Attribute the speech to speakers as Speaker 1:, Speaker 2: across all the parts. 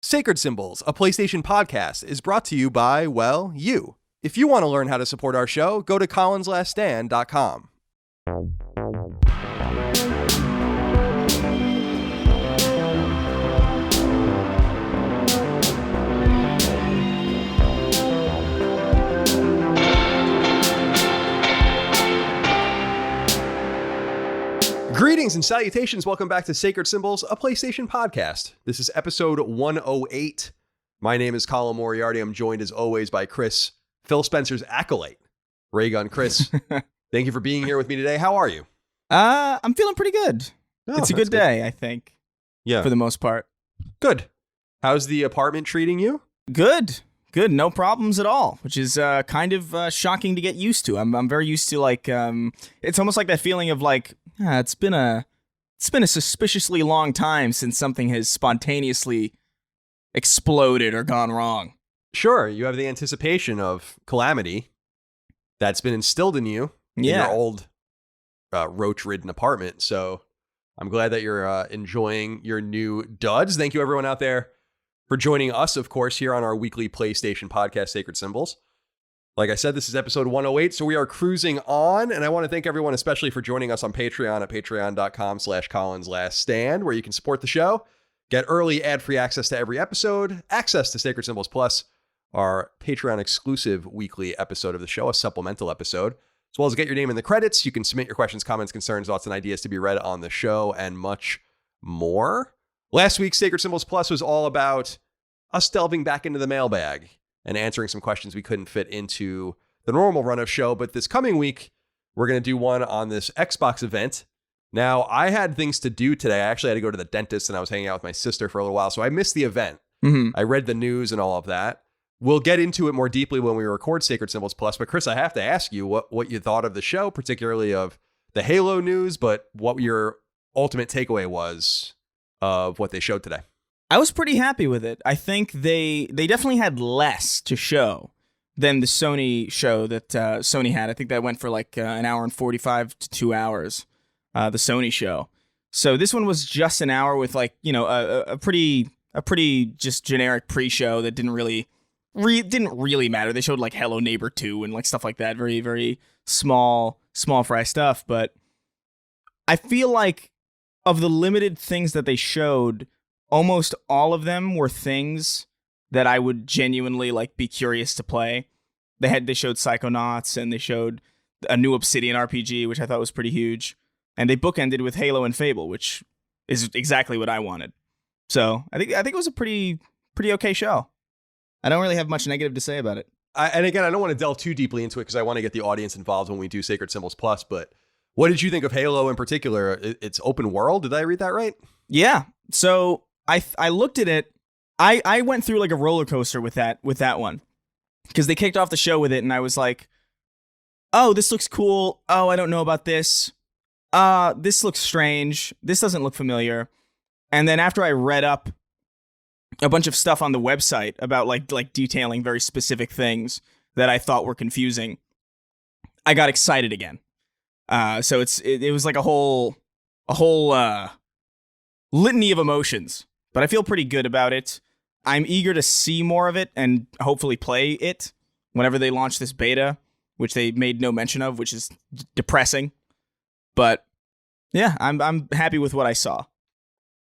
Speaker 1: Sacred Symbols, a PlayStation podcast, is brought to you by, well, you. If you want to learn how to support our show, go to colinslaststand.com. Greetings and salutations. Welcome back to Sacred Symbols, a PlayStation podcast. This is episode 108. My name is Colin Moriarty. I'm joined as always by Chris, Phil Spencer's acolyte. Raygun Chris, thank you for being here with me today. How are you?
Speaker 2: I'm feeling pretty good. It's a good day, I think.
Speaker 1: Yeah.
Speaker 2: For the most part. Good.
Speaker 1: How's the apartment treating you?
Speaker 2: Good. No problems at all, which is kind of shocking to get used to. I'm very used to it's almost like that feeling of it's been a suspiciously long time since something has spontaneously exploded or gone wrong.
Speaker 1: Sure, you have the anticipation of calamity that's been instilled in you in your old roach-ridden apartment. So I'm glad that you're enjoying your new duds. Thank you, everyone out there, for joining us, of course, here on our weekly PlayStation podcast, Sacred Symbols. Like I said, this is episode 108, so we are cruising on, and I want to thank everyone, especially for joining us on Patreon at patreon.com/colinslaststand, where you can support the show, get early ad-free access to every episode, access to Sacred Symbols Plus, our Patreon-exclusive weekly episode of the show, a supplemental episode, as well as get your name in the credits. You can submit your questions, comments, concerns, thoughts, and ideas to be read on the show, and much more. Last week's Sacred Symbols Plus was all about us delving back into the mailbag and answering some questions we couldn't fit into the normal run of show. But this coming week, we're going to do one on this Xbox event. Now, I had things to do today. I actually had to go to the dentist, and I was hanging out with my sister for a little while, so I missed the event.
Speaker 2: Mm-hmm.
Speaker 1: I read the news and all of that. We'll get into it more deeply when we record Sacred Symbols Plus. But Chris, I have to ask you what you thought of the show, particularly of the Halo news, but what your ultimate takeaway was of what they showed today.
Speaker 2: I was pretty happy with it. I think they definitely had less to show than the Sony show that Sony had. I think that went for an hour and 45 to 2 hours, the Sony show. So this one was just an hour with a pretty just generic pre-show that didn't really matter. They showed Hello Neighbor 2 and stuff like that. Very, very small fry stuff. But I feel like of the limited things that they showed, almost all of them were things that I would genuinely be curious to play. They showed Psychonauts, and they showed a new Obsidian RPG, which I thought was pretty huge. And they bookended with Halo and Fable, which is exactly what I wanted. So I think it was a pretty okay show. I don't really have much negative to say about it.
Speaker 1: And again, I don't want to delve too deeply into it because I want to get the audience involved when we do Sacred Symbols Plus. But what did you think of Halo in particular? It's open world. Did I read that right?
Speaker 2: Yeah. So I looked at it. I went through a roller coaster with that one, because they kicked off the show with it, and I was like, oh, this looks cool. Oh, I don't know about this. This looks strange. This doesn't look familiar. And then after I read up a bunch of stuff on the website about detailing very specific things that I thought were confusing, I got excited again. So it was a whole litany of emotions. But I feel pretty good about it. I'm eager to see more of it and hopefully play it whenever they launch this beta, which they made no mention of, which is depressing. But yeah, I'm happy with what I saw.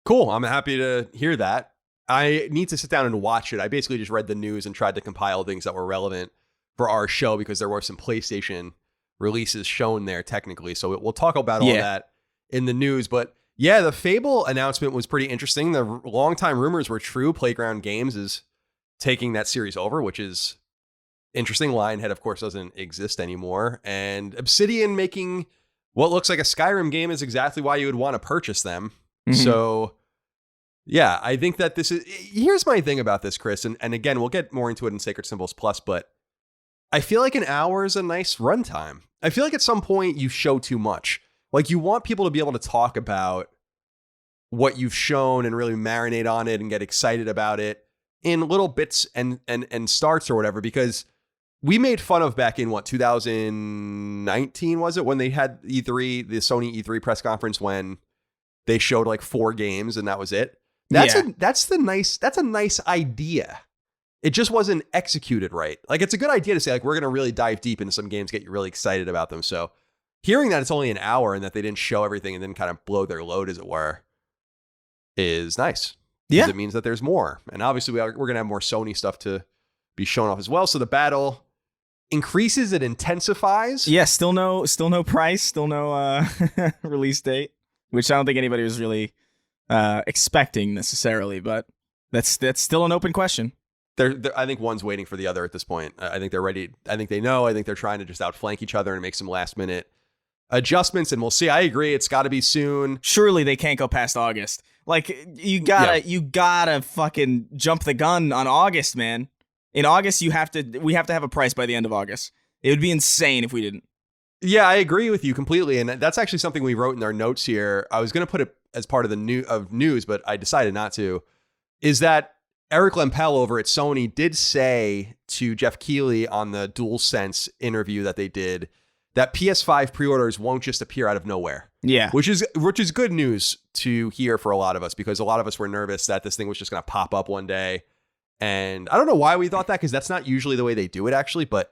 Speaker 1: Cool. I'm happy to hear that. I need to sit down and watch it. I basically just read the news and tried to compile things that were relevant for our show because there were some PlayStation releases shown there technically. So we'll talk about all that in the news. But yeah, the Fable announcement was pretty interesting. The longtime rumors were true. Playground Games is taking that series over, which is interesting. Lionhead, of course, doesn't exist anymore. And Obsidian making what looks like a Skyrim game is exactly why you would want to purchase them. Mm-hmm. So yeah, I think that here's my thing about this, Chris. And again, we'll get more into it in Sacred Symbols Plus, but I feel like an hour is a nice runtime. I feel like at some point you show too much. You want people to be able to talk about what you've shown and really marinate on it and get excited about it in little bits and starts or whatever, because we made fun of back in 2019, was it, when they had E3, the Sony E3 press conference, when they showed 4 games and that was it. That's a nice idea. It just wasn't executed right. Like, it's a good idea to say, like, we're going to really dive deep into some games, get you really excited about them. So hearing that it's only an hour and that they didn't show everything and then kind of blow their load, as it were, is nice.
Speaker 2: Yeah.
Speaker 1: It means that there's more. And obviously we're going to have more Sony stuff to be shown off as well. So the battle increases, it intensifies.
Speaker 2: Yeah, still no price, still no release date, which I don't think anybody was really expecting necessarily, but that's still an open question.
Speaker 1: I think one's waiting for the other at this point. I think they're ready. I think they know. I think they're trying to just outflank each other and make some last minute adjustments, and we'll see. I agree. It's got to be soon.
Speaker 2: Surely they can't go past August. Like, you gotta fucking jump the gun on August, man. In August, we have to have a price by the end of August. It would be insane if we didn't.
Speaker 1: Yeah, I agree with you completely, and that's actually something we wrote in our notes here. I was going to put it as part of the news, but I decided not to. Is that Eric Lempel over at Sony did say to Jeff Keighley on the DualSense interview that they did that PS5 pre-orders won't just appear out of nowhere.
Speaker 2: Yeah.
Speaker 1: Which is good news to hear for a lot of us, because a lot of us were nervous that this thing was just going to pop up one day. And I don't know why we thought that, because that's not usually the way they do it, actually, but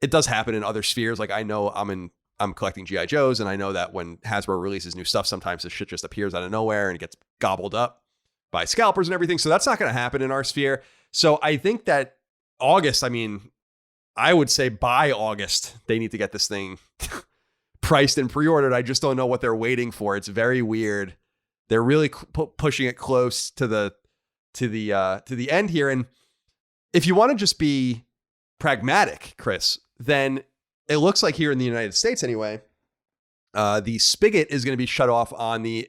Speaker 1: it does happen in other spheres. Like, I know I'm collecting G.I. Joes, and I know that when Hasbro releases new stuff, sometimes this shit just appears out of nowhere and it gets gobbled up by scalpers and everything. So that's not going to happen in our sphere. So I think that August, I would say by August, they need to get this thing priced and pre-ordered. I just don't know what they're waiting for. It's very weird. They're really pushing it close to the end here. And if you want to just be pragmatic, Chris, then it looks like here in the United States anyway, the spigot is going to be shut off on the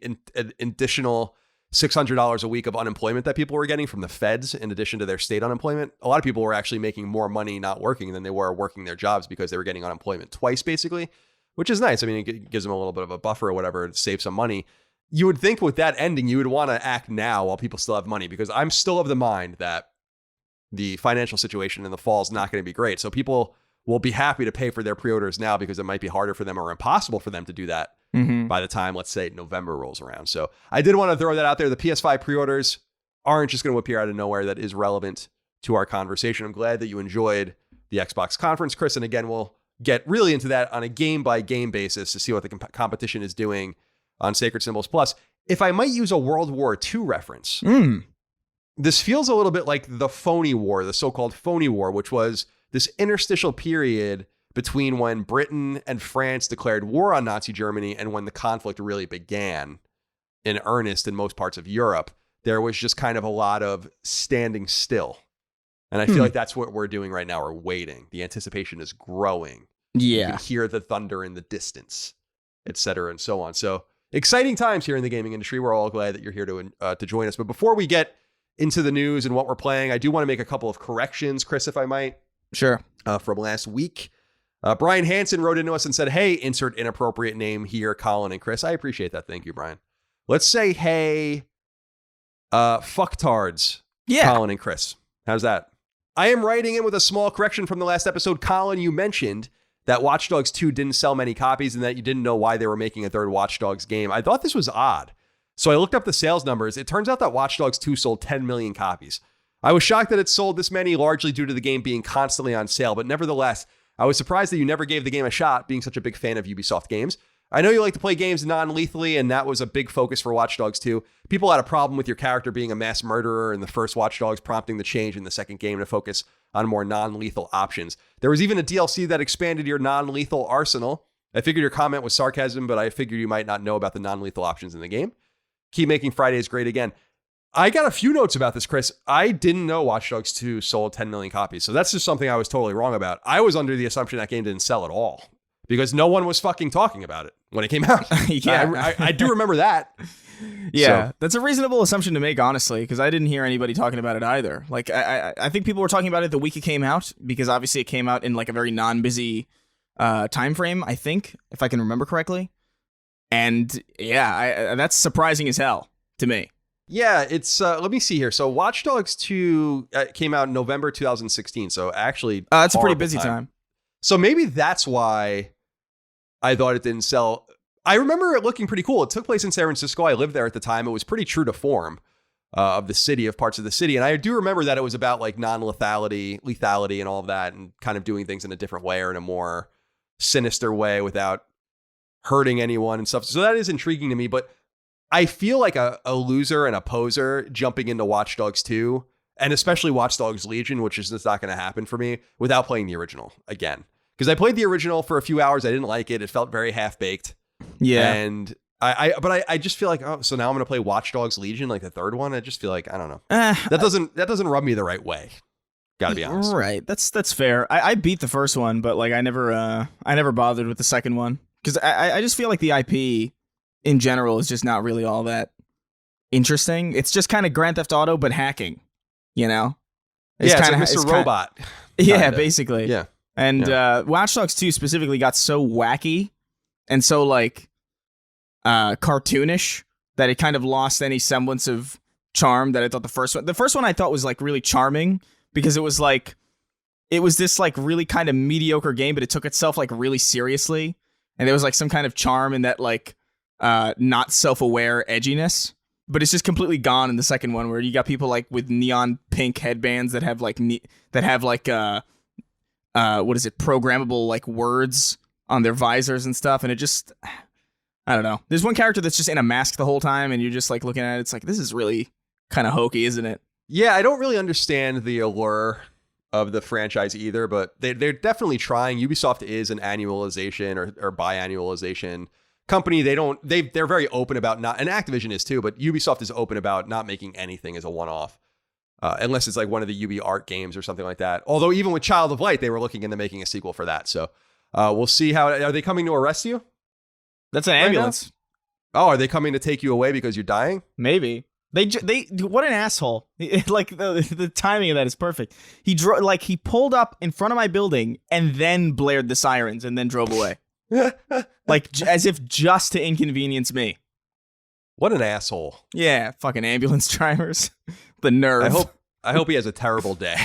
Speaker 1: additional $600 a week of unemployment that people were getting from the feds in addition to their state unemployment. A lot of people were actually making more money not working than they were working their jobs because they were getting unemployment twice, basically, which is nice. It gives them a little bit of a buffer or whatever to save some money. You would think with that ending, you would want to act now while people still have money, because I'm still of the mind that the financial situation in the fall is not going to be great. So people will be happy to pay for their pre-orders now, because it might be harder for them or impossible for them to do that by the time, let's say, November rolls around. So I did want to throw that out there. The PS5 pre-orders aren't just going to appear out of nowhere. That is relevant to our conversation. I'm glad that you enjoyed the Xbox conference, Chris. And again, we'll get really into that on a game-by-game basis to see what the competition is doing on Sacred Symbols Plus. If I might use a World War II reference, this feels a little bit like the phony war, the so-called phony war, which was this interstitial period between when Britain and France declared war on Nazi Germany and when the conflict really began in earnest in most parts of Europe. There was just kind of a lot of standing still. And I feel like that's what we're doing right now. We're waiting. The anticipation is growing.
Speaker 2: Yeah.
Speaker 1: You can hear the thunder in the distance, et cetera, and so on. So exciting times here in the gaming industry. We're all glad that you're here to join us. But before we get into the news and what we're playing, I do want to make a couple of corrections, Chris, if I might.
Speaker 2: Sure.
Speaker 1: From last week. Brian Hansen wrote into us and said, hey, insert inappropriate name here, Colin and Chris. I appreciate that. Thank you, Brian. Let's say, hey, fucktards, Colin and Chris. How's that? I am writing in with a small correction from the last episode. Colin, you mentioned that Watch Dogs 2 didn't sell many copies and that you didn't know why they were making a third Watch Dogs game. I thought this was odd. So I looked up the sales numbers. It turns out that Watch Dogs 2 sold 10 million copies. I was shocked that it sold this many, largely due to the game being constantly on sale, but nevertheless, I was surprised that you never gave the game a shot, being such a big fan of Ubisoft games. I know you like to play games non-lethally, and that was a big focus for Watch Dogs 2. People had a problem with your character being a mass murderer in the first Watch Dogs, prompting the change in the second game to focus on more non-lethal options. There was even a DLC that expanded your non-lethal arsenal. I figured your comment was sarcasm, but I figured you might not know about the non-lethal options in the game. Keep making Fridays great again. I got a few notes about this, Chris. I didn't know Watch Dogs 2 sold 10 million copies. So that's just something I was totally wrong about. I was under the assumption that game didn't sell at all because no one was fucking talking about it when it came out.
Speaker 2: Yeah.
Speaker 1: I do remember that.
Speaker 2: Yeah,
Speaker 1: So,
Speaker 2: that's a reasonable assumption to make, honestly, because I didn't hear anybody talking about it either. Like, I think people were talking about it the week it came out because obviously it came out in like a very non-busy time frame, I think, if I can remember correctly. And yeah, that's surprising as hell to me.
Speaker 1: yeah, it's, let me see here. So Watch Dogs 2 came out in November 2016. So actually,
Speaker 2: It's a pretty
Speaker 1: horrible
Speaker 2: busy time.
Speaker 1: So maybe that's why I thought it didn't sell. I remember it looking pretty cool. It took place in San Francisco. I lived there at the time. It was pretty true to form. of the city, of parts of the city. And I do remember that it was about like lethality and all of that, and kind of doing things in a different way or in a more sinister way without hurting anyone and stuff. So that is intriguing to me, but I feel like a loser and a poser jumping into Watch Dogs 2, and especially Watch Dogs Legion, which is just not going to happen for me without playing the original again. Because I played the original for a few hours. I didn't like it. It felt very half-baked.
Speaker 2: Yeah.
Speaker 1: And I just feel like, oh, so now I'm going to play Watch Dogs Legion, like the third one. I just feel like, I don't know. That doesn't rub me the right way. Gotta be honest.
Speaker 2: Right. That's fair. I beat the first one, but like I never bothered with the second one. Because I just feel like the IP in general is just not really all that interesting. It's just kind of Grand Theft Auto, but hacking, you know?
Speaker 1: It's like Mr. Robot.
Speaker 2: Yeah, basically.
Speaker 1: Yeah.
Speaker 2: And Watch Dogs 2 specifically got so wacky and so like cartoonish that it kind of lost any semblance of charm that I thought the first one I thought was like really charming because it was this like really kind of mediocre game, but it took itself like really seriously. And there was like some kind of charm in that like not self-aware edginess, but it's just completely gone in the second one where you got people like with neon pink headbands that have like what is it, programmable like words on their visors and stuff, and it just, I don't know. There's one character that's just in a mask the whole time, and you're just like looking at it, it's like, this is really kind of hokey, isn't it?
Speaker 1: Yeah, I don't really understand the allure of the franchise either, but they're definitely trying. Ubisoft is an annualization or biannualization company. They're very open about not, and Activision is too, but Ubisoft is open about not making anything as a one-off. Unless it's like one of the Ubi art games or something like that. Although even with Child of Light, they were looking into making a sequel for that. So we'll see how, are they coming to arrest you?
Speaker 2: That's an ambulance.
Speaker 1: Oh, are they coming to take you away because you're dying?
Speaker 2: Maybe. They what an asshole. Like the timing of that is perfect. He pulled up in front of my building and then blared the sirens and then drove away. Like as if just to inconvenience me.
Speaker 1: What an asshole.
Speaker 2: Yeah, fucking ambulance drivers. The nerve.
Speaker 1: I hope he has a terrible day.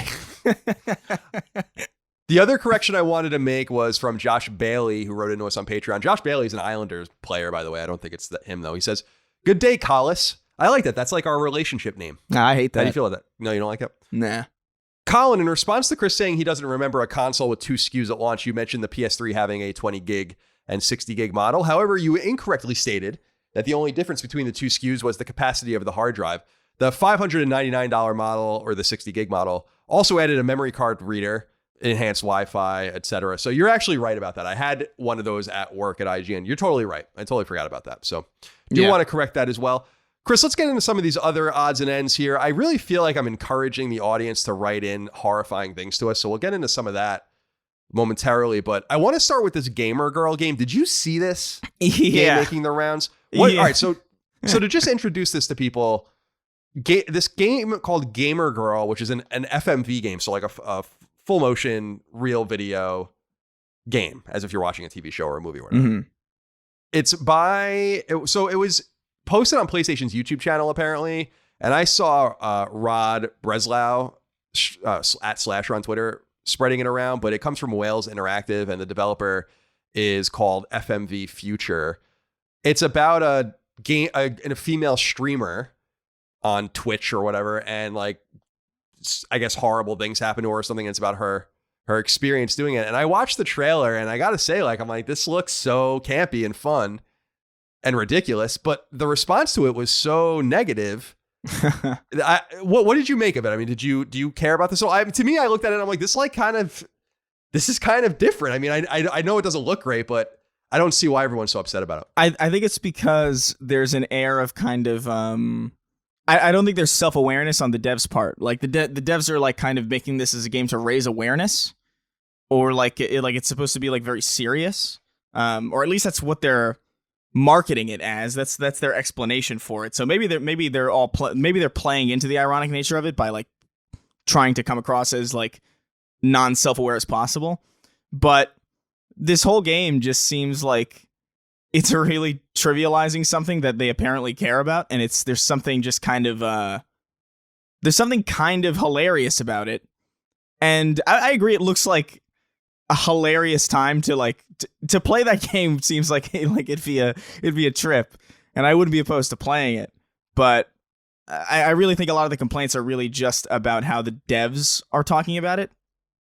Speaker 1: The other correction I wanted to make was from Josh Bailey, who wrote into us on Patreon. Josh Bailey is an Islanders player, by the way. I don't think it's him, though. He says, "Good day, Collis." I like that. That's like our relationship name.
Speaker 2: Nah, I hate that.
Speaker 1: How do you feel about that? No, you don't like it?
Speaker 2: Nah.
Speaker 1: Colin, in response to Chris saying he doesn't remember a console with 2 SKUs at launch, you mentioned the PS3 having a 20 gig and 60 gig model. However, you incorrectly stated that the only difference between the 2 SKUs was the capacity of the hard drive. The $599 model or the 60 gig model also added a memory card reader, enhanced Wi-Fi, etc. So you're actually right about that. I had one of those at work at IGN. You're totally right. I totally forgot about that. So do want to correct that as well. Chris, let's get into some of these other odds and ends here. I really feel like I'm encouraging the audience to write in horrifying things to us. So we'll get into some of that momentarily. But I want to start with this Gamer Girl game. Did you see this game making the rounds? All right. So to just introduce this to people, this game called Gamer Girl, which is an FMV game. So like a full motion, real video game, as if you're watching a TV show or a movie or whatever. Mm-hmm. It was posted on PlayStation's YouTube channel, apparently. And I saw Rod Breslau at Slasher on Twitter spreading it around, but it comes from Wales Interactive, and the developer is called FMV Future. It's about a female streamer on Twitch or whatever, and like, I guess horrible things happen to her or something. And it's about her experience doing it. And I watched the trailer, and I gotta say, like, I'm like, this looks so campy and fun and ridiculous, but the response to it was so negative. What did you make of it? I mean, do you care about this? So to me, I looked at it and I'm like, this is kind of different. I mean, I know it doesn't look great, but I don't see why everyone's so upset about it.
Speaker 2: I think it's because there's an air of kind of, I don't think there's self-awareness on the devs' part. Like the devs are like kind of making this as a game to raise awareness, or like it's supposed to be like very serious, or at least that's what they're marketing it as. That's their explanation for it. So maybe they're playing into the ironic nature of it by like trying to come across as like non-self-aware as possible. But this whole game just seems like it's really trivializing something that they apparently care about, and there's something kind of hilarious about it. And I agree, it looks like a hilarious time to play that game. Seems like it'd be a trip, and I wouldn't be opposed to playing it. But I really think a lot of the complaints are really just about how the devs are talking about it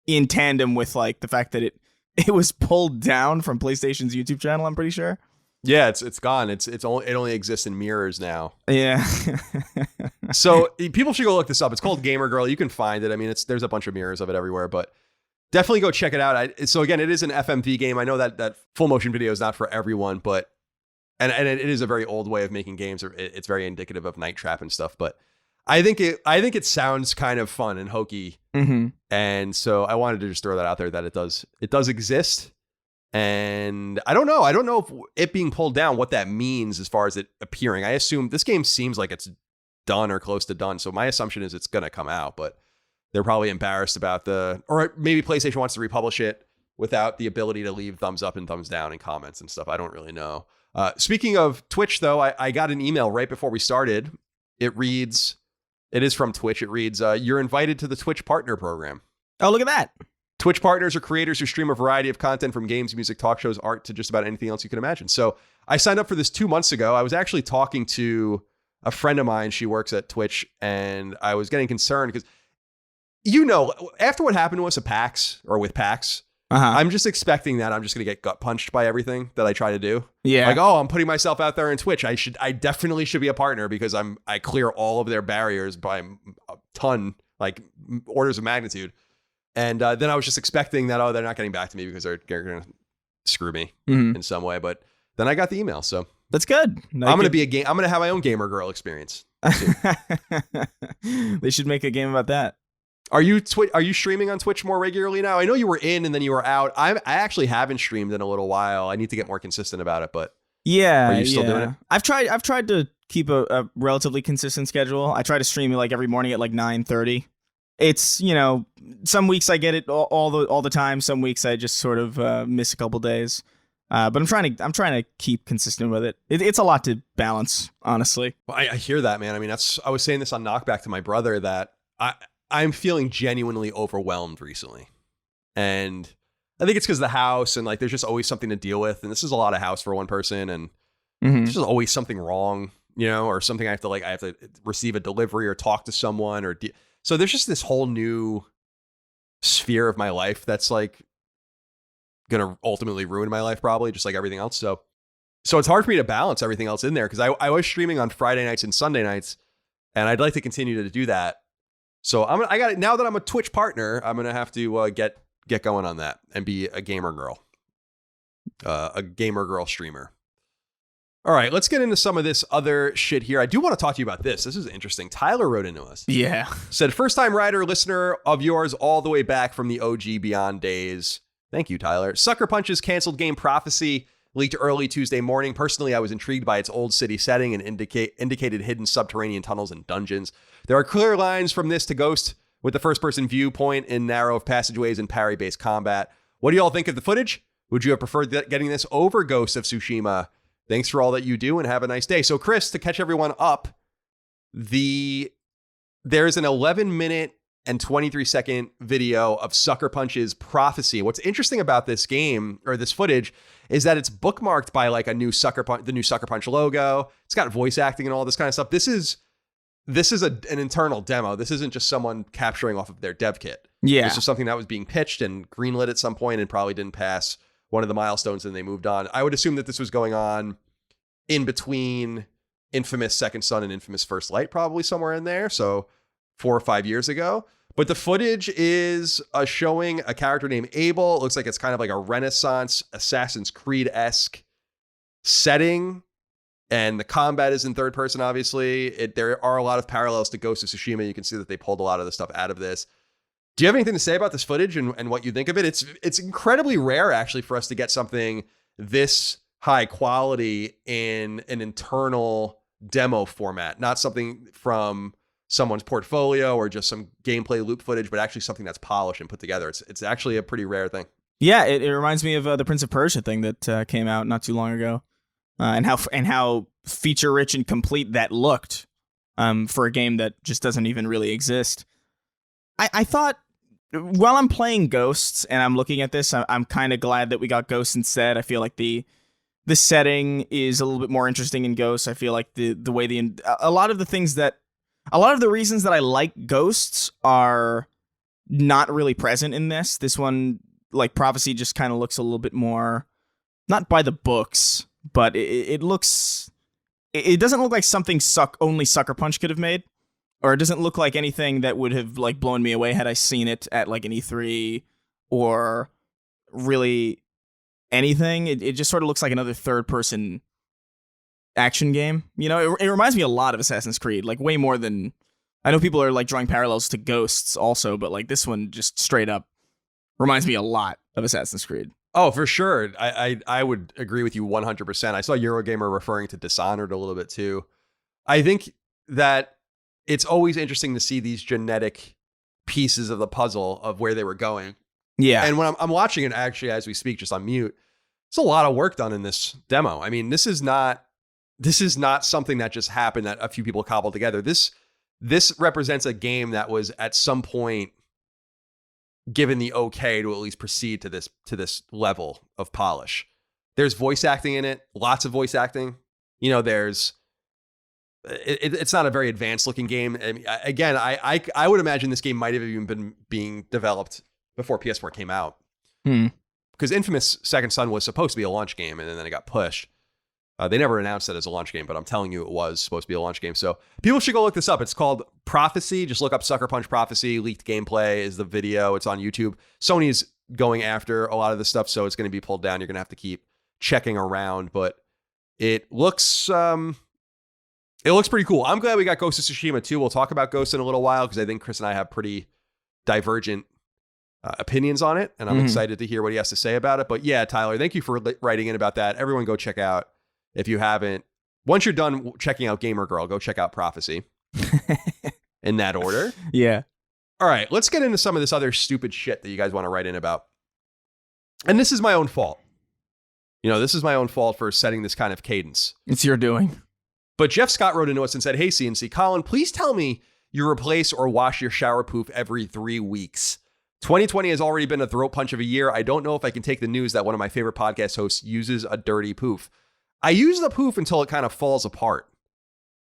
Speaker 2: in tandem with like the fact that it was pulled down from PlayStation's YouTube channel, I'm pretty sure.
Speaker 1: Yeah, it's gone. It only exists in mirrors now.
Speaker 2: Yeah.
Speaker 1: So people should go look this up. It's called Gamer Girl. You can find it. I mean, there's a bunch of mirrors of it everywhere, but definitely go check it out. So again, it is an FMV game. I know that full motion video is not for everyone, but and it is a very old way of making games. It's very indicative of Night Trap and stuff, but I think it sounds kind of fun and hokey.
Speaker 2: Mm-hmm.
Speaker 1: And so I wanted to just throw that out there that it does exist. And I don't know if it being pulled down, what that means as far as it appearing. I assume this game seems like it's done or close to done. So my assumption is it's going to come out, but they're probably embarrassed about or maybe PlayStation wants to republish it without the ability to leave thumbs up and thumbs down in comments and stuff. I don't really know. Speaking of Twitch, though, I got an email right before we started. It is from Twitch. It reads, you're invited to the Twitch Partner Program.
Speaker 2: Oh, look at that.
Speaker 1: Twitch partners are creators who stream a variety of content from games, music, talk shows, art to just about anything else you can imagine. So I signed up for this 2 months ago. I was actually talking to a friend of mine. She works at Twitch, and I was getting concerned because, after what happened to us at PAX or with PAX, I'm just expecting that I'm just going to get gut punched by everything that I try to do.
Speaker 2: Yeah.
Speaker 1: Like, I'm putting myself out there in Twitch. I definitely should be a partner because I clear all of their barriers by a ton, like orders of magnitude. And then I was just expecting that, they're not getting back to me because they're going to screw me in some way. But then I got the email, so
Speaker 2: that's good.
Speaker 1: I'm going to have my own Gamer Girl experience.
Speaker 2: They should make a game about that.
Speaker 1: Are you streaming on Twitch more regularly now? I know you were in and then you were out. I actually haven't streamed in a little while. I need to get more consistent about it, but
Speaker 2: yeah,
Speaker 1: are you still doing it?
Speaker 2: I've tried to keep a relatively consistent schedule. I try to stream it like every morning at like 9:30. It's, some weeks I get it all the time. Some weeks I just sort of miss a couple days. But I'm trying to keep consistent with it. It's a lot to balance, honestly.
Speaker 1: Well, I hear that, man. I mean, I was saying this on Knockback to my brother that I'm feeling genuinely overwhelmed recently. And I think it's because of the house and like there's just always something to deal with. And this is a lot of house for one person. And there's just always something wrong, or something I have to receive a delivery or talk to someone or so there's just this whole new sphere of my life that's like going to ultimately ruin my life, probably just like everything else. So it's hard for me to balance everything else in there because I was streaming on Friday nights and Sunday nights, and I'd like to continue to do that. So I got it now that I'm a Twitch partner. I'm going to have to get going on that and be a gamer girl streamer. All right, let's get into some of this other shit here. I do want to talk to you about this. This is interesting. Tyler wrote into us.
Speaker 2: Yeah.
Speaker 1: Said, first-time writer, listener of yours all the way back from the OG Beyond days. Thank you, Tyler. Sucker Punch's canceled game Prophecy leaked early Tuesday morning. Personally, I was intrigued by its old city setting and indicated hidden subterranean tunnels and dungeons. There are clear lines from this to Ghost with the first-person viewpoint in narrow passageways and parry-based combat. What do you all think of the footage? Would you have preferred getting this over Ghost of Tsushima? Thanks for all that you do and have a nice day. So, Chris, to catch everyone up, there's an 11-minute and 23-second video of Sucker Punch's Prophecy. What's interesting about this game or this footage is that it's bookmarked by like the new Sucker Punch logo. It's got voice acting and all this kind of stuff. This is an internal demo. This isn't just someone capturing off of their dev kit.
Speaker 2: Yeah,
Speaker 1: this is something that was being pitched and greenlit at some point and probably didn't pass one of the milestones and they moved on. I would assume that this was going on in between Infamous Second Son and Infamous First Light, probably somewhere in there. So 4 or 5 years ago. But the footage is showing a character named Abel. It looks like it's kind of like a Renaissance Assassin's Creed-esque setting. And the combat is in third person, obviously. There are a lot of parallels to Ghost of Tsushima. You can see that they pulled a lot of the stuff out of this. Do you have anything to say about this footage and what you think of it? It's incredibly rare, actually, for us to get something this high quality in an internal demo format, not something from someone's portfolio or just some gameplay loop footage, but actually something that's polished and put together. It's actually a pretty rare thing.
Speaker 2: Yeah, it reminds me of the Prince of Persia thing that came out not too long ago, and how feature rich and complete that looked for a game that just doesn't even really exist. I thought, while I'm playing Ghosts and I'm looking at this, I'm kind of glad that we got Ghosts instead. I feel like the setting is a little bit more interesting in Ghosts. I feel like the way a lot of the things that A lot of the reasons that I like Ghosts are not really present in this. This one, like Prophecy, just kind of looks a little bit more, not by the books, but it looks. It doesn't look like something only Sucker Punch could have made, or it doesn't look like anything that would have like blown me away had I seen it at like an E3 or really anything. It just sort of looks like another third-person action game. You know, it reminds me a lot of Assassin's Creed, like way more than. I know people are like drawing parallels to Ghosts also, but like this one just straight up reminds me a lot of Assassin's Creed.
Speaker 1: Oh, for sure. I would agree with you 100%. I saw Eurogamer referring to Dishonored a little bit too. I think that it's always interesting to see these genetic pieces of the puzzle of where they were going.
Speaker 2: Yeah.
Speaker 1: And when I'm watching it actually as we speak, just on mute, there's a lot of work done in this demo. I mean, this is not something that just happened that a few people cobbled together. This represents a game that was at some point given the okay to at least proceed to this level of polish. There's voice acting in it, lots of voice acting. You know, it's not a very advanced looking game. I mean, again, I would imagine this game might have even been being developed before PS4 came out. Because Infamous Second Son was supposed to be a launch game, and then it got pushed. They never announced it as a launch game, but I'm telling you it was supposed to be a launch game. So people should go look this up. It's called Prophecy. Just look up Sucker Punch Prophecy. Leaked gameplay is the video. It's on YouTube. Sony's going after a lot of this stuff, so it's going to be pulled down. You're going to have to keep checking around, but it looks pretty cool. I'm glad we got Ghost of Tsushima too. We'll talk about Ghost in a little while because I think Chris and I have pretty divergent opinions on it, and I'm excited to hear what he has to say about it. But yeah, Tyler, thank you for writing in about that. Everyone go check out. If you haven't, once you're done checking out Gamer Girl, go check out Prophecy in that order.
Speaker 2: Yeah.
Speaker 1: All right, let's get into some of this other stupid shit that you guys want to write in about. And this is my own fault. You know, this is my own fault for setting this kind of cadence.
Speaker 2: It's your doing.
Speaker 1: But Jeff Scott wrote into us and said, "Hey, CNC, Colin, please tell me you replace or wash your shower poof every 3 weeks. 2020 has already been a throat punch of a year. I don't know if I can take the news that one of my favorite podcast hosts uses a dirty poof. I use the poof until it kind of falls apart.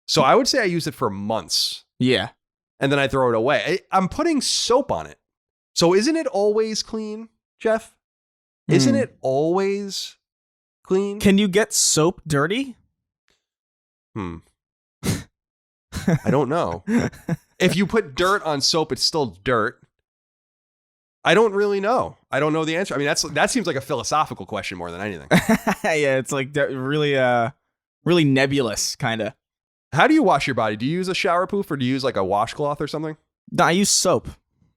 Speaker 1: So I would say I use it for months.
Speaker 2: Yeah.
Speaker 1: And then I throw it away. I'm putting soap on it. So isn't it always clean, Jeff? Isn't it always clean?
Speaker 2: Can you get soap dirty?
Speaker 1: I don't know. If you put dirt on soap, it's still dirt. I don't really know. I don't know the answer. I mean, that seems like a philosophical question more than anything.
Speaker 2: Yeah, it's like really nebulous, kind of.
Speaker 1: How do you wash your body? Do you use a shower poof or do you use like a washcloth or something?
Speaker 2: No, I use soap.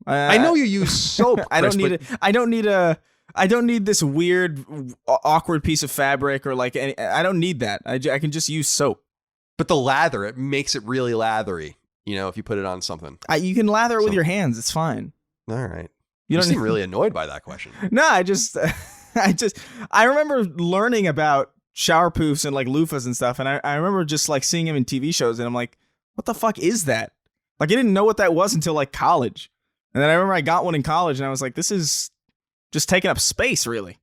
Speaker 1: I know you use soap. Chris,
Speaker 2: I don't need this weird, awkward piece of fabric or like I don't need that. I can just use soap.
Speaker 1: But the lather, it makes it really lathery. You know, if you put it on something.
Speaker 2: You can lather it with your hands. It's fine.
Speaker 1: All right. You seem really annoyed by that question.
Speaker 2: No, I remember learning about shower poofs and like loofahs and stuff. And I remember just like seeing them in TV shows and I'm like, what the fuck is that? Like I didn't know what that was until like college. And then I remember I got one in college and I was like, this is just taking up space really.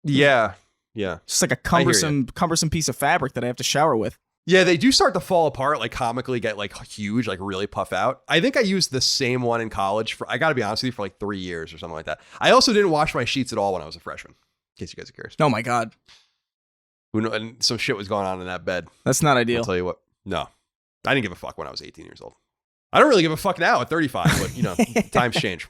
Speaker 1: Yeah. Yeah.
Speaker 2: Just like a cumbersome piece of fabric that I have to shower with.
Speaker 1: Yeah, they do start to fall apart, like comically get like huge, like really puff out. I think I used the same one in college I gotta be honest with you, for like 3 years or something like that. I also didn't wash my sheets at all when I was a freshman, in case you guys are curious.
Speaker 2: Oh my God.
Speaker 1: And some shit was going on in that bed.
Speaker 2: That's not ideal.
Speaker 1: I'll tell you what. No, I didn't give a fuck when I was 18 years old. I don't really give a fuck now at 35, but you know, times change.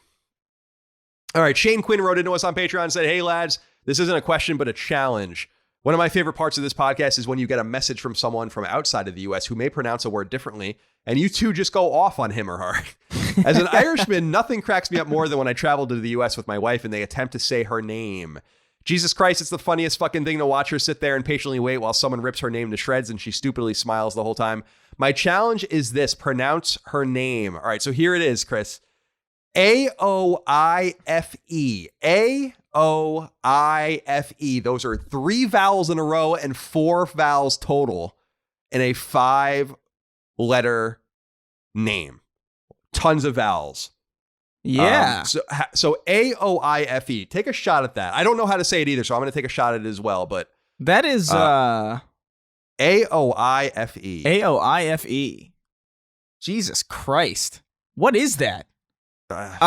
Speaker 1: All right, Shane Quinn wrote into us on Patreon and said, "Hey lads, this isn't a question, but a challenge. One of my favorite parts of this podcast is when you get a message from someone from outside of the US who may pronounce a word differently, and you two just go off on him or her. As an Irishman, nothing cracks me up more than when I travel to the US with my wife and they attempt to say her name. Jesus Christ, it's the funniest fucking thing to watch her sit there and patiently wait while someone rips her name to shreds and she stupidly smiles the whole time. My challenge is this: pronounce her name." All right, so here it is, Chris. A-O-I-F-E. A-O-I-F-E. Those are 3 vowels in a row and 4 vowels total in a 5-letter name. Tons of vowels.
Speaker 2: Yeah.
Speaker 1: So A-O-I-F-E. Take a shot at that. I don't know how to say it either, so I'm going to take a shot at it as well. But
Speaker 2: that is
Speaker 1: A-O-I-F-E.
Speaker 2: A-O-I-F-E. Jesus Christ. What is that?
Speaker 1: It's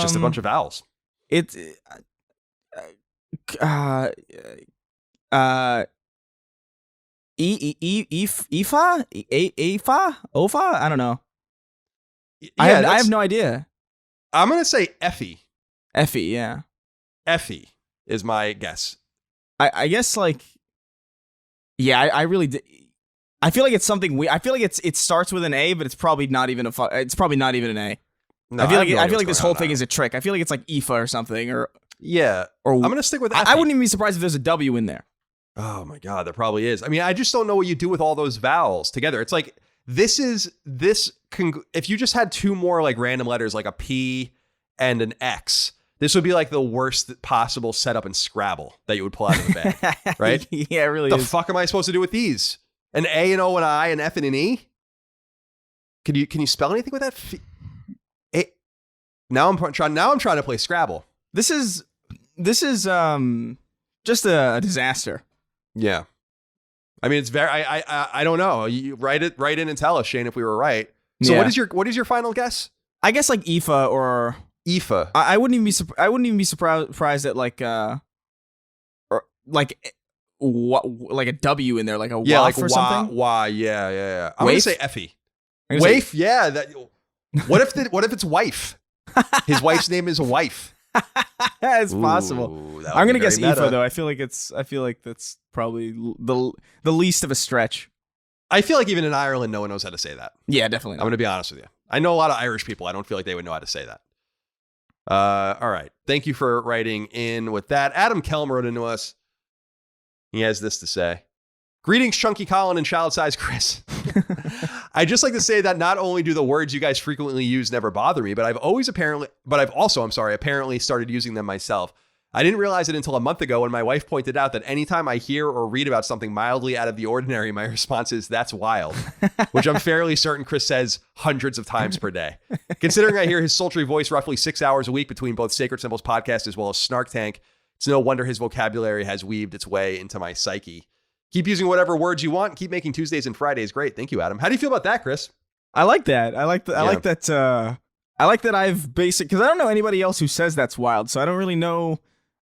Speaker 1: just a bunch of vowels.
Speaker 2: It's Ifa? Ofa? I don't know.
Speaker 1: Yeah,
Speaker 2: I have no idea.
Speaker 1: I'm going to say Effie.
Speaker 2: Effie, yeah.
Speaker 1: Effie is my guess.
Speaker 2: I guess like, yeah, I really did. I feel like it's something weird. I feel like it starts with an A, but it's probably not even it's probably not even an A.
Speaker 1: No,
Speaker 2: I feel like
Speaker 1: what's
Speaker 2: this
Speaker 1: going
Speaker 2: whole
Speaker 1: on
Speaker 2: thing
Speaker 1: now.
Speaker 2: is a trick. I feel like it's like Ifa or something, or
Speaker 1: I'm going to stick with Effie.
Speaker 2: I wouldn't even be surprised if there's a W in there.
Speaker 1: Oh my God, there probably is. I mean, I just don't know what you do with all those vowels together. It's like, if you just had two more like random letters, like a P and an X, this would be like the worst possible setup in Scrabble that you would pull out of the bag, right?
Speaker 2: Yeah, it really
Speaker 1: The
Speaker 2: is.
Speaker 1: fuck am I supposed to do with these? An A, an O, an I, an F, and an E? Can you spell anything with that? Now I'm trying to play Scrabble.
Speaker 2: This is just a disaster.
Speaker 1: Yeah. I mean, it's very. I don't know. You write in and tell us, Shane, if we were right. So
Speaker 2: Yeah.
Speaker 1: what is your final guess?
Speaker 2: I guess like Ifa or
Speaker 1: Ifa.
Speaker 2: I wouldn't even be surprised at like or like like a W in there, like a
Speaker 1: Yeah,
Speaker 2: waff
Speaker 1: like
Speaker 2: or something.
Speaker 1: Why? Yeah. I'm
Speaker 2: Waif?
Speaker 1: gonna say Effie.
Speaker 2: I'm gonna say-
Speaker 1: Waif. Yeah. That. What if it's wife? His wife's name is wife.
Speaker 2: It's possible.
Speaker 1: Ooh, that would
Speaker 2: I'm
Speaker 1: be
Speaker 2: gonna guess
Speaker 1: very meta.
Speaker 2: Ifa though. I feel like that's probably the least of a stretch.
Speaker 1: I feel like even in Ireland, no one knows how to say that.
Speaker 2: Yeah, definitely.
Speaker 1: I'm going to be honest with you. I know a lot of Irish people. I don't feel like they would know how to say that. All right. Thank you for writing in with that. Adam Kelm wrote into us. He has this to say. Greetings, Chunky Colin and Child Size Chris. I'd just like to say that not only do the words you guys frequently use never bother me, but I've also apparently started using them myself. I didn't realize it until a month ago when my wife pointed out that anytime I hear or read about something mildly out of the ordinary, my response is, "That's wild," which I'm fairly certain Chris says hundreds of times per day. Considering I hear his sultry voice roughly 6 hours a week between both Sacred Symbols podcast as well as Snark Tank, it's no wonder his vocabulary has weaved its way into my psyche. Keep using whatever words you want. Keep making Tuesdays and Fridays great. Thank you, Adam. How do you feel about that, Chris?
Speaker 2: I like that. I like that I've because I don't know anybody else who says that's wild, so I don't really know.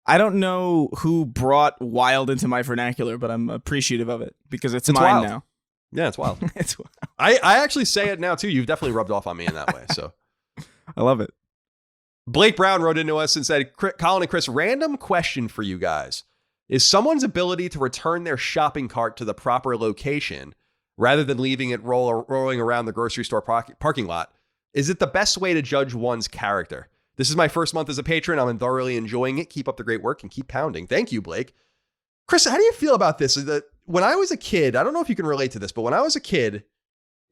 Speaker 2: I don't know who brought wild into my vernacular, but I'm appreciative of it because it's mine
Speaker 1: wild.
Speaker 2: now.
Speaker 1: Yeah, it's wild.
Speaker 2: It's wild.
Speaker 1: I actually say it now, too. You've definitely rubbed off on me in that way. So
Speaker 2: I love it.
Speaker 1: Blake Brown wrote into us and said, Colin and Chris, random question for you guys. Is someone's ability to return their shopping cart to the proper location rather than leaving it rolling around the grocery store parking lot, is it the best way to judge one's character? This is my first month as a patron. I'm thoroughly enjoying it. Keep up the great work and keep pounding. Thank you, Blake. Chris, how do you feel about this? When I was a kid, I don't know if you can relate to this, but when I was a kid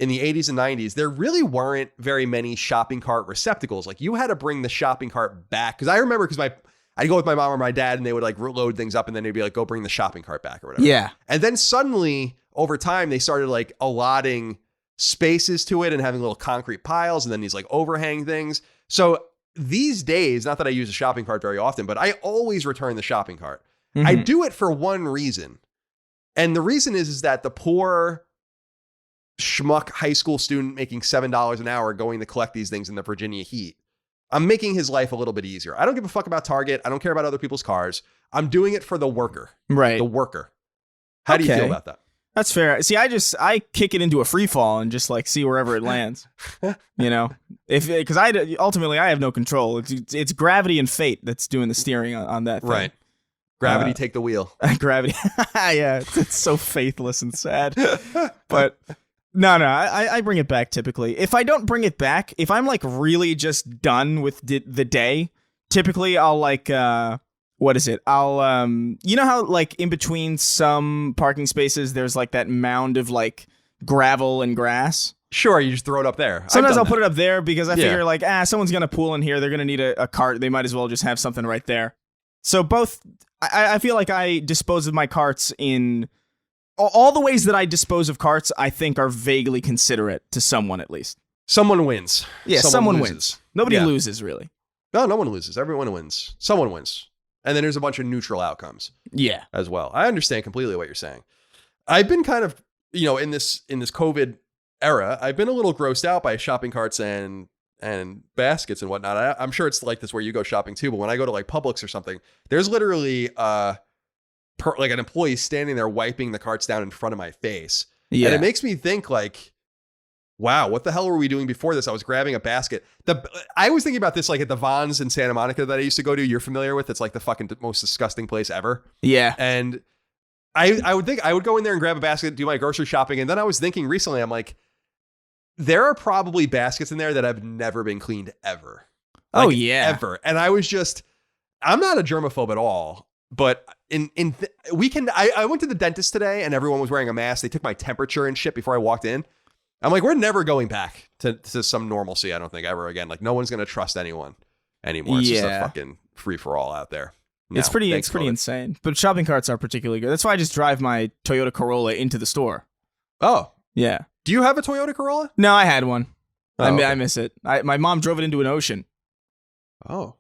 Speaker 1: in the 80s and 90s, there really weren't very many shopping cart receptacles. Like you had to bring the shopping cart back. Because I remember I'd go with my mom or my dad and they would like load things up and then they'd be like, go bring the shopping cart back or whatever.
Speaker 2: Yeah.
Speaker 1: And then suddenly over time, they started like allotting spaces to it and having little concrete piles and then these like overhang things. So these days, not that I use a shopping cart very often, but I always return the shopping cart.
Speaker 2: Mm-hmm.
Speaker 1: I do it for one reason. And the reason is that the poor schmuck high school student making $7 an hour going to collect these things in the Virginia heat, I'm making his life a little bit easier. I don't give a fuck about Target. I don't care about other people's cars. I'm doing it for the worker.
Speaker 2: Right.
Speaker 1: The worker. How do you feel about that?
Speaker 2: That's fair. See, I kick it into a free fall and just like see wherever it lands. You know, because ultimately I have no control. It's gravity and fate that's doing the steering on that thing.
Speaker 1: Right. Gravity, take the wheel.
Speaker 2: Gravity. Yeah, it's so faithless and sad. But no, I bring it back typically. If I don't bring it back, if I'm like really just done with the day, typically I'll like what is it? I'll you know how like in between some parking spaces there's like that mound of like gravel and grass?
Speaker 1: Sure, you just throw it up there.
Speaker 2: Sometimes I'll put it up there because I figure like, someone's going to pool in here. They're going to need a cart. They might as well just have something right there. So both, I feel like I dispose of my carts in all the ways that I dispose of carts, I think are vaguely considerate to someone at least.
Speaker 1: Someone wins.
Speaker 2: Yeah, someone wins. Nobody loses really.
Speaker 1: No one loses. Everyone wins. Someone wins. And then there's a bunch of neutral outcomes.
Speaker 2: Yeah.
Speaker 1: As well. I understand completely what you're saying. I've been kind of, in this COVID era, I've been a little grossed out by shopping carts and baskets and whatnot. I'm sure it's like this where you go shopping too, but when I go to like Publix or something, there's literally like an employee standing there wiping the carts down in front of my face.
Speaker 2: Yeah.
Speaker 1: And it makes me think like, wow, what the hell were we doing before this? I was grabbing a basket. I was thinking about this like at the Vons in Santa Monica that I used to go to. You're familiar with? It's like the fucking most disgusting place ever.
Speaker 2: Yeah.
Speaker 1: And I would think I would go in there and grab a basket, do my grocery shopping. And then I was thinking recently, I'm like, there are probably baskets in there that have never been cleaned ever. Like,
Speaker 2: oh yeah.
Speaker 1: Ever. And I was just, I'm not a germaphobe at all, but I went to the dentist today and everyone was wearing a mask. They took my temperature and shit before I walked in. I'm like, we're never going back to some normalcy, I don't think, ever again. Like, no one's going to trust anyone anymore. It's just a fucking free-for-all out there. No,
Speaker 2: it's pretty insane. But shopping carts are particularly good. That's why I just drive my Toyota Corolla into the store.
Speaker 1: Oh.
Speaker 2: Yeah.
Speaker 1: Do you have a Toyota Corolla?
Speaker 2: No, I had one.
Speaker 1: Oh,
Speaker 2: I miss it. My mom drove it into an ocean.
Speaker 1: Oh.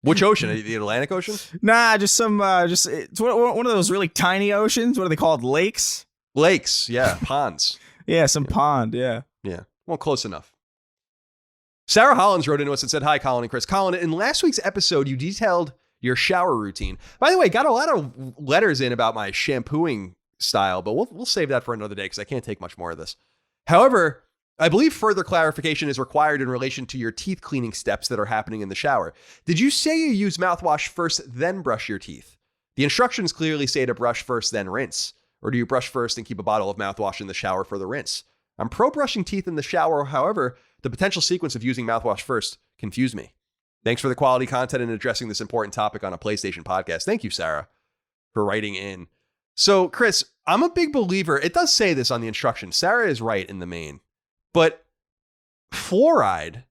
Speaker 1: Which ocean? The Atlantic Ocean?
Speaker 2: Nah, just it's one of those really tiny oceans. What are they called? Lakes?
Speaker 1: Lakes, yeah. Ponds.
Speaker 2: Yeah, some pond, yeah.
Speaker 1: Yeah. Well, close enough. Sarah Hollins wrote into us and said, hi, Colin and Chris. Colin, in last week's episode, you detailed your shower routine. By the way, got a lot of letters in about my shampooing style, but we'll save that for another day because I can't take much more of this. However, I believe further clarification is required in relation to your teeth cleaning steps that are happening in the shower. Did you say you use mouthwash first, then brush your teeth? The instructions clearly say to brush first, then rinse. Or do you brush first and keep a bottle of mouthwash in the shower for the rinse? I'm pro brushing teeth in the shower. However, the potential sequence of using mouthwash first confused me. Thanks for the quality content and addressing this important topic on a PlayStation podcast. Thank you, Sarah, for writing in. So, Chris, I'm a big believer. It does say this on the instructions. Sarah is right in the main. But fluoride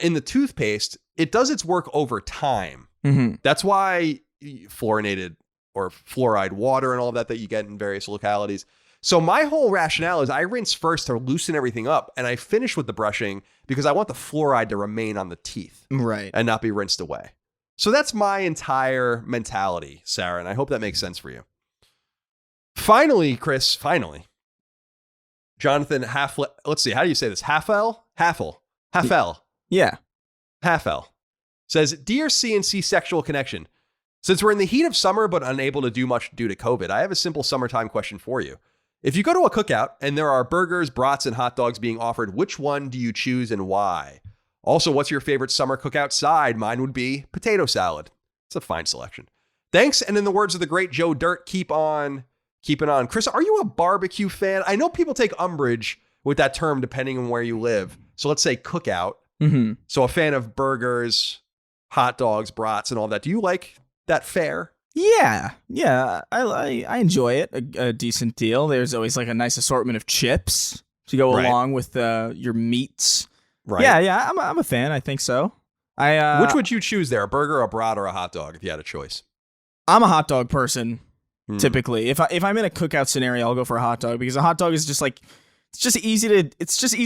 Speaker 1: in the toothpaste, it does its work over time.
Speaker 2: Mm-hmm.
Speaker 1: That's why fluorinated or fluoride water and all of that you get in various localities. So my whole rationale is I rinse first to loosen everything up, and I finish with the brushing because I want the fluoride to remain on the teeth,
Speaker 2: right,
Speaker 1: and not be rinsed away. So that's my entire mentality, Sarah, and I hope that makes sense for you. Finally, Chris, Jonathan let's see, how do you say this? Haffel?
Speaker 2: Yeah.
Speaker 1: Haffel says, Dear CNC Sexual Connection, since we're in the heat of summer but unable to do much due to COVID, I have a simple summertime question for you. If you go to a cookout and there are burgers, brats, and hot dogs being offered, which one do you choose and why? Also, what's your favorite summer cookout side? Mine would be potato salad. It's a fine selection. Thanks, and in the words of the great Joe Dirt, keep on keeping on. Chris, are you a barbecue fan? I know people take umbrage with that term depending on where you live. So let's say cookout.
Speaker 2: Mm-hmm.
Speaker 1: So a fan of burgers, hot dogs, brats, and all that. Do you like that fare?
Speaker 2: Yeah. I enjoy it. A decent deal. There's always like a nice assortment of chips to go along with your meats.
Speaker 1: Right.
Speaker 2: Yeah. I'm a fan. I think so.
Speaker 1: Which would you choose there? A burger, a brat, or a hot dog if you had a choice?
Speaker 2: I'm a hot dog person. Typically, if I'm in a cookout scenario, I'll go for a hot dog because a hot dog is just like it's just easy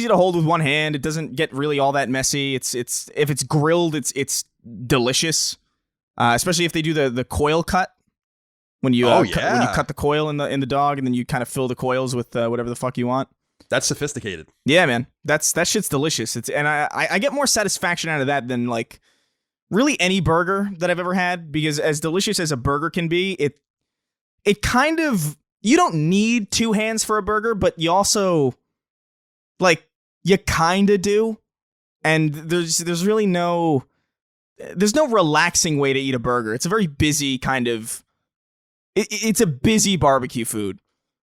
Speaker 2: to hold with one hand. It doesn't get really all that messy. It's if it's grilled, it's delicious. Especially if they do the coil cut when you when you cut the coil in the dog and then you kind of fill the coils with whatever the fuck you want.
Speaker 1: That's sophisticated.
Speaker 2: Yeah, man. That shit's delicious. And I get more satisfaction out of that than like really any burger that I've ever had, because as delicious as a burger can be, it kind of, you don't need two hands for a burger, but you also like you kind of do. And there's really no relaxing way to eat a burger. It's a very busy kind of, it's a busy barbecue food.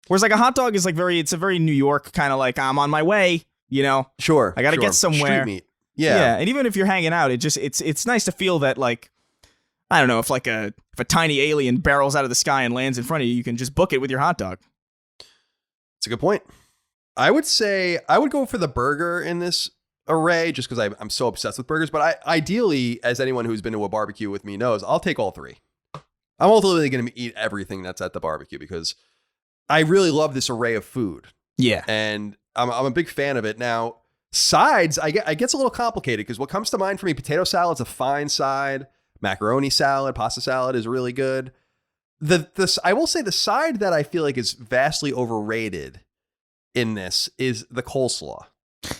Speaker 2: Whereas like a hot dog is like it's a very New York kind of like, I'm on my way, you know?
Speaker 1: Sure.
Speaker 2: I got to get somewhere.
Speaker 1: Street meat. Yeah.
Speaker 2: And even if you're hanging out, it's nice to feel that like, I don't know, if a tiny alien barrels out of the sky and lands in front of you, you can just book it with your hot dog.
Speaker 1: That's a good point. I would say I would go for the burger in this array just because I'm so obsessed with burgers. But ideally, as anyone who's been to a barbecue with me knows, I'll take all three. I'm ultimately going to eat everything that's at the barbecue because I really love this array of food.
Speaker 2: Yeah.
Speaker 1: And I'm a big fan of it. Now, sides, it gets a little complicated because what comes to mind for me, potato salad's a fine side. Macaroni salad, pasta salad is really good. I will say the side that I feel like is vastly overrated in this is the coleslaw.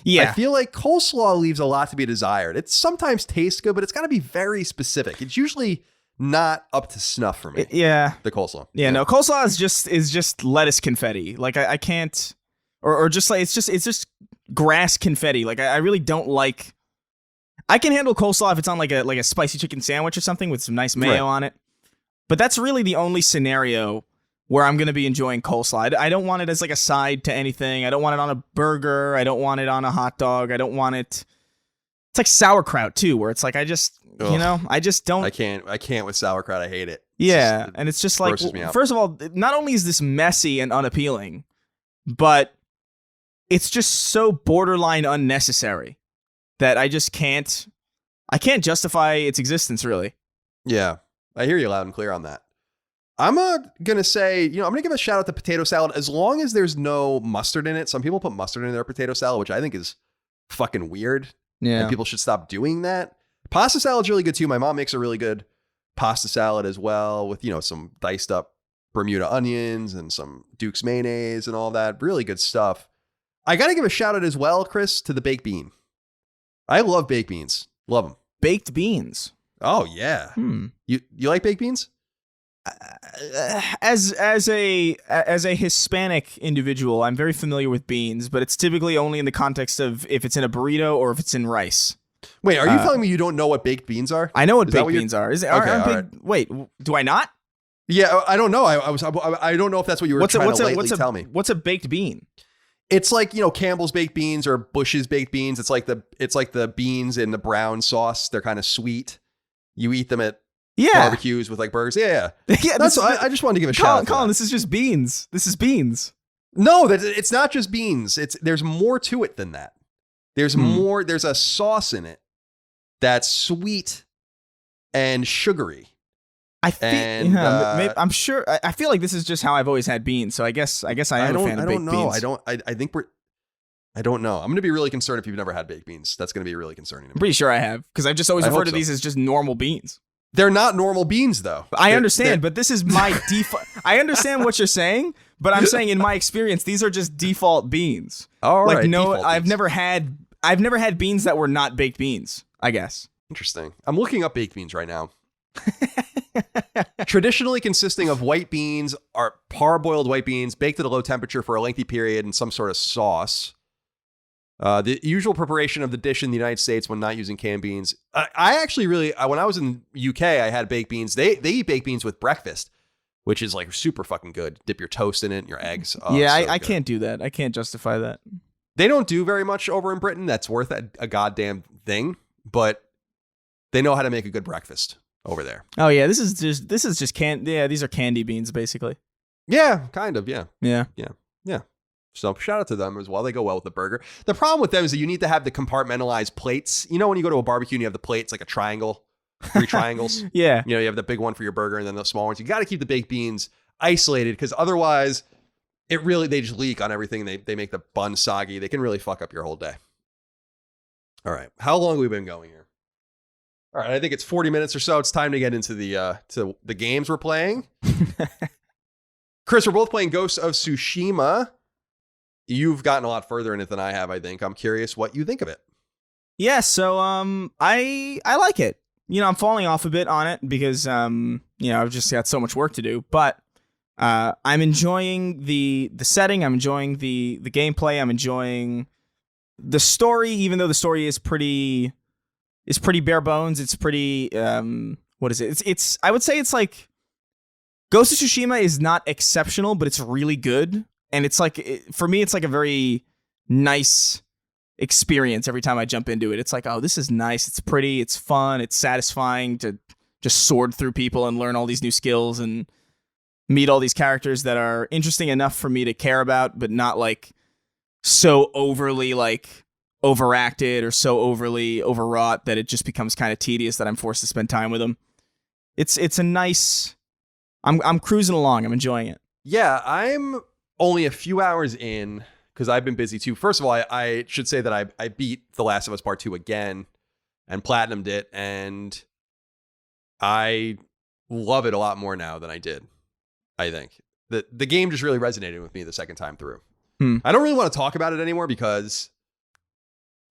Speaker 2: Yeah.
Speaker 1: I feel like coleslaw leaves a lot to be desired. It sometimes tastes good, but it's got to be very specific. It's usually not up to snuff for me.
Speaker 2: Yeah.
Speaker 1: The coleslaw.
Speaker 2: Yeah, no, coleslaw is just lettuce confetti. Like I can't, or just like it's just grass confetti. Like I really don't like. I can handle coleslaw if it's on like a spicy chicken sandwich or something with some nice mayo on it. But that's really the only scenario where I'm gonna be enjoying coleslaw. I don't want it as like a side to anything. I don't want it on a burger. I don't want it on a hot dog. I don't want it. It's like sauerkraut too, where it's like I just don't.
Speaker 1: I can't with sauerkraut. I hate it.
Speaker 2: Yeah, and it's just like, first of all, not only is this messy and unappealing, but it's just so borderline unnecessary that I just can't justify its existence, really.
Speaker 1: Yeah, I hear you loud and clear on that. I'm going to say, I'm going to give a shout out to potato salad as long as there's no mustard in it. Some people put mustard in their potato salad, which I think is fucking weird.
Speaker 2: Yeah.
Speaker 1: And people should stop doing that. Pasta salad's really good too. My mom makes a really good pasta salad as well with, some diced up Bermuda onions and some Duke's mayonnaise and all that. Really good stuff. I got to give a shout out as well, Chris, to the baked bean. I love baked beans. Love them.
Speaker 2: Baked beans.
Speaker 1: Oh, yeah. You like baked beans?
Speaker 2: As a Hispanic individual, I'm very familiar with beans, but it's typically only in the context of if it's in a burrito or if it's in rice.
Speaker 1: Wait, are you telling me you don't know what baked beans are?
Speaker 2: I know what baked beans are. Is it?
Speaker 1: Okay,
Speaker 2: right. Wait, do I not?
Speaker 1: Yeah, I don't know. I don't know if that's what you were trying to tell me.
Speaker 2: What's a baked bean?
Speaker 1: It's like, Campbell's baked beans or Bush's baked beans. It's like the beans in the brown sauce. They're kind of sweet. You eat them at barbecues with like burgers. Yeah. I just wanted to give a shout out.
Speaker 2: Colin, this is just beans. This is beans.
Speaker 1: No, it's not just beans. There's more to it than that. There's more. There's a sauce in it that's sweet and sugary.
Speaker 2: I feel, I'm sure. I feel like this is just how I've always had beans. So I guess I am a fan of baked beans.
Speaker 1: I don't know. I'm going to be really concerned if you've never had baked beans. That's going to be really concerning to me.
Speaker 2: I'm pretty sure I have, because I've just always referred to these as just normal beans.
Speaker 1: They're not normal beans, though.
Speaker 2: I understand, but this is my default. I understand what you're saying, but I'm saying in my experience, these are just default beans.
Speaker 1: All right.
Speaker 2: Like I've never had beans that were not baked beans, I guess.
Speaker 1: Interesting. I'm looking up baked beans right now. Traditionally consisting of white beans or parboiled white beans baked at a low temperature for a lengthy period in some sort of sauce. The usual preparation of the dish in the United States when not using canned beans. I actually really, when I was in UK, I had baked beans. They eat baked beans with breakfast, which is like super fucking good. Dip your toast in it and your eggs. Oh,
Speaker 2: yeah, I can't do that. I can't justify that.
Speaker 1: They don't do very much over in Britain that's worth a goddamn thing, but they know how to make a good breakfast over there.
Speaker 2: Oh yeah, this is just these are candy beans basically.
Speaker 1: Yeah, kind of. Yeah.
Speaker 2: Yeah.
Speaker 1: So shout out to them as well. They go well with the burger. The problem with them is that you need to have the compartmentalized plates. When you go to a barbecue and you have the plates like a triangle, 3 triangles.
Speaker 2: Yeah.
Speaker 1: You have the big one for your burger and then the small ones. You got to keep the baked beans isolated because otherwise they just leak on everything. They make the bun soggy. They can really fuck up your whole day. All right. How long have we been going here? All right. I think it's 40 minutes or so. It's time to get into the games we're playing. Chris, we're both playing Ghost of Tsushima. You've gotten a lot further in it than I have, I think. I'm curious what you think of it.
Speaker 2: Yeah, so I like it. I'm falling off a bit on it because I've just got so much work to do, but I'm enjoying the setting, I'm enjoying the gameplay, I'm enjoying the story, even though the story is pretty bare bones. It's pretty what is it? It's I would say it's like Ghost of Tsushima is not exceptional, but it's really good. And it's like, for me, it's like a very nice experience every time I jump into it. It's like, oh, this is nice. It's pretty. It's fun. It's satisfying to just sword through people and learn all these new skills and meet all these characters that are interesting enough for me to care about, but not like so overly like overacted or so overly overwrought that it just becomes kind of tedious that I'm forced to spend time with them. It's a nice. I'm cruising along. I'm enjoying it.
Speaker 1: Yeah, I'm only a few hours in because I've been busy too. First of all, I should say that I beat The Last of Us Part 2 again and platinumed it, and I love it a lot more now than I did. I think the game just really resonated with me the second time through. I don't really want to talk about it anymore because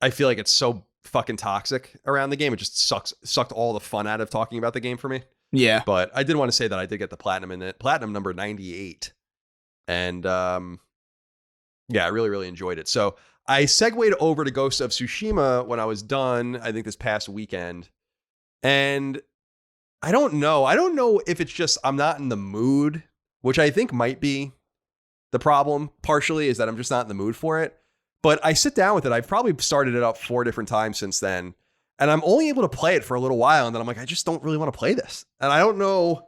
Speaker 1: I feel like it's so fucking toxic around the game. It just sucked all the fun out of talking about the game for me.
Speaker 2: Yeah.
Speaker 1: But I did want to say that I did get the platinum in it. Platinum number 98. And yeah, I really, really enjoyed it. So I segued over to Ghost of Tsushima when I was done, I think this past weekend. And I don't know. I don't know if it's just I'm not in the mood, which I think might be the problem partially, is that I'm just not in the mood for it. But I sit down with it. I've probably started it up 4 different times since then. And I'm only able to play it for a little while. And then I'm like, I just don't really want to play this. And I don't know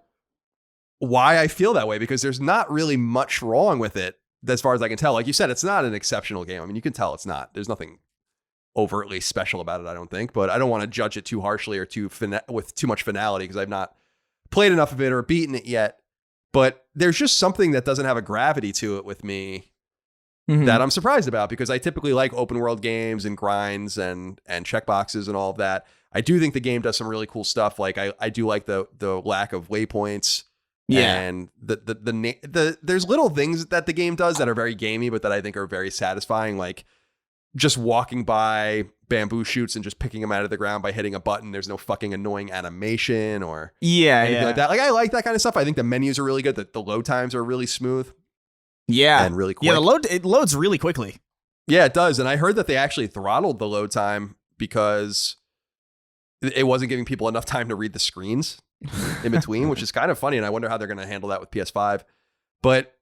Speaker 1: why I feel that way, because there's not really much wrong with it as far as I can tell. Like you said, it's not an exceptional game. I mean, you can tell it's not. There's nothing overtly special about it, I don't think. But I don't want to judge it too harshly or with too much finality, because I've not played enough of it or beaten it yet. But there's just something that doesn't have a gravity to it with me that I'm surprised about, because I typically like open world games and grinds and checkboxes and all of that. I do think the game does some really cool stuff. Like I do like the lack of waypoints.
Speaker 2: Yeah.
Speaker 1: And there's little things that the game does that are very gamey, but that I think are very satisfying. Like just walking by bamboo shoots and just picking them out of the ground by hitting a button. There's no fucking annoying animation or anything like that. Like I like that kind of stuff. I think the menus are really good. The load times are really smooth.
Speaker 2: Yeah.
Speaker 1: And really quick.
Speaker 2: Yeah, it loads really quickly.
Speaker 1: Yeah, it does. And I heard that they actually throttled the load time because it wasn't giving people enough time to read the screens in between, which is kind of funny. And I wonder how they're going to handle that with PS5. But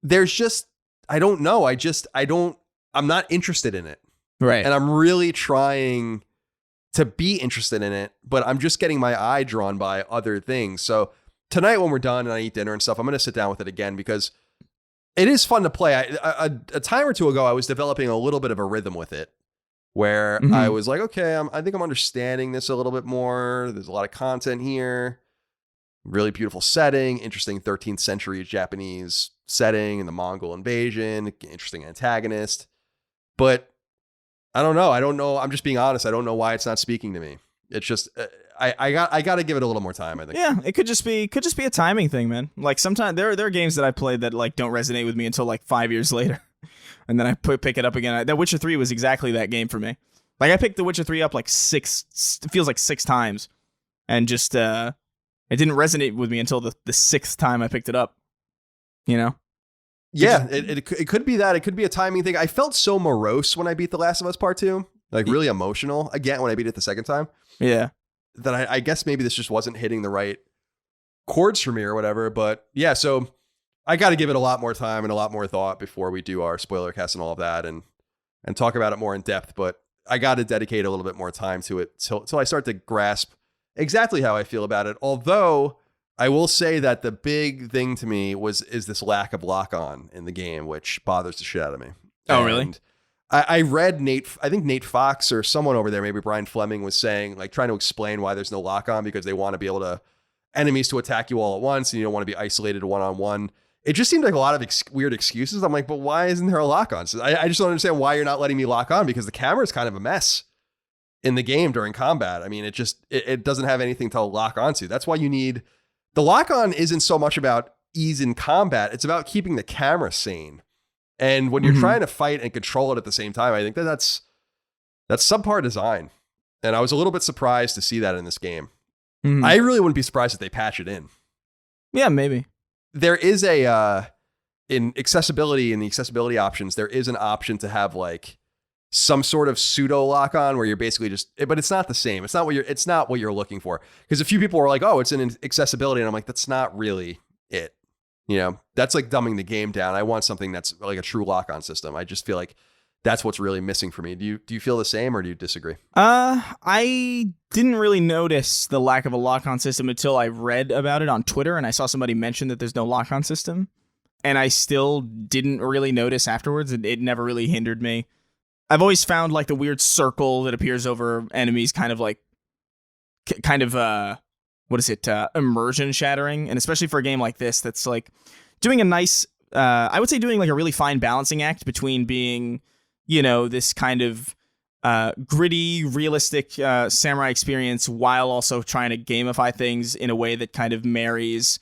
Speaker 1: there's just, I don't know. I'm not interested in it.
Speaker 2: Right.
Speaker 1: And I'm really trying to be interested in it, but I'm just getting my eye drawn by other things. So tonight when we're done and I eat dinner and stuff, I'm going to sit down with it again because it is fun to play. A time or two ago, I was developing a little bit of a rhythm with it where I was like, okay, I think I'm understanding this a little bit more. There's a lot of content here. Really beautiful setting, interesting 13th century Japanese setting and the Mongol invasion, interesting antagonist. But I don't know. I'm just being honest. I don't know why it's not speaking to me. It's just I got to give it a little more time, I think.
Speaker 2: Yeah, it could just be a timing thing, man. Like sometimes there are games that I played that like don't resonate with me until like 5 years later. And then I pick it up again. That Witcher 3 was exactly that game for me. Like I picked The Witcher 3 up like it feels like 6 times. And just it didn't resonate with me until the 6th time I picked it up. You know?
Speaker 1: Yeah, it could be that. It could be a timing thing. I felt so morose when I beat The Last of Us Part 2. Like really emotional again when I beat it the second time.
Speaker 2: Yeah.
Speaker 1: That I guess maybe this just wasn't hitting the right chords for me or whatever. But yeah, so I got to give it a lot more time and a lot more thought before we do our spoiler cast and all of that and talk about it more in depth. But I got to dedicate a little bit more time to it till I start to grasp exactly how I feel about it. Although I will say that the big thing to me is this lack of lock-on in the game, which bothers the shit out of me.
Speaker 2: Oh, really?
Speaker 1: I read I think Nate Fox or someone over there, maybe Brian Fleming, was saying, like, trying to explain why there's no lock-on because they want to be able to enemies to attack you all at once and you don't want to be isolated one-on-one. It just seemed like a lot of weird excuses. I'm like, but why isn't there a lock-on? So I just don't understand why you're not letting me lock on, because the camera is kind of a mess in the game during combat. I mean, it doesn't have anything to lock onto. That's why you need the lock-on. Isn't so much about ease in combat. It's about keeping the camera sane. And when you're trying to fight and control it at the same time, I think that's subpar design. And I was a little bit surprised to see that in this game. I really wouldn't be surprised if they patch it in.
Speaker 2: Yeah, maybe.
Speaker 1: There is in the accessibility options, there is an option to have like some sort of pseudo lock on where you're basically but it's not the same. It's not what you're looking for. Because a few people were like, oh, it's in accessibility. And I'm like, that's not really it. You know, that's like dumbing the game down. I want something that's like a true lock-on system. I just feel like that's what's really missing for me. Do you feel the same or do you disagree?
Speaker 2: I didn't really notice the lack of a lock-on system until I read about it on Twitter and I saw somebody mention that there's no lock-on system. And I still didn't really notice afterwards. It never really hindered me. I've always found like the weird circle that appears over enemies kind of immersion shattering, and especially for a game like this that's like doing a nice I would say doing like a really fine balancing act between being, you know, this kind of gritty, realistic samurai experience while also trying to gamify things in a way that kind of marries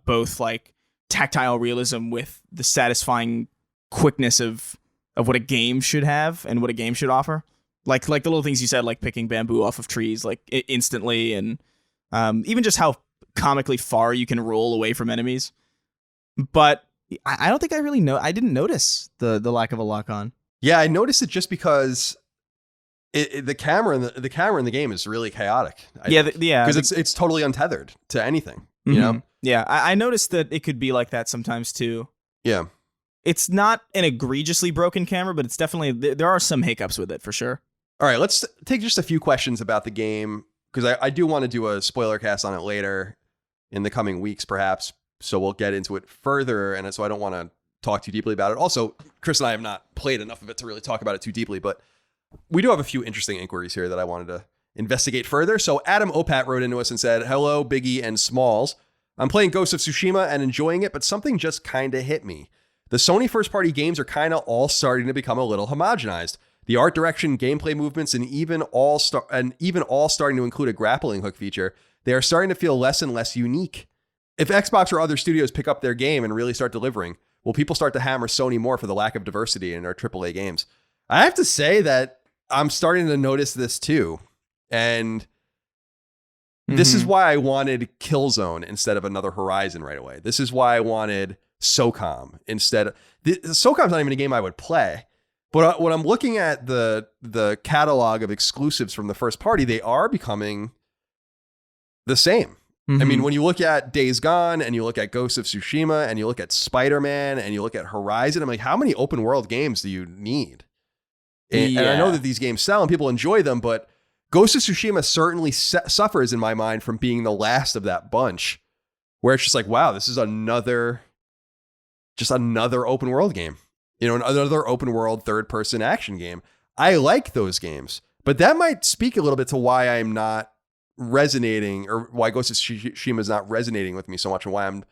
Speaker 2: both like tactile realism with the satisfying quickness of what a game should have and what a game should offer. Like the little things you said, like picking bamboo off of trees like instantly, and even just how comically far you can roll away from enemies. But I don't think I didn't notice the lack of a lock on.
Speaker 1: Yeah, I noticed it just because the camera in the game is really chaotic. Because it's totally untethered to anything. You know?
Speaker 2: Yeah, I noticed that it could be like that sometimes too.
Speaker 1: Yeah.
Speaker 2: It's not an egregiously broken camera, but it's definitely, there are some hiccups with it for sure.
Speaker 1: All right, let's take just a few questions about the game, because I do want to do a spoiler cast on it later in the coming weeks, perhaps. So we'll get into it further, and so I don't want to talk too deeply about it. Also, Chris and I have not played enough of it to really talk about it too deeply, but we do have a few interesting inquiries here that I wanted to investigate further. So Adam Opat wrote into us and said, "Hello, Biggie and Smalls. I'm playing Ghost of Tsushima and enjoying it, but something just kind of hit me. The Sony first-party games are kind of all starting to become a little homogenized. The art direction, gameplay movements, and even all starting to include a grappling hook feature, they are starting to feel less and less unique. If Xbox or other studios pick up their game and really start delivering, will people start to hammer Sony more for the lack of diversity in their AAA games?" I have to say that I'm starting to notice this too. And this is why I wanted Killzone instead of another Horizon right away. This is why I wanted SOCOM instead of... SOCOM's not even a game I would play. But when I'm looking at the catalog of exclusives from the first party, they are becoming the same. I mean, when you look at Days Gone and you look at Ghost of Tsushima and you look at Spider-Man and you look at Horizon, I'm like, how many open world games do you need? And I know that these games sell and people enjoy them, but Ghost of Tsushima certainly suffers in my mind from being the last of that bunch, where it's just like, wow, this is another open world game. You know, another open world third person action game. I like those games, but that might speak a little bit to why I'm not resonating, or why Ghost of Tsushima is not resonating with me so much, and why I'm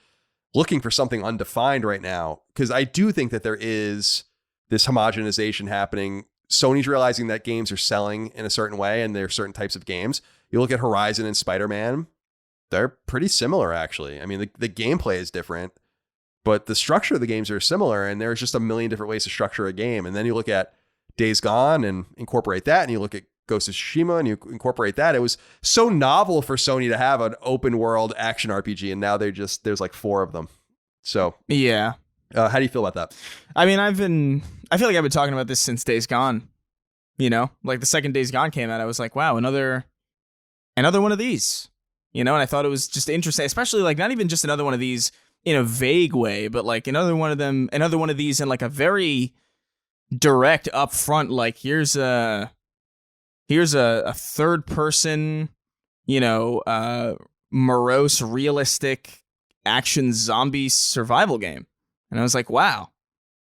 Speaker 1: looking for something undefined right now. Because I do think that there is this homogenization happening. Sony's realizing that games are selling in a certain way, and there are certain types of games. You look at Horizon and Spider-Man, they're pretty similar, actually. I mean, the gameplay is different, but the structure of the games are similar, and there's just a million different ways to structure a game. And then you look at Days Gone and incorporate that, and you look at Ghost of Tsushima and you incorporate that. It was so novel for Sony to have an open world action RPG, and now there's like 4 of them. So
Speaker 2: yeah.
Speaker 1: How do you feel about that?
Speaker 2: I mean, I feel like I've been talking about this since Days Gone. You know, like the second Days Gone came out, I was like, wow, another one of these. You know, and I thought it was just interesting, especially like not even just another one of these in a vague way, but like another one of these in like a very direct, upfront, like here's a third person, you know, morose, realistic action zombie survival game. And I was like, wow,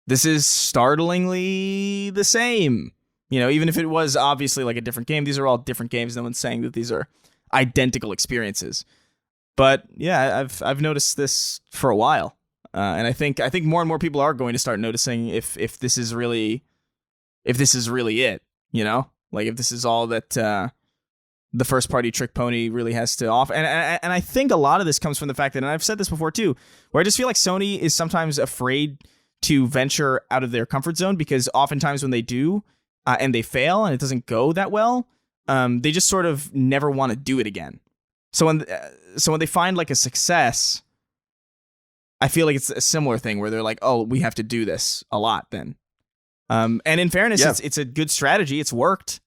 Speaker 2: this is startlingly the same. You know, even if it was obviously like a different game, these are all different games. No one's saying that these are identical experiences. But yeah, I've noticed this for a while. And I think more and more people are going to start noticing if this is really it, you know? Like if this is all that the first party Trick Pony really has to offer. And I think a lot of this comes from the fact that, and I've said this before too, where I just feel like Sony is sometimes afraid to venture out of their comfort zone, because oftentimes when they do and they fail and it doesn't go that well, they just sort of never want to do it again. So when they find like a success, I feel like it's a similar thing where they're like, oh, we have to do this a lot then. And in fairness, it's a good strategy. It's worked.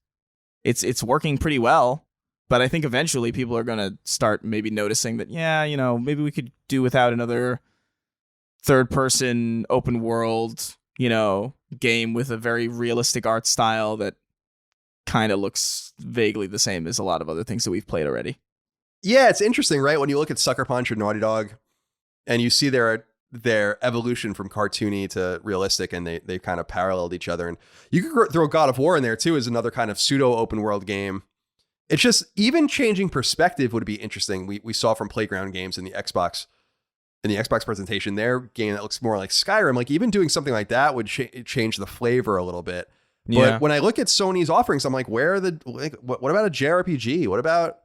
Speaker 2: It's working pretty well. But I think eventually people are going to start maybe noticing that, yeah, you know, maybe we could do without another third person open world, you know, game with a very realistic art style that kind of looks vaguely the same as a lot of other things that we've played already.
Speaker 1: Yeah, it's interesting, right? When you look at Sucker Punch or Naughty Dog and you see their evolution from cartoony to realistic, and they kind of paralleled each other. And you could throw God of War in there too as another kind of pseudo open world game. It's just, even changing perspective would be interesting. We saw from Playground Games in the Xbox presentation, their game that looks more like Skyrim. Like even doing something like that would change the flavor a little bit. But when I look at Sony's offerings, I'm like, what about a JRPG? What about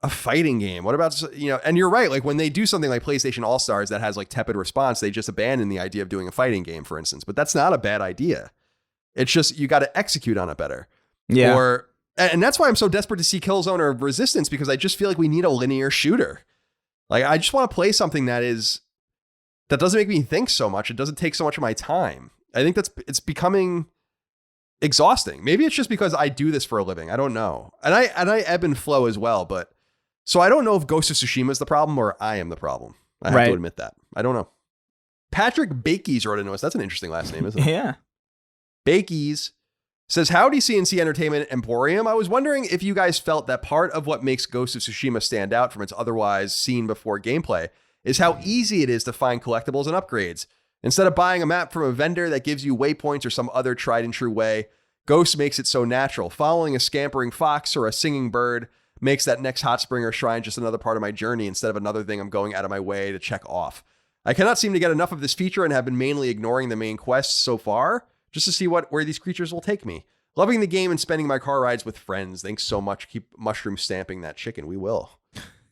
Speaker 1: a fighting game? What about, and you're right. Like when they do something like PlayStation All-Stars that has like tepid response, they just abandon the idea of doing a fighting game, for instance. But that's not a bad idea. It's just, you got to execute on it better.
Speaker 2: Yeah.
Speaker 1: And that's why I'm so desperate to see Killzone or Resistance, because I just feel like we need a linear shooter. Like I just want to play something that doesn't make me think so much. It doesn't take so much of my time. I think it's becoming exhausting. Maybe it's just because I do this for a living. I don't know. And I ebb and flow as well, but so I don't know if Ghost of Tsushima is the problem or I am the problem. I have to admit that. I don't know. Patrick Bakeys wrote into us. That's an interesting last name, isn't it?
Speaker 2: Yeah.
Speaker 1: Bakeys says, howdy CNC Entertainment Emporium. I was wondering if you guys felt that part of what makes Ghost of Tsushima stand out from its otherwise seen before gameplay is how easy it is to find collectibles and upgrades. Instead of buying a map from a vendor that gives you waypoints or some other tried and true way, Ghost makes it so natural. Following a scampering fox or a singing bird makes that next hot spring or shrine just another part of my journey instead of another thing I'm going out of my way to check off. I cannot seem to get enough of this feature and have been mainly ignoring the main quests so far, just to see where these creatures will take me. Loving the game and spending my car rides with friends. Thanks so much. Keep mushroom stamping that chicken. We will.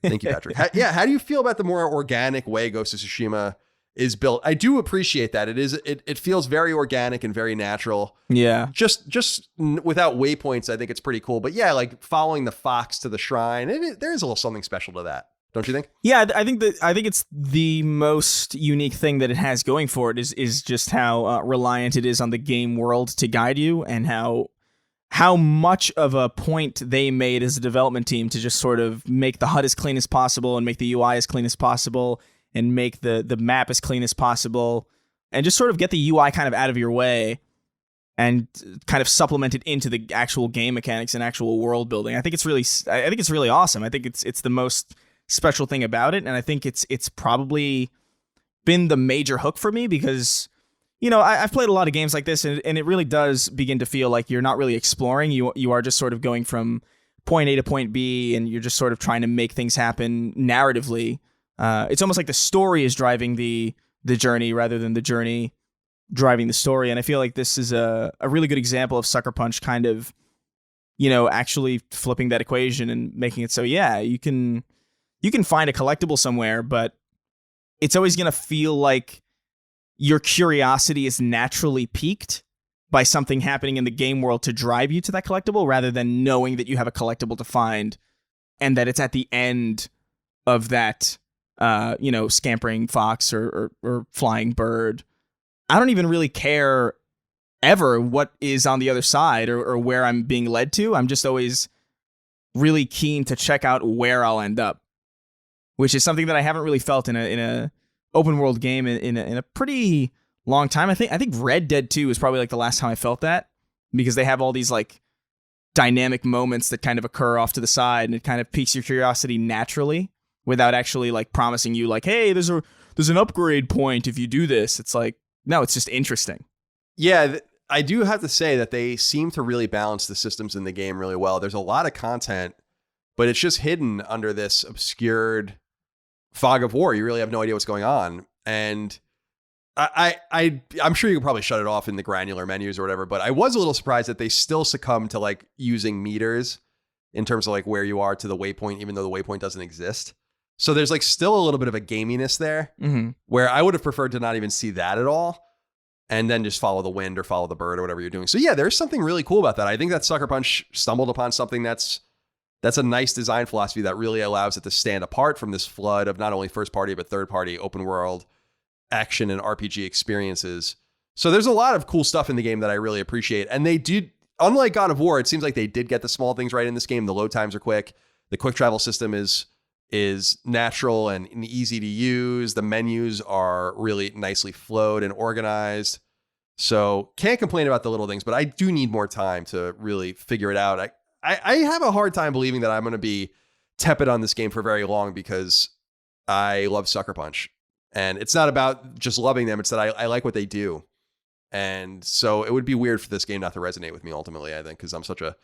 Speaker 1: Thank you, Patrick. How do you feel about the more organic way Ghost of Tsushima is built? I do appreciate that. It feels very organic and very natural.
Speaker 2: Yeah.
Speaker 1: Just without waypoints, I think it's pretty cool. But yeah, like following the fox to the shrine, there is a little something special to that. Don't you think?
Speaker 2: Yeah, I think it's the most unique thing that it has going for it is just how reliant it is on the game world to guide you, and how much of a point they made as a development team to just sort of make the HUD as clean as possible and make the UI as clean as possible and make the map as clean as possible and just sort of get the UI kind of out of your way and kind of supplement it into the actual game mechanics and actual world building. I think it's really awesome. I think it's the most special thing about it, and I think it's probably been the major hook for me because, I've played a lot of games like this, and it really does begin to feel like you're not really exploring. You are just sort of going from point A to point B, and you're just sort of trying to make things happen narratively. It's almost like the story is driving the journey rather than the journey driving the story, and I feel like this is a really good example of Sucker Punch kind of, actually flipping that equation and making it so, yeah, you can find a collectible somewhere, but it's always going to feel like your curiosity is naturally piqued by something happening in the game world to drive you to that collectible rather than knowing that you have a collectible to find and that it's at the end of that, scampering fox or flying bird. I don't even really care ever what is on the other side or where I'm being led to. I'm just always really keen to check out where I'll end up, which is something that I haven't really felt in a open world game in a pretty long time. I think Red Dead 2 is probably like the last time I felt that, because they have all these like dynamic moments that kind of occur off to the side, and it kind of piques your curiosity naturally without actually like promising you like, hey, there's an upgrade point if you do this. It's like, no, it's just interesting.
Speaker 1: Yeah, I do have to say that they seem to really balance the systems in the game really well. There's a lot of content, but it's just hidden under this obscured fog of war. You really have no idea what's going on. And I'm sure you could probably shut it off in the granular menus or whatever, but I was a little surprised that they still succumb to like using meters in terms of like where you are to the waypoint, even though the waypoint doesn't exist. So there's like still a little bit of a gaminess there, where I would have preferred to not even see that at all and then just follow the wind or follow the bird or whatever you're doing. So yeah, there's something really cool about that. I think that Sucker Punch stumbled upon something that's a nice design philosophy that really allows it to stand apart from this flood of not only first party, but third party open world action and RPG experiences. So there's a lot of cool stuff in the game that I really appreciate. And they did, unlike God of War, it seems like they did get the small things right in this game. The load times are quick. The quick travel system is natural and easy to use. The menus are really nicely flowed and organized. So can't complain about the little things, but I do need more time to really figure it out. I have a hard time believing that I'm going to be tepid on this game for very long because I love Sucker Punch. And it's not about just loving them. It's that I like what they do. And so it would be weird for this game not to resonate with me ultimately, I think, because I'm such a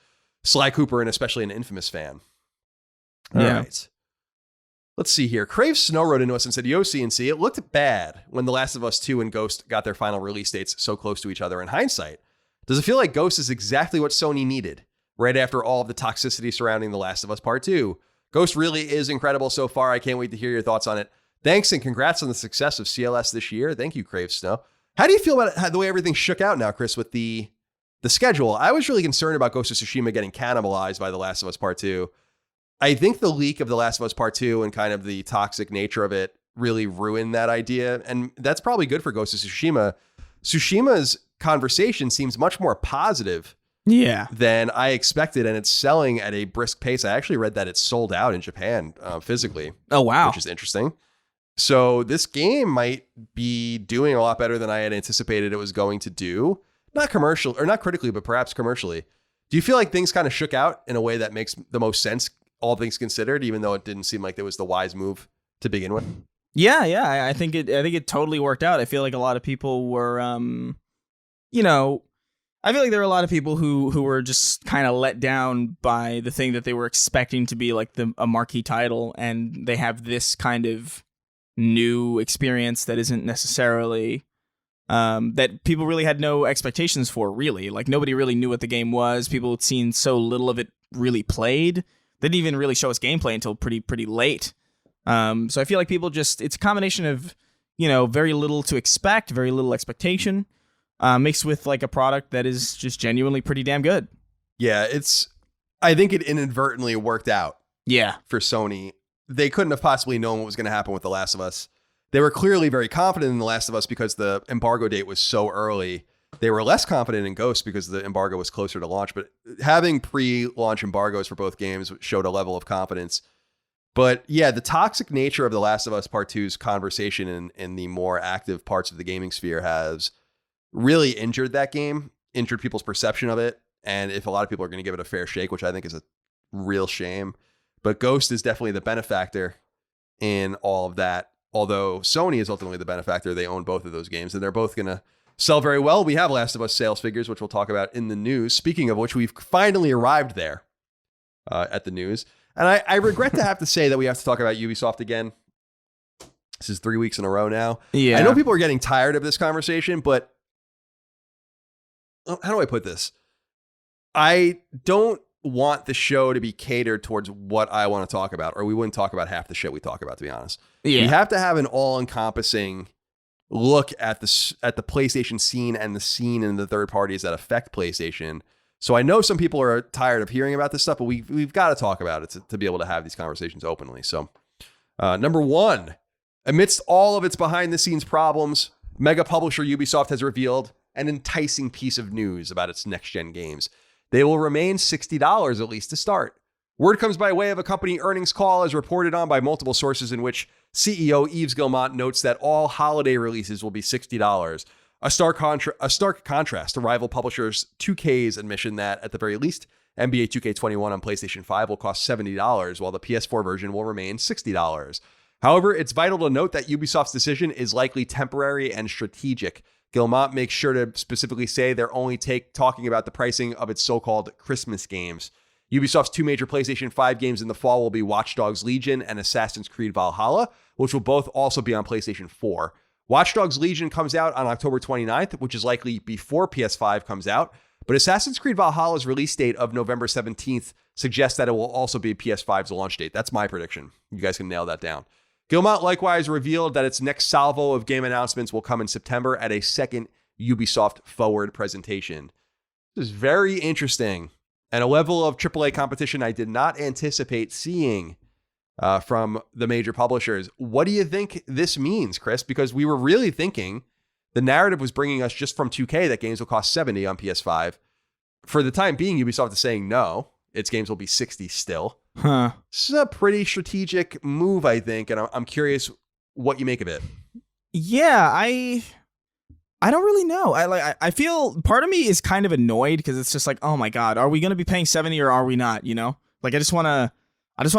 Speaker 1: Sly Cooper and especially an Infamous fan. All right. Let's see here. Crave Snow wrote into us and said, Yo, CNC, it looked bad when The Last of Us 2 and Ghost got their final release dates so close to each other. In hindsight, does it feel like Ghost is exactly what Sony needed right after all of the toxicity surrounding The Last of Us Part 2? Ghost really is incredible so far. I can't wait to hear your thoughts on it. Thanks and congrats on the success of CLS this year. Thank you, Crave Snow. How do you feel about the way everything shook out now, Chris, with the schedule? I was really concerned about Ghost of Tsushima getting cannibalized by The Last of Us Part 2. I think the leak of The Last of Us Part 2 and kind of the toxic nature of it really ruined that idea. And that's probably good for Ghost of Tsushima. Tsushima's conversation seems much more positive than I expected, and it's selling at a brisk pace. I actually read that it's sold out in Japan physically.
Speaker 2: Oh, wow.
Speaker 1: Which is interesting. So this game might be doing a lot better than I had anticipated it was going to do. Not commercial, or not critically, but perhaps commercially. Do you feel like things kind of shook out in a way that makes the most sense, all things considered, even though it didn't seem like it was the wise move to begin with?
Speaker 2: Yeah. I think it totally worked out. I feel like a lot of people were, I feel like there were a lot of people who were just kind of let down by the thing that they were expecting to be like a marquee title, and they have this kind of new experience that isn't necessarily that people really had no expectations for, really. Like, nobody really knew what the game was. People had seen so little of it really played. They didn't even really show us gameplay until pretty late. So I feel like people it's a combination of, very little to expect, very little expectation, mixed with like a product that is just genuinely pretty damn good.
Speaker 1: Yeah, I think it inadvertently worked out.
Speaker 2: Yeah.
Speaker 1: For Sony. They couldn't have possibly known what was going to happen with The Last of Us. They were clearly very confident in The Last of Us because the embargo date was so early. They were less confident in Ghost because the embargo was closer to launch. But having pre-launch embargoes for both games showed a level of confidence. But yeah, the toxic nature of The Last of Us Part 2's conversation in the more active parts of the gaming sphere has really injured that game, injured people's perception of it. And if a lot of people are going to give it a fair shake, which I think is a real shame. But Ghost is definitely the benefactor in all of that. Although Sony is ultimately the benefactor. They own both of those games, and they're both going to sell very well. We have Last of Us sales figures, which we'll talk about in the news. Speaking of which, we've finally arrived there at the news. And I regret to have to say that we have to talk about Ubisoft again. This is 3 weeks in a row now.
Speaker 2: Yeah.
Speaker 1: I know people are getting tired of this conversation, but how do I put this? I don't want the show to be catered towards what I want to talk about, or we wouldn't talk about half the shit we talk about, to be honest.
Speaker 2: Yeah.
Speaker 1: We have to have an all-encompassing look at the PlayStation scene and the scene in the third parties that affect PlayStation. So I know some people are tired of hearing about this stuff, but we've got to talk about it to be able to have these conversations openly. So number one, amidst all of its behind-the-scenes problems, mega publisher Ubisoft has revealed an enticing piece of news about its next-gen games. They will remain $60 at least to start. Word comes by way of a company earnings call as reported on by multiple sources, in which CEO Yves Guillemot notes that all holiday releases will be $60. A stark contrast to rival publishers 2K's admission that, at the very least, NBA 2K21 on PlayStation 5 will cost $70, while the PS4 version will remain $60. However, it's vital to note that Ubisoft's decision is likely temporary and strategic. Guillemot makes sure to specifically say they're only talking about the pricing of its so-called Christmas games. Ubisoft's two major PlayStation 5 games in the fall will be Watch Dogs Legion and Assassin's Creed Valhalla, which will both also be on PlayStation 4. Watch Dogs Legion comes out on October 29th, which is likely before PS5 comes out, but Assassin's Creed Valhalla's release date of November 17th suggests that it will also be PS5's launch date. That's my prediction. You guys can nail that down. Guillemot likewise revealed that its next salvo of game announcements will come in September at a second Ubisoft Forward presentation. This is very interesting, and a level of AAA competition I did not anticipate seeing from the major publishers. What do you think this means, Chris? Because we were really thinking the narrative was bringing us just from 2K that games will cost $70 on PS5. For the time being, Ubisoft is saying no, its games will be $60 still.
Speaker 2: Huh.
Speaker 1: This is a pretty strategic move, I think, and I'm curious what you make of it.
Speaker 2: Yeah, I don't really know. I feel part of me is kind of annoyed because it's just like, oh my god, are we going to be paying $70 or are we not? Like I just want to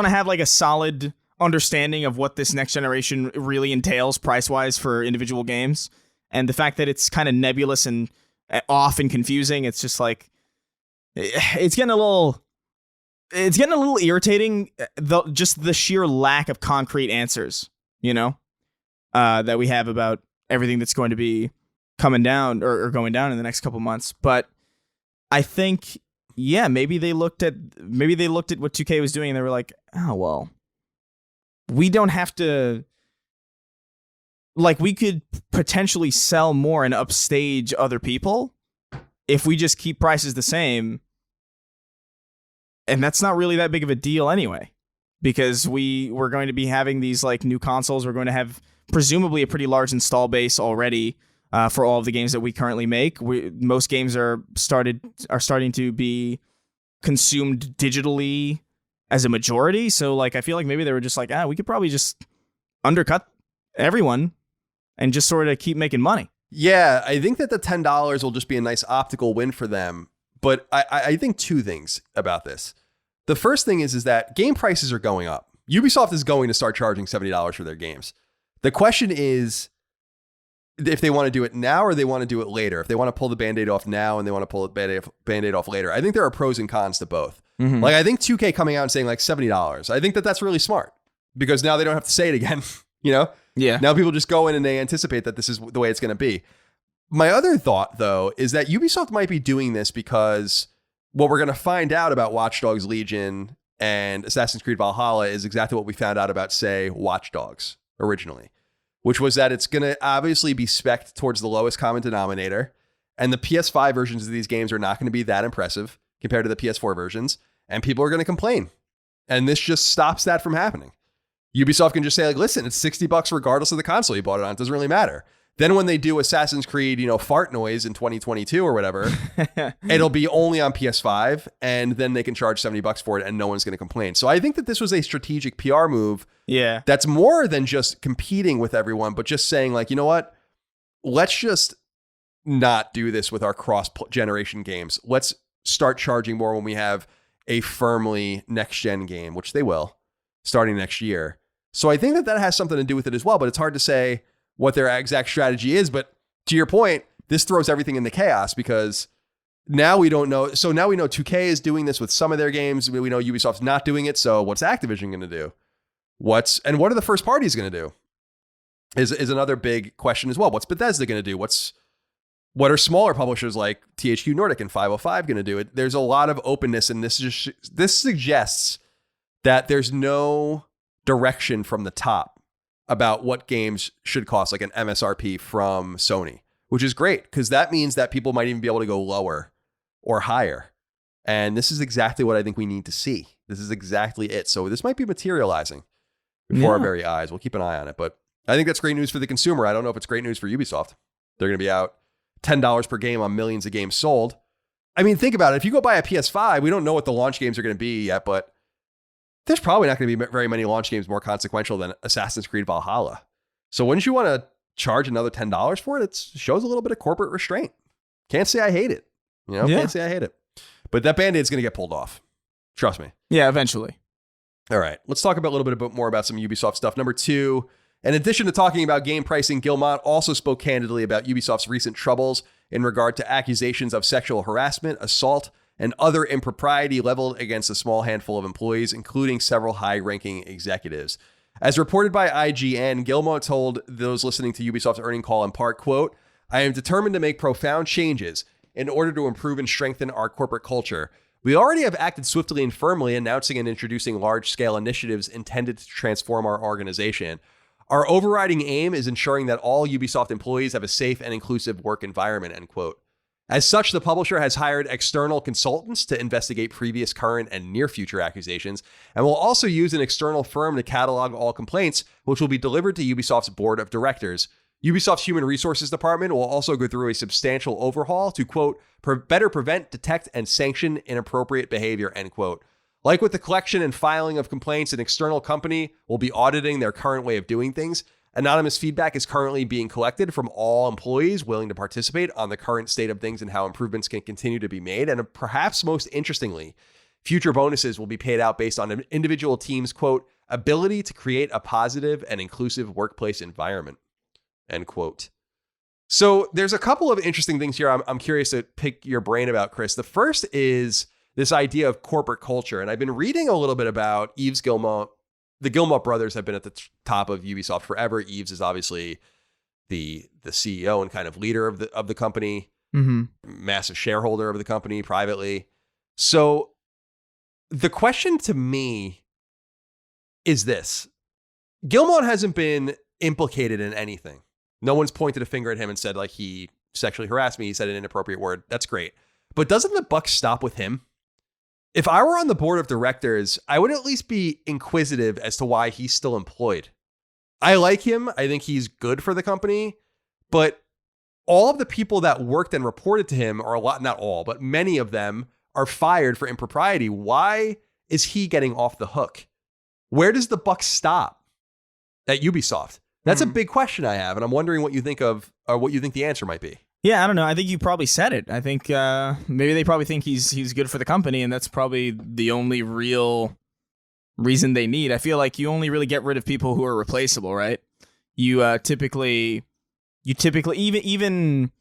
Speaker 2: have like a solid understanding of what this next generation really entails price wise for individual games, and the fact that it's kind of nebulous and off and confusing. It's just like it's getting a little irritating. Just the sheer lack of concrete answers, that we have about everything that's going to be coming down or going down in the next couple months. But I think yeah, maybe they looked at what 2K was doing and they were like, oh well, we don't have to. Like, we could potentially sell more and upstage other people if we just keep prices the same. And that's not really that big of a deal anyway, because we're going to be having these like new consoles. We're going to have presumably a pretty large install base already for all of the games that we currently make. Most games are starting to be consumed digitally as a majority. So like, I feel like maybe they were just like, we could probably just undercut everyone and just sort of keep making money.
Speaker 1: Yeah, I think that the $10 will just be a nice optical win for them. But I think two things about this. The first thing is that game prices are going up. Ubisoft is going to start charging $70 for their games. The question is if they want to do it now or they want to do it later. If they want to pull the Band-Aid off now and they want to pull the Band-Aid off later. I think there are pros and cons to both. Mm-hmm. Like, I think 2K coming out and saying like $70. I think that that's really smart because now they don't have to say it again, you know?
Speaker 2: Yeah.
Speaker 1: Now people just go in and they anticipate that this is the way it's going to be. My other thought, though, is that Ubisoft might be doing this because what we're going to find out about Watch Dogs Legion and Assassin's Creed Valhalla is exactly what we found out about, say, Watch Dogs originally, which was that it's going to obviously be spec'd towards the lowest common denominator. And the PS5 versions of these games are not going to be that impressive compared to the PS4 versions. And people are going to complain. And this just stops that from happening. Ubisoft can just say, like, listen, it's $60 regardless of the console you bought it on. It doesn't really matter. Then when they do Assassin's Creed, fart noise in 2022 or whatever, it'll be only on PS5, and then they can charge $70 for it, and no one's going to complain. So I think that this was a strategic PR move.
Speaker 2: Yeah,
Speaker 1: that's more than just competing with everyone, but just saying, like, you know what? Let's just not do this with our cross-generation games. Let's start charging more when we have a firmly next-gen game, which they will, starting next year. So I think that that has something to do with it as well, but it's hard to say what their exact strategy is. But to your point, this throws everything into chaos because now we don't know. So now we know 2K is doing this with some of their games. We know Ubisoft's not doing it. So what's Activision going to do? What are the first parties going to do? Is another big question as well. What's Bethesda going to do? What are smaller publishers like THQ Nordic and 505 going to do? There's a lot of openness, and this suggests that there's no direction from the top about what games should cost, like an MSRP from Sony, which is great because that means that people might even be able to go lower or higher. And this is exactly what I think we need to see. This is exactly it. So this might be materializing before our very eyes. We'll keep an eye on it. But I think that's great news for the consumer. I don't know if it's great news for Ubisoft. They're going to be out $10 per game on millions of games sold. I mean, think about it. If you go buy a PS5, we don't know what the launch games are going to be yet, but there's probably not going to be very many launch games more consequential than Assassin's Creed Valhalla. So wouldn't you want to charge another $10 for it? It shows a little bit of corporate restraint. Can't say I hate it. Can't say I hate it. But that Band-Aid's going to get pulled off. Trust me.
Speaker 2: Yeah, eventually.
Speaker 1: All right. Let's talk about a little bit more about some Ubisoft stuff. Number 2, in addition to talking about game pricing, Guillemot also spoke candidly about Ubisoft's recent troubles in regard to accusations of sexual harassment, assault, and other impropriety leveled against a small handful of employees, including several high-ranking executives. As reported by IGN, Guillemot told those listening to Ubisoft's earnings call in part, quote, "I am determined to make profound changes in order to improve and strengthen our corporate culture. We already have acted swiftly and firmly, announcing and introducing large-scale initiatives intended to transform our organization. Our overriding aim is ensuring that all Ubisoft employees have a safe and inclusive work environment," end quote. As such, the publisher has hired external consultants to investigate previous, current, and near-future accusations, and will also use an external firm to catalog all complaints, which will be delivered to Ubisoft's board of directors. Ubisoft's Human Resources Department will also go through a substantial overhaul to, quote, better prevent, detect, and sanction inappropriate behavior, end quote. Like with the collection and filing of complaints, an external company will be auditing their current way of doing things. Anonymous feedback is currently being collected from all employees willing to participate on the current state of things and how improvements can continue to be made. And perhaps most interestingly, future bonuses will be paid out based on an individual team's, quote, ability to create a positive and inclusive workplace environment, end quote. So there's a couple of interesting things here I'm curious to pick your brain about, Chris. The first is this idea of corporate culture. And I've been reading a little bit about Yves Guillemot. The Guillemot brothers have been at the top of Ubisoft forever. Yves is obviously the CEO and kind of leader of the company, massive shareholder of the company privately. So the question to me is this. Gilmore hasn't been implicated in anything. No one's pointed a finger at him and said, like, he sexually harassed me. He said an inappropriate word. That's great. But doesn't the buck stop with him? If I were on the board of directors, I would at least be inquisitive as to why he's still employed. I like him. I think he's good for the company. But all of the people that worked and reported to him, or a lot, not all, but many of them are fired for impropriety. Why is he getting off the hook? Where does the buck stop at Ubisoft? That's a big question I have, and I'm wondering what you think of, or what you think the answer might be.
Speaker 2: Yeah, I don't know. I think you probably said it. I think maybe they probably think he's good for the company, and that's probably the only real reason they need. I feel like you only really get rid of people who are replaceable, right? You typically even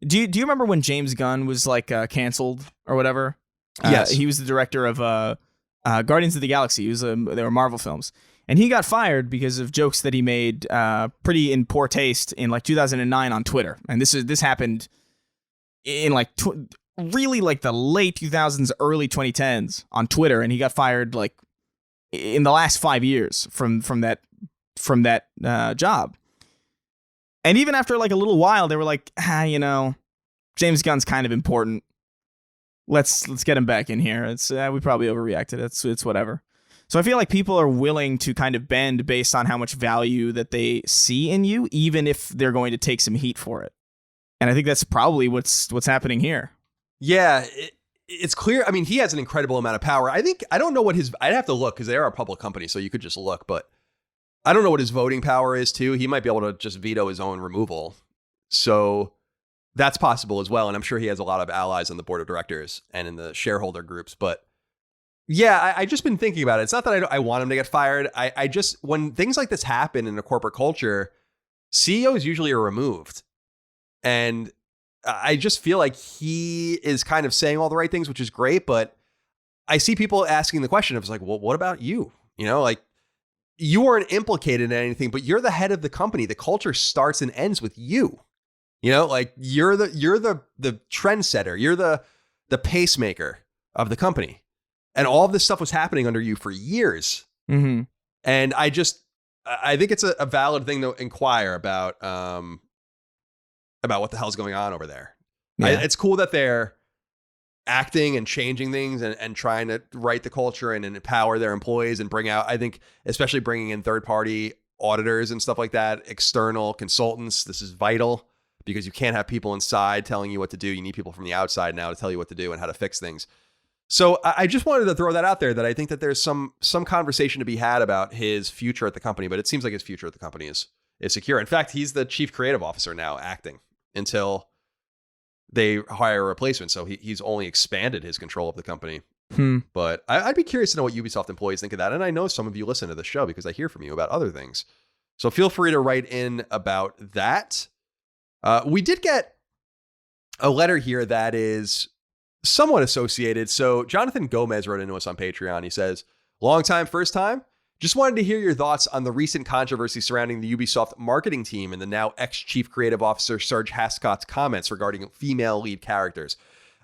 Speaker 2: do you remember when James Gunn was like canceled or whatever?
Speaker 1: Yes,
Speaker 2: he was the director of Guardians of the Galaxy. They were Marvel films. And he got fired because of jokes that he made pretty in poor taste in like 2009 on Twitter. And this happened in like really like the late 2000s, early 2010s on Twitter. And he got fired like in the last 5 years from that job. And even after like a little while, they were like, James Gunn's kind of important. Let's get him back in here. It's we probably overreacted. It's whatever. So I feel like people are willing to kind of bend based on how much value that they see in you, even if they're going to take some heat for it. And I think that's probably what's happening here.
Speaker 1: Yeah, it's clear. I mean, he has an incredible amount of power. I don't know what I'd have to look because they are a public company, so you could just look. But I don't know what his voting power is, too. He might be able to just veto his own removal. So that's possible as well. And I'm sure he has a lot of allies on the board of directors and in the shareholder groups. But yeah, I just been thinking about it. It's not that I want him to get fired. I just, when things like this happen in a corporate culture, CEOs usually are removed. And I just feel like he is kind of saying all the right things, which is great. But I see people asking the question of, like, well, what about you? Like, you weren't implicated in anything, but you're the head of the company. The culture starts and ends with you. Like you're the trendsetter. You're the pacemaker of the company. And all of this stuff was happening under you for years.
Speaker 2: Mm-hmm.
Speaker 1: And I think it's a valid thing to inquire about what the hell's going on over there.
Speaker 2: Yeah.
Speaker 1: It's cool that they're acting and changing things and trying to right the culture and empower their employees and bring out, I think, especially bringing in third-party auditors and stuff like that, external consultants. This is vital because you can't have people inside telling you what to do. You need people from the outside now to tell you what to do and how to fix things. So I just wanted to throw that out there, that I think that there's some conversation to be had about his future at the company, but it seems like his future at the company is secure. In fact, he's the chief creative officer now, acting until they hire a replacement. So he's only expanded his control of the company. But I'd be curious to know what Ubisoft employees think of that. And I know some of you listen to the show because I hear from you about other things. So feel free to write in about that. We did get a letter here that is somewhat associated. So Jonathan Gomez wrote into us on Patreon. He says, long time, first time. Just wanted to hear your thoughts on the recent controversy surrounding the Ubisoft marketing team and the now ex-chief creative officer Serge Hascott's comments regarding female lead characters.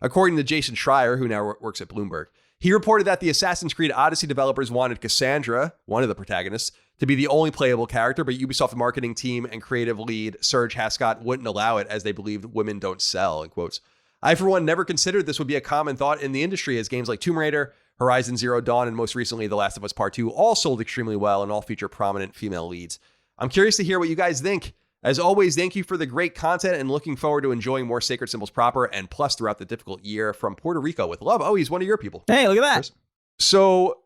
Speaker 1: According to Jason Schreier, who now works at Bloomberg, he reported that the Assassin's Creed Odyssey developers wanted Cassandra, one of the protagonists, to be the only playable character, but Ubisoft marketing team and creative lead Serge Hascott wouldn't allow it as they believed women don't sell, in quotes. I, for one, never considered this would be a common thought in the industry, as games like Tomb Raider, Horizon Zero Dawn, and most recently The Last of Us Part 2 all sold extremely well and all feature prominent female leads. I'm curious to hear what you guys think. As always, thank you for the great content and looking forward to enjoying more Sacred Symbols proper and plus throughout the difficult year. From Puerto Rico with love. Oh, he's one of your people.
Speaker 2: Hey, look at that.
Speaker 1: So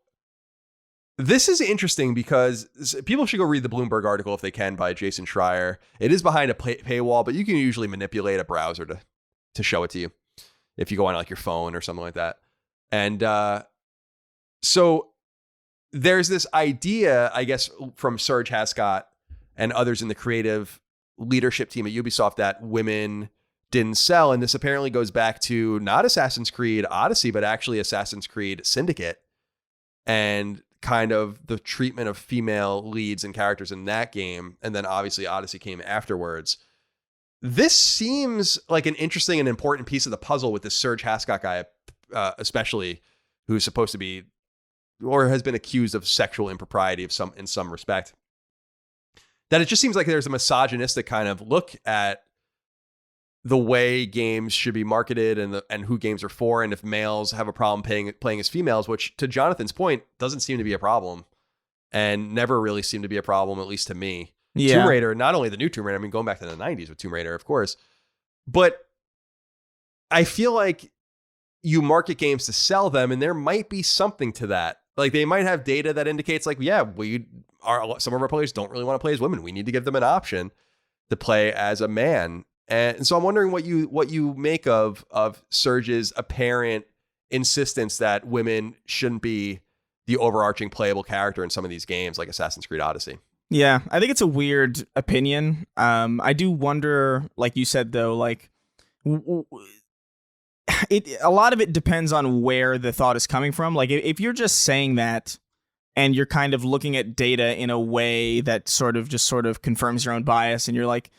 Speaker 1: this is interesting because people should go read the Bloomberg article if they can by Jason Schreier. It is behind a paywall, but you can usually manipulate a browser to show it to you if you go on like your phone or something like that. And so there's this idea, I guess, from Serge Hascott and others in the creative leadership team at Ubisoft that women didn't sell. And this apparently goes back to not Assassin's Creed Odyssey, but actually Assassin's Creed Syndicate and kind of the treatment of female leads and characters in that game. And then obviously Odyssey came afterwards. This seems like an interesting and important piece of the puzzle with this Serge Hascott guy especially, who's supposed to be or has been accused of sexual impropriety in some respect. That it just seems like there's a misogynistic kind of look at the way games should be marketed and who games are for, and if males have a problem playing as females, which to Jonathan's point doesn't seem to be a problem and never really seemed to be a problem, at least to me.
Speaker 2: Yeah.
Speaker 1: Tomb Raider, not only the new Tomb Raider, I mean, going back to the 90s with Tomb Raider, of course, but I feel like you market games to sell them, and there might be something to that. Like they might have data that indicates like, yeah, some of our players don't really want to play as women. We need to give them an option to play as a man. And so I'm wondering what you make of Surge's apparent insistence that women shouldn't be the overarching playable character in some of these games like Assassin's Creed Odyssey.
Speaker 2: Yeah, I think it's a weird opinion. I do wonder, like you said, though, like a lot of it depends on where the thought is coming from. Like if you're just saying that and you're kind of looking at data in a way that sort of confirms your own bias, and you're like,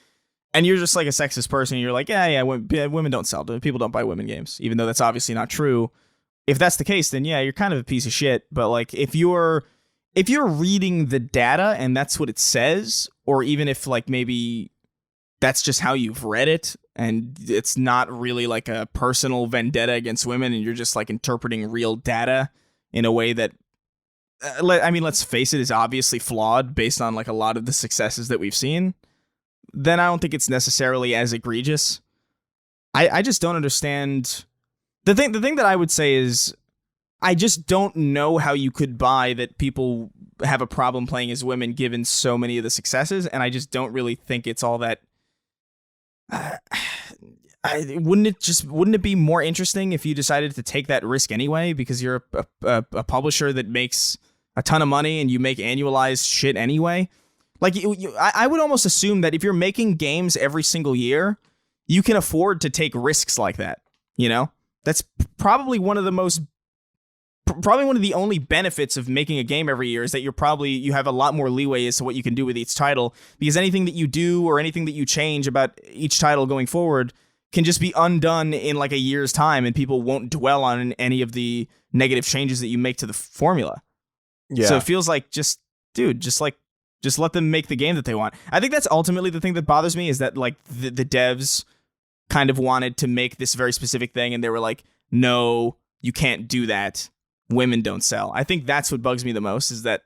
Speaker 2: and you're just like a sexist person, and you're like, yeah, women don't sell. People don't buy women games, even though that's obviously not true. If that's the case, then yeah, you're kind of a piece of shit. But like if you're reading the data and that's what it says, or even if like maybe that's just how you've read it and it's not really like a personal vendetta against women, and you're just like interpreting real data in a way that, I mean, let's face it, is obviously flawed based on like a lot of the successes that we've seen, then I don't think it's necessarily as egregious. I just don't understand. The thing that I would say is, I just don't know how you could buy that people have a problem playing as women given so many of the successes, and I just don't really think it's all that. Wouldn't it be more interesting if you decided to take that risk anyway, because you're a publisher that makes a ton of money and you make annualized shit anyway? Like I would almost assume that if you're making games every single year, you can afford to take risks like that. You know, that's probably one of the only benefits of making a game every year, is that you have a lot more leeway as to what you can do with each title, because anything that you do or anything that you change about each title going forward can just be undone in like a year's time, and people won't dwell on any of the negative changes that you make to the formula. Yeah. So it feels like just let them make the game that they want. I think that's ultimately the thing that bothers me, is that like the devs kind of wanted to make this very specific thing, and they were like, no, you can't do that. Women don't sell. I think that's what bugs me the most, is that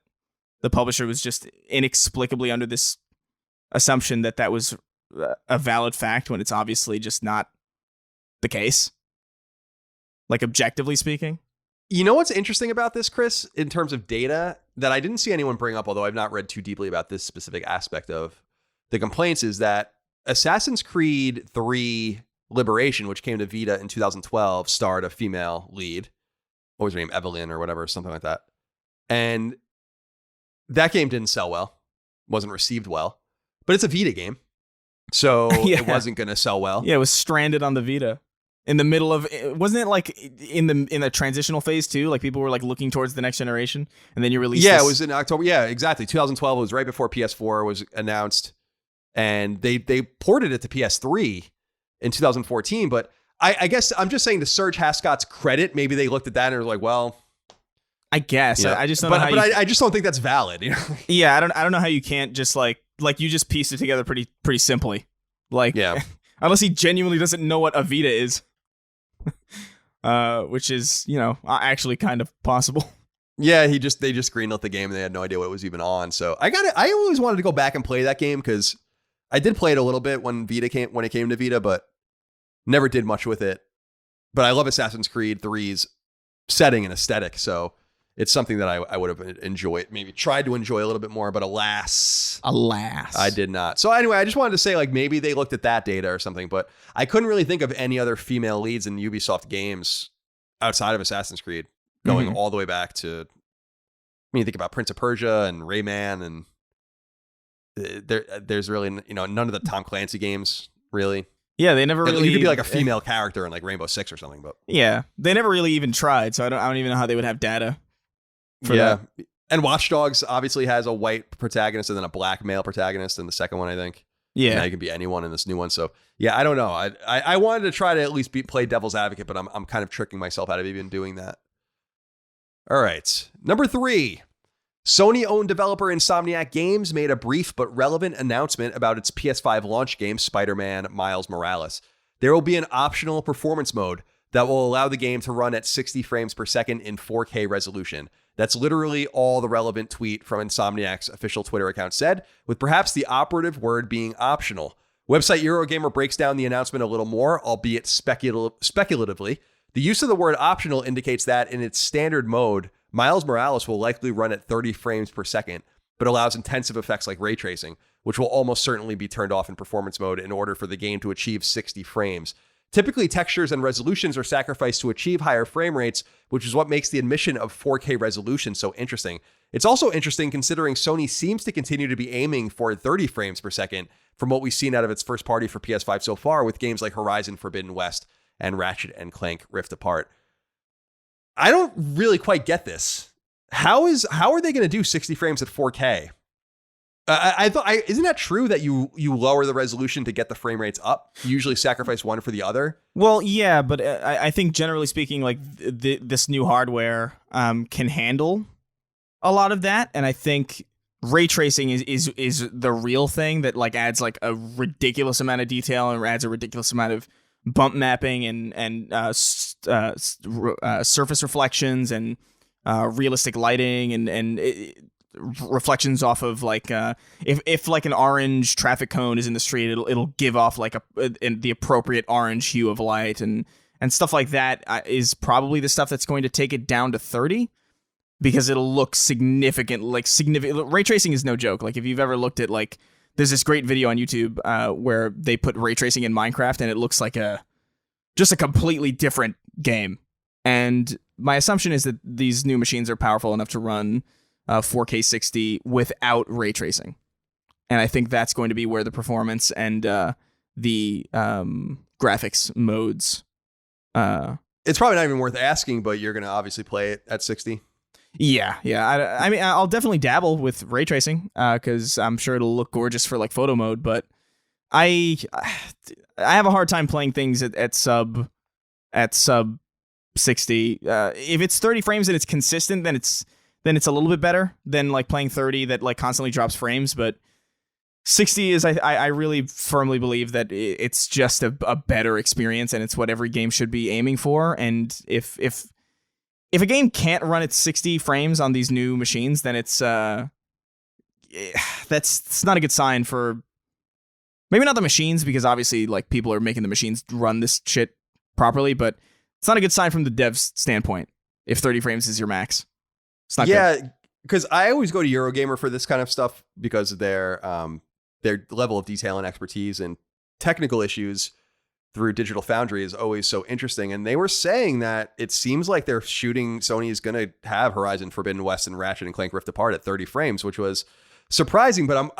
Speaker 2: the publisher was just inexplicably under this assumption that was a valid fact, when it's obviously just not the case. Like, objectively speaking.
Speaker 1: You know what's interesting about this, Chris, in terms of data that I didn't see anyone bring up, although I've not read too deeply about this specific aspect of the complaints, is that Assassin's Creed 3 Liberation, which came to Vita in 2012, starred a female lead. What was her name? Evelyn or whatever, something like that. And that game didn't sell well, wasn't received well, but it's a Vita game. So It wasn't going to sell well.
Speaker 2: Yeah, it was stranded on the Vita in the middle of, wasn't it like in the transitional phase too? Like people were like looking towards the next generation, and then you released
Speaker 1: it was in October. Yeah, exactly. 2012 was right before PS4 was announced, and they ported it to PS3 in 2014. But I guess I'm just saying, to Serge Hascott's credit, maybe they looked at that and were like, well,
Speaker 2: I guess.
Speaker 1: Yeah.
Speaker 2: I just don't
Speaker 1: know
Speaker 2: how
Speaker 1: I just don't think that's valid. You know?
Speaker 2: Yeah, I don't know how you can't just like you just pieced it together pretty simply. Like,
Speaker 1: yeah.
Speaker 2: Unless he genuinely doesn't know what a Vita is. Which is, actually kind of possible.
Speaker 1: Yeah, they just greenlit the game and they had no idea what it was even on. So I always wanted to go back and play that game, because I did play it a little bit when it came to Vita, but never did much with it. But I love Assassin's Creed 3's setting and aesthetic, so it's something that I would have enjoyed, maybe tried to enjoy a little bit more, but alas, I did not. So anyway, I just wanted to say, like, maybe they looked at that data or something, but I couldn't really think of any other female leads in Ubisoft games outside of Assassin's Creed, going all the way back to, I mean, you think about Prince of Persia and Rayman, and there's really, none of the Tom Clancy games, really.
Speaker 2: Yeah, they never really.
Speaker 1: You could be like a female character in like Rainbow Six or something, but
Speaker 2: yeah, they never really even tried. So I don't even know how they would have data for that.
Speaker 1: And Watch Dogs obviously has a white protagonist and then a black male protagonist in the second one, I think.
Speaker 2: Yeah.
Speaker 1: Now you can be anyone in this new one. So yeah, I don't know. I wanted to try to at least play devil's advocate, but I'm kind of tricking myself out of even doing that. All right. Number 3. Sony-owned developer Insomniac Games made a brief but relevant announcement about its PS5 launch game, Spider-Man Miles Morales. There will be an optional performance mode that will allow the game to run at 60 frames per second in 4K resolution. That's literally all the relevant tweet from Insomniac's official Twitter account said, with perhaps the operative word being optional. Website Eurogamer breaks down the announcement a little more, albeit speculatively. The use of the word optional indicates that in its standard mode, Miles Morales will likely run at 30 frames per second, but allows intensive effects like ray tracing, which will almost certainly be turned off in performance mode in order for the game to achieve 60 frames. Typically, textures and resolutions are sacrificed to achieve higher frame rates, which is what makes the admission of 4K resolution so interesting. It's also interesting considering Sony seems to continue to be aiming for 30 frames per second from what we've seen out of its first party for PS5 so far with games like Horizon Forbidden West and Ratchet and Clank Rift Apart. I don't really quite get this. How are they going to do 60 frames at 4K? I thought, isn't that true that you lower the resolution to get the frame rates up? You usually sacrifice one for the other.
Speaker 2: Well, yeah, but I think generally speaking, like this new hardware can handle a lot of that, and I think ray tracing is the real thing that like adds like a ridiculous amount of detail and adds a ridiculous amount of bump mapping and surface reflections and realistic lighting and reflections off of like if like an orange traffic cone is in the street, it'll give off like the appropriate orange hue of light and stuff like that is probably the stuff that's going to take it down to 30 because it'll look significant. Ray tracing is no joke. Like if you've ever looked at like there's this great video on YouTube where they put ray tracing in Minecraft and it looks like just a completely different game. And my assumption is that these new machines are powerful enough to run 4K 60 without ray tracing. And I think that's going to be where the performance and the graphics modes.
Speaker 1: It's probably not even worth asking, but you're going to obviously play it at 60.
Speaker 2: Yeah. I mean, I'll definitely dabble with ray tracing because I'm sure it'll look gorgeous for like photo mode. But I have a hard time playing things at sub 60. If it's 30 frames and it's consistent, then it's a little bit better than like playing 30 that like constantly drops frames. But 60 is I really firmly believe that it's just a better experience and it's what every game should be aiming for. And if a game can't run at 60 frames on these new machines, then it's not a good sign for maybe not the machines, because obviously like people are making the machines run this shit properly, but it's not a good sign from the dev's standpoint if 30 frames is your max. It's not good.
Speaker 1: Because I always go to Eurogamer for this kind of stuff because of their level of detail and expertise and technical issues through Digital Foundry is always so interesting. And they were saying that it seems like Sony is going to have Horizon Forbidden West and Ratchet and Clank Rift Apart at 30 frames, which was surprising. But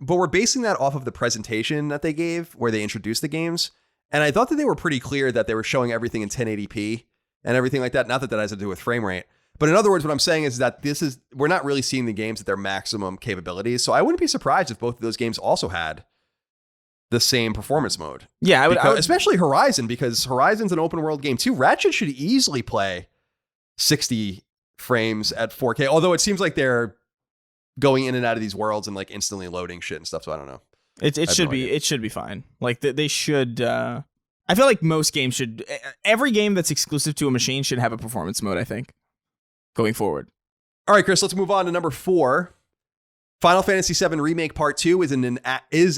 Speaker 1: we're basing that off of the presentation that they gave where they introduced the games. And I thought that they were pretty clear that they were showing everything in 1080p and everything like that. Not that has to do with frame rate. But in other words, what I'm saying is that we're not really seeing the games at their maximum capabilities. So I wouldn't be surprised if both of those games also had the same performance mode.
Speaker 2: Yeah, I would,
Speaker 1: especially Horizon, because Horizon's an open world game too. Ratchet should easily play 60 frames at 4K, although it seems like they're going in and out of these worlds and like instantly loading shit and stuff. So I don't know.
Speaker 2: It should be fine. Like they should. I feel like most games should. Every game that's exclusive to a machine should have a performance mode, I think, going forward.
Speaker 1: All right, Chris, let's move on to number 4. Final Fantasy VII Remake Part 2 is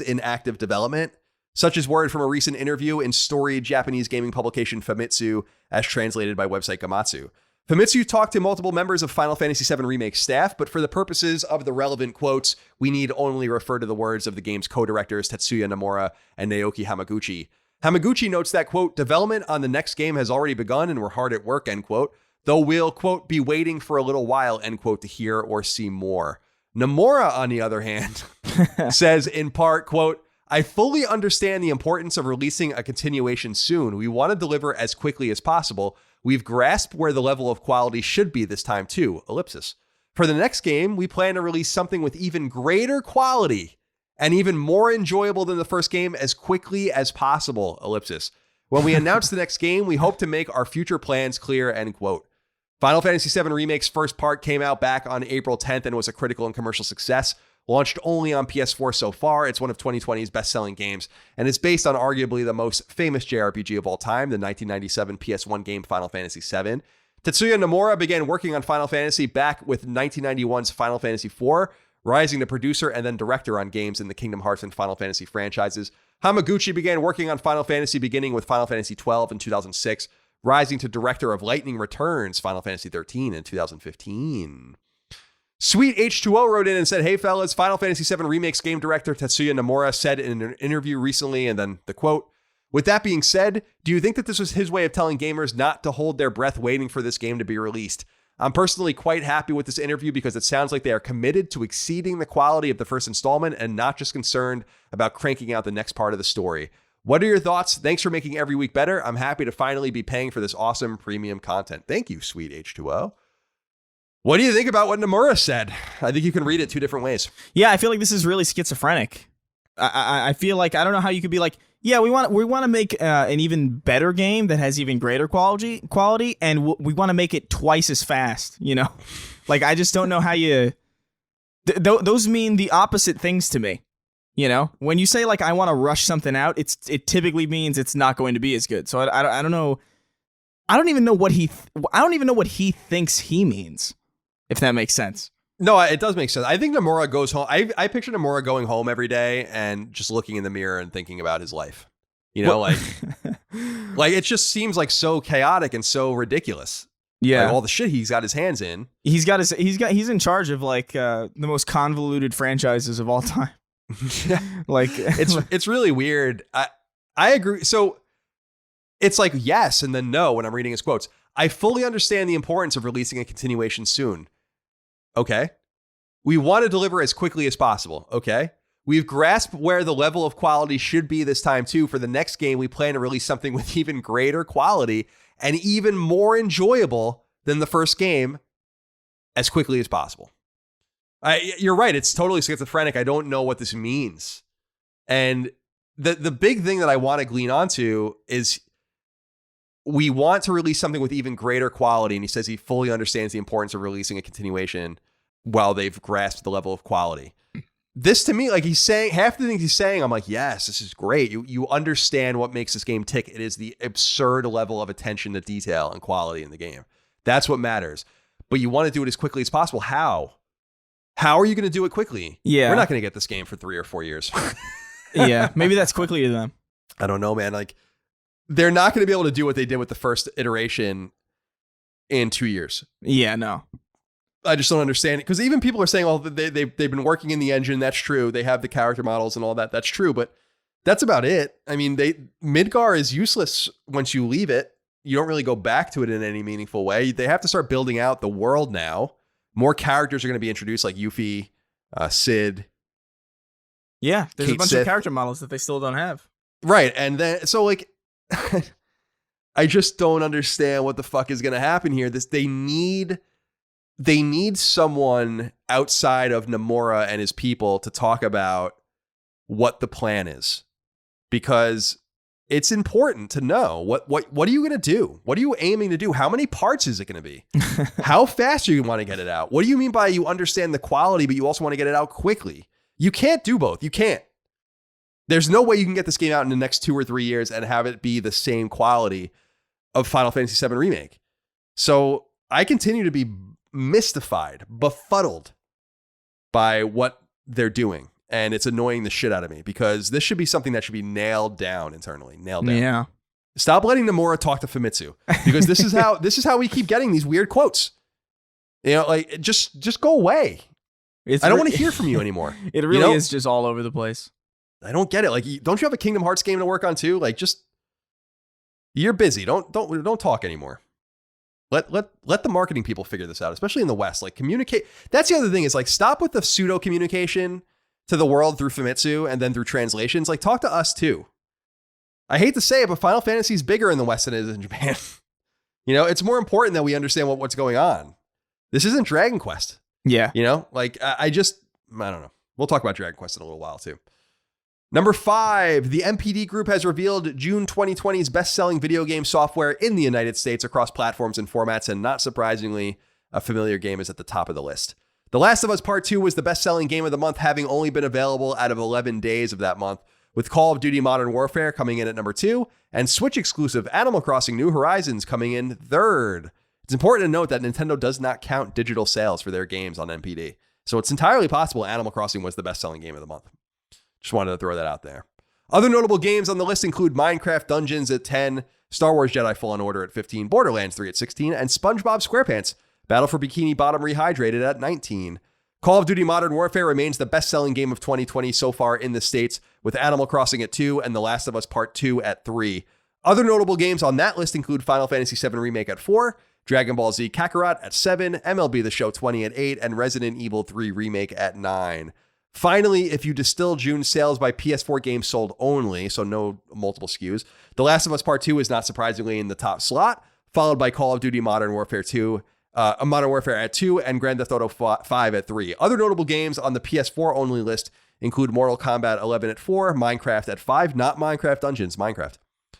Speaker 1: in active development. Such is word from a recent interview in storied Japanese gaming publication Famitsu, as translated by website Gamatsu. Famitsu talked to multiple members of Final Fantasy VII Remake staff, but for the purposes of the relevant quotes, we need only refer to the words of the game's co-directors Tetsuya Nomura and Naoki Hamaguchi. Hamaguchi notes that, quote, development on the next game has already begun and we're hard at work, end quote, though we'll, quote, be waiting for a little while, end quote, to hear or see more. Nomura, on the other hand, says in part, quote, I fully understand the importance of releasing a continuation soon. We want to deliver as quickly as possible. We've grasped where the level of quality should be this time too, ellipsis. For the next game, we plan to release something with even greater quality and even more enjoyable than the first game as quickly as possible, ellipsis. When we announce the next game, we hope to make our future plans clear, end quote. Final Fantasy VII Remake's first part came out back on April 10th and was a critical and commercial success. Launched only on PS4 so far, it's one of 2020's best-selling games, and is based on arguably the most famous JRPG of all time, the 1997 PS1 game Final Fantasy VII. Tetsuya Nomura began working on Final Fantasy back with 1991's Final Fantasy IV, rising to producer and then director on games in the Kingdom Hearts and Final Fantasy franchises. Hamaguchi began working on Final Fantasy beginning with Final Fantasy XII in 2006, rising to director of Lightning Returns, Final Fantasy XIII in 2015. Sweet H2O wrote in and said, "Hey fellas, Final Fantasy VII Remake's game director Tetsuya Nomura said in an interview recently," and then the quote, "With that being said, do you think that this was his way of telling gamers not to hold their breath waiting for this game to be released? I'm personally quite happy with this interview because it sounds like they are committed to exceeding the quality of the first installment and not just concerned about cranking out the next part of the story. What are your thoughts? Thanks for making every week better. I'm happy to finally be paying for this awesome premium content." Thank you, Sweet H2O. What do you think about what Nomura said? I think you can read it two different ways.
Speaker 2: Yeah, I feel like this is really schizophrenic. I feel like, I don't know how you could be like, yeah, we want to make an even better game that has even greater quality, and we want to make it twice as fast. You know, like I just don't know how you. Those mean the opposite things to me. You know, when you say like I want to rush something out, it typically means it's not going to be as good. So I don't know. I don't even know what he thinks he means. If that makes sense.
Speaker 1: No, it does make sense. I think Nomura goes home. I picture Nomura going home every day and just looking in the mirror and thinking about his life. You know, like it just seems like so chaotic and so ridiculous.
Speaker 2: Yeah,
Speaker 1: like all the shit he's got his hands in.
Speaker 2: He's in charge of like the most convoluted franchises of all time. Like
Speaker 1: it's really weird. I agree. So it's like yes and then no when I'm reading his quotes. I fully understand the importance of releasing a continuation soon. Okay. We want to deliver as quickly as possible. Okay. We've grasped where the level of quality should be this time too. For the next game, we plan to release something with even greater quality and even more enjoyable than the first game as quickly as possible. You're right. It's totally schizophrenic. I don't know what this means. And the big thing that I want to glean onto is we want to release something with even greater quality. And he says he fully understands the importance of releasing a continuation while they've grasped the level of quality. This to me, like he's saying, half the things he's saying, I'm like, yes, this is great. You understand what makes this game tick. It is the absurd level of attention to detail and quality in the game. That's what matters. But you want to do it as quickly as possible. How? How are you going to do it quickly?
Speaker 2: Yeah.
Speaker 1: We're not going to get this game for 3 or 4 years.
Speaker 2: Yeah, maybe that's quickly to them.
Speaker 1: I don't know, man. Like, they're not going to be able to do what they did with the first iteration in 2 years.
Speaker 2: Yeah, no.
Speaker 1: I just don't understand it. Because even people are saying, well, they've been working in the engine. That's true. They have the character models and all that. That's true. But that's about it. I mean, Midgar is useless once you leave it. You don't really go back to it in any meaningful way. They have to start building out the world now. More characters are going to be introduced, like Yuffie, Sid.
Speaker 2: Yeah, there's
Speaker 1: Kate
Speaker 2: a bunch
Speaker 1: Sith.
Speaker 2: of character models that they still don't have.
Speaker 1: Right. And then, so like, I just don't understand what the fuck is going to happen here. They need someone outside of Nomura and his people to talk about what the plan is, because it's important to know what are you going to do? What are you aiming to do? How many parts is it going to be? How fast do you want to get it out? What do you mean by you understand the quality, but you also want to get it out quickly? You can't do both. You can't. There's no way you can get this game out in the next 2 or 3 years and have it be the same quality of Final Fantasy VII Remake. So I continue to be mystified, befuddled by what they're doing. And it's annoying the shit out of me because this should be something that should be nailed down internally. Nailed down.
Speaker 2: Yeah.
Speaker 1: Stop letting Nomura talk to Famitsu, because this is how we keep getting these weird quotes. You know, like just go away. I don't want to hear from you anymore.
Speaker 2: It really is just all over the place.
Speaker 1: I don't get it. Like, don't you have a Kingdom Hearts game to work on too? Like, just you're busy. Don't talk anymore. Let the marketing people figure this out, especially in the West. Like, communicate. That's the other thing is like, stop with the pseudo communication to the world through Famitsu and then through translations. Like, talk to us too. I hate to say it, but Final Fantasy is bigger in the West than it is in Japan. You know, it's more important that we understand what's going on. This isn't Dragon Quest.
Speaker 2: Yeah.
Speaker 1: You know, like I don't know. We'll talk about Dragon Quest in a little while too. Number 5, the MPD Group has revealed June 2020's best-selling video game software in the United States across platforms and formats, and not surprisingly, a familiar game is at the top of the list. The Last of Us Part 2 was the best-selling game of the month, having only been available out of 11 days of that month, with Call of Duty Modern Warfare coming in at number 2, and Switch-exclusive Animal Crossing New Horizons coming in third. It's important to note that Nintendo does not count digital sales for their games on MPD, so it's entirely possible Animal Crossing was the best-selling game of the month. Just wanted to throw that out there. Other notable games on the list include Minecraft Dungeons at 10, Star Wars Jedi Fallen Order at 15, Borderlands 3 at 16, and SpongeBob SquarePants Battle for Bikini Bottom Rehydrated at 19. Call of Duty Modern Warfare remains the best-selling game of 2020 so far in the States, with Animal Crossing at 2 and The Last of Us Part 2 at 3. Other notable games on that list include Final Fantasy VII Remake at 4, Dragon Ball Z Kakarot at 7, MLB The Show 20 at 8, and Resident Evil 3 Remake at 9. Finally, if you distill June's sales by PS4 games sold only, so no multiple SKUs, The Last of Us Part 2 is not surprisingly in the top slot, followed by Call of Duty Modern Warfare 2, Modern Warfare at 2, and Grand Theft Auto 5 at 3. Other notable games on the PS4 only list include Mortal Kombat 11 at 4, Minecraft at 5, not Minecraft Dungeons, Minecraft,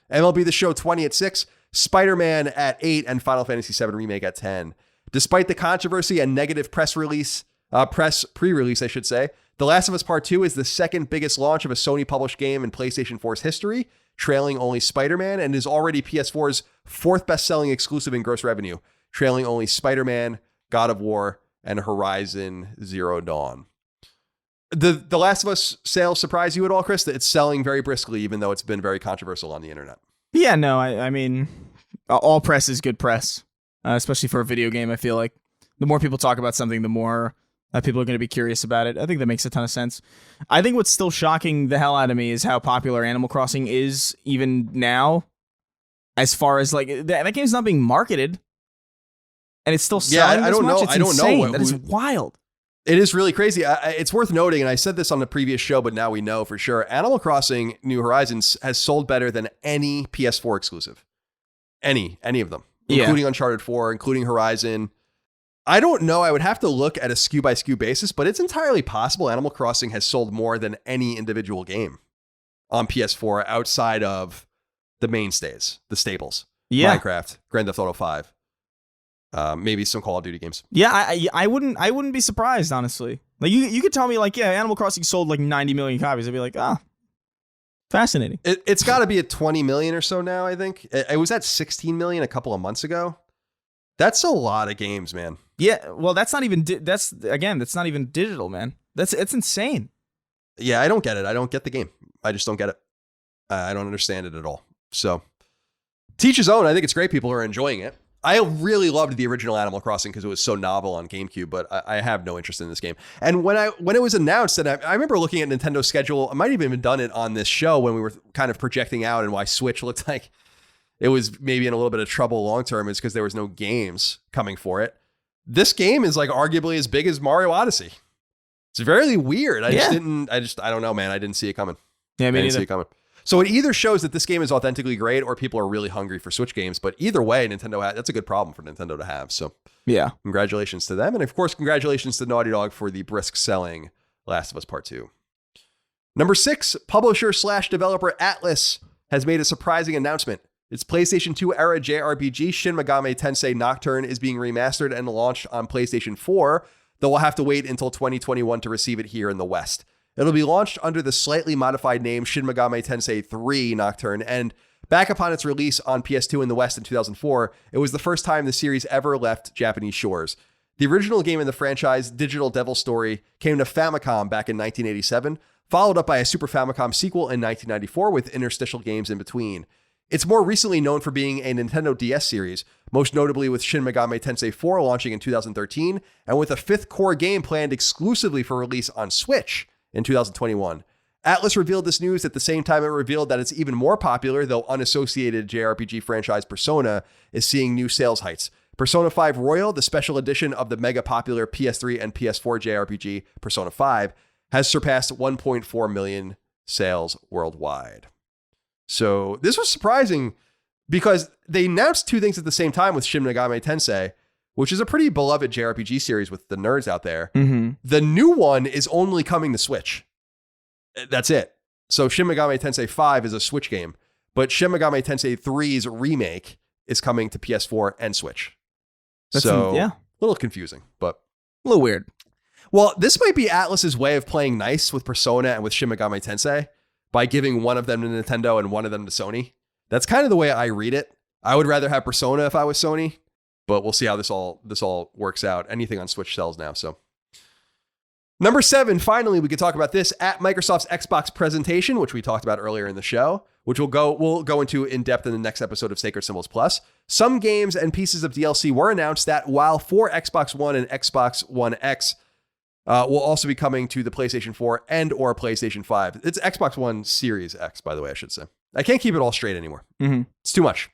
Speaker 1: MLB The Show 20 at 6, Spider-Man at 8, and Final Fantasy VII Remake at 10. Despite the controversy and negative press pre-release, I should say, The Last of Us Part 2 is the second biggest launch of a Sony-published game in PlayStation 4's history, trailing only Spider-Man, and is already PS4's fourth best-selling exclusive in gross revenue, trailing only Spider-Man, God of War, and Horizon Zero Dawn. The Last of Us sales surprise you at all, Chris? That it's selling very briskly, even though it's been very controversial on the internet.
Speaker 2: Yeah, no, I mean, all press is good press, especially for a video game. I feel like the more people talk about something, the more people are going to be curious about it. I think that makes a ton of sense. I think what's still shocking the hell out of me is how popular Animal Crossing is even now, as far as like that game's not being marketed, and it's still selling.
Speaker 1: I don't know.
Speaker 2: It's
Speaker 1: I don't
Speaker 2: insane.
Speaker 1: know.
Speaker 2: That is wild.
Speaker 1: It is really crazy. It's worth noting, and I said this on the previous show, but now we know for sure, Animal Crossing New Horizons has sold better than any PS4 exclusive. Any of them, including Uncharted 4, including Horizon. I don't know. I would have to look at a SKU by SKU basis, but it's entirely possible Animal Crossing has sold more than any individual game on PS4 outside of the mainstays, the staples. Yeah. Minecraft, Grand Theft Auto 5. Maybe some Call of Duty games.
Speaker 2: Yeah, I wouldn't be surprised, honestly. Like you could tell me like, yeah, Animal Crossing sold like 90 million copies. I'd be like, fascinating.
Speaker 1: It's got to be at 20 million or so now, I think. It was at 16 million a couple of months ago. That's a lot of games, man.
Speaker 2: Yeah, well, that's not even that's not even digital, man. It's insane.
Speaker 1: Yeah, I don't get it. I don't get the game. I just don't get it. I don't understand it at all. So, teach his own. I think it's great. People are enjoying it. I really loved the original Animal Crossing because it was so novel on GameCube, but I have no interest in this game. And when it was announced, and I remember looking at Nintendo's schedule, I might have even done it on this show when we were kind of projecting out and why Switch looked like it was maybe in a little bit of trouble long term, is because there was no games coming for it. This game is like arguably as big as Mario Odyssey. It's very weird. I don't know, man. I didn't see it coming.
Speaker 2: Yeah, me
Speaker 1: I didn't
Speaker 2: neither.
Speaker 1: see it coming. So it either shows that this game is authentically great or people are really hungry for Switch games. But either way, that's a good problem for Nintendo to have. So
Speaker 2: yeah,
Speaker 1: congratulations to them. And of course, congratulations to Naughty Dog for the brisk selling Last of Us Part 2. Number 6, publisher/developer Atlus has made a surprising announcement. Its PlayStation 2 era JRPG Shin Megami Tensei Nocturne is being remastered and launched on PlayStation 4, though we'll have to wait until 2021 to receive it here in the West. It'll be launched under the slightly modified name Shin Megami Tensei 3 Nocturne, and back upon its release on PS2 in the West in 2004, it was the first time the series ever left Japanese shores. The original game in the franchise, Digital Devil Story, came to Famicom back in 1987, followed up by a Super Famicom sequel in 1994 with interstitial games in between. It's more recently known for being a Nintendo DS series, most notably with Shin Megami Tensei 4 launching in 2013, and with a 5th core game planned exclusively for release on Switch in 2021. Atlus revealed this news at the same time it revealed that its even more popular, though unassociated JRPG franchise Persona is seeing new sales heights. Persona 5 Royal, the special edition of the mega popular PS3 and PS4 JRPG Persona 5, has surpassed 1.4 million sales worldwide. So this was surprising because they announced two things at the same time with Shin Megami Tensei, which is a pretty beloved JRPG series with the nerds out there.
Speaker 2: Mm-hmm.
Speaker 1: The new one is only coming to Switch. That's it. So Shin Megami Tensei 5 is a Switch game, but Shin Megami Tensei 3's remake is coming to PS4 and Switch. A little confusing, but
Speaker 2: a little weird.
Speaker 1: Well, this might be Atlus's way of playing nice with Persona and with Shin Megami Tensei by giving one of them to Nintendo and one of them to Sony. That's kind of the way I read it. I would rather have Persona if I was Sony, but we'll see how this all works out. Anything on Switch sells now, so. Number 7, finally, we could talk about this at Microsoft's Xbox presentation, which we talked about earlier in the show, which we'll go into in depth in the next episode of Sacred Symbols Plus. Some games and pieces of DLC were announced that, while for Xbox One and Xbox One X, will also be coming to the PlayStation 4 and or PlayStation 5. It's Xbox One Series X, by the way, I should say. I can't keep it all straight anymore.
Speaker 2: Mm-hmm.
Speaker 1: It's too much.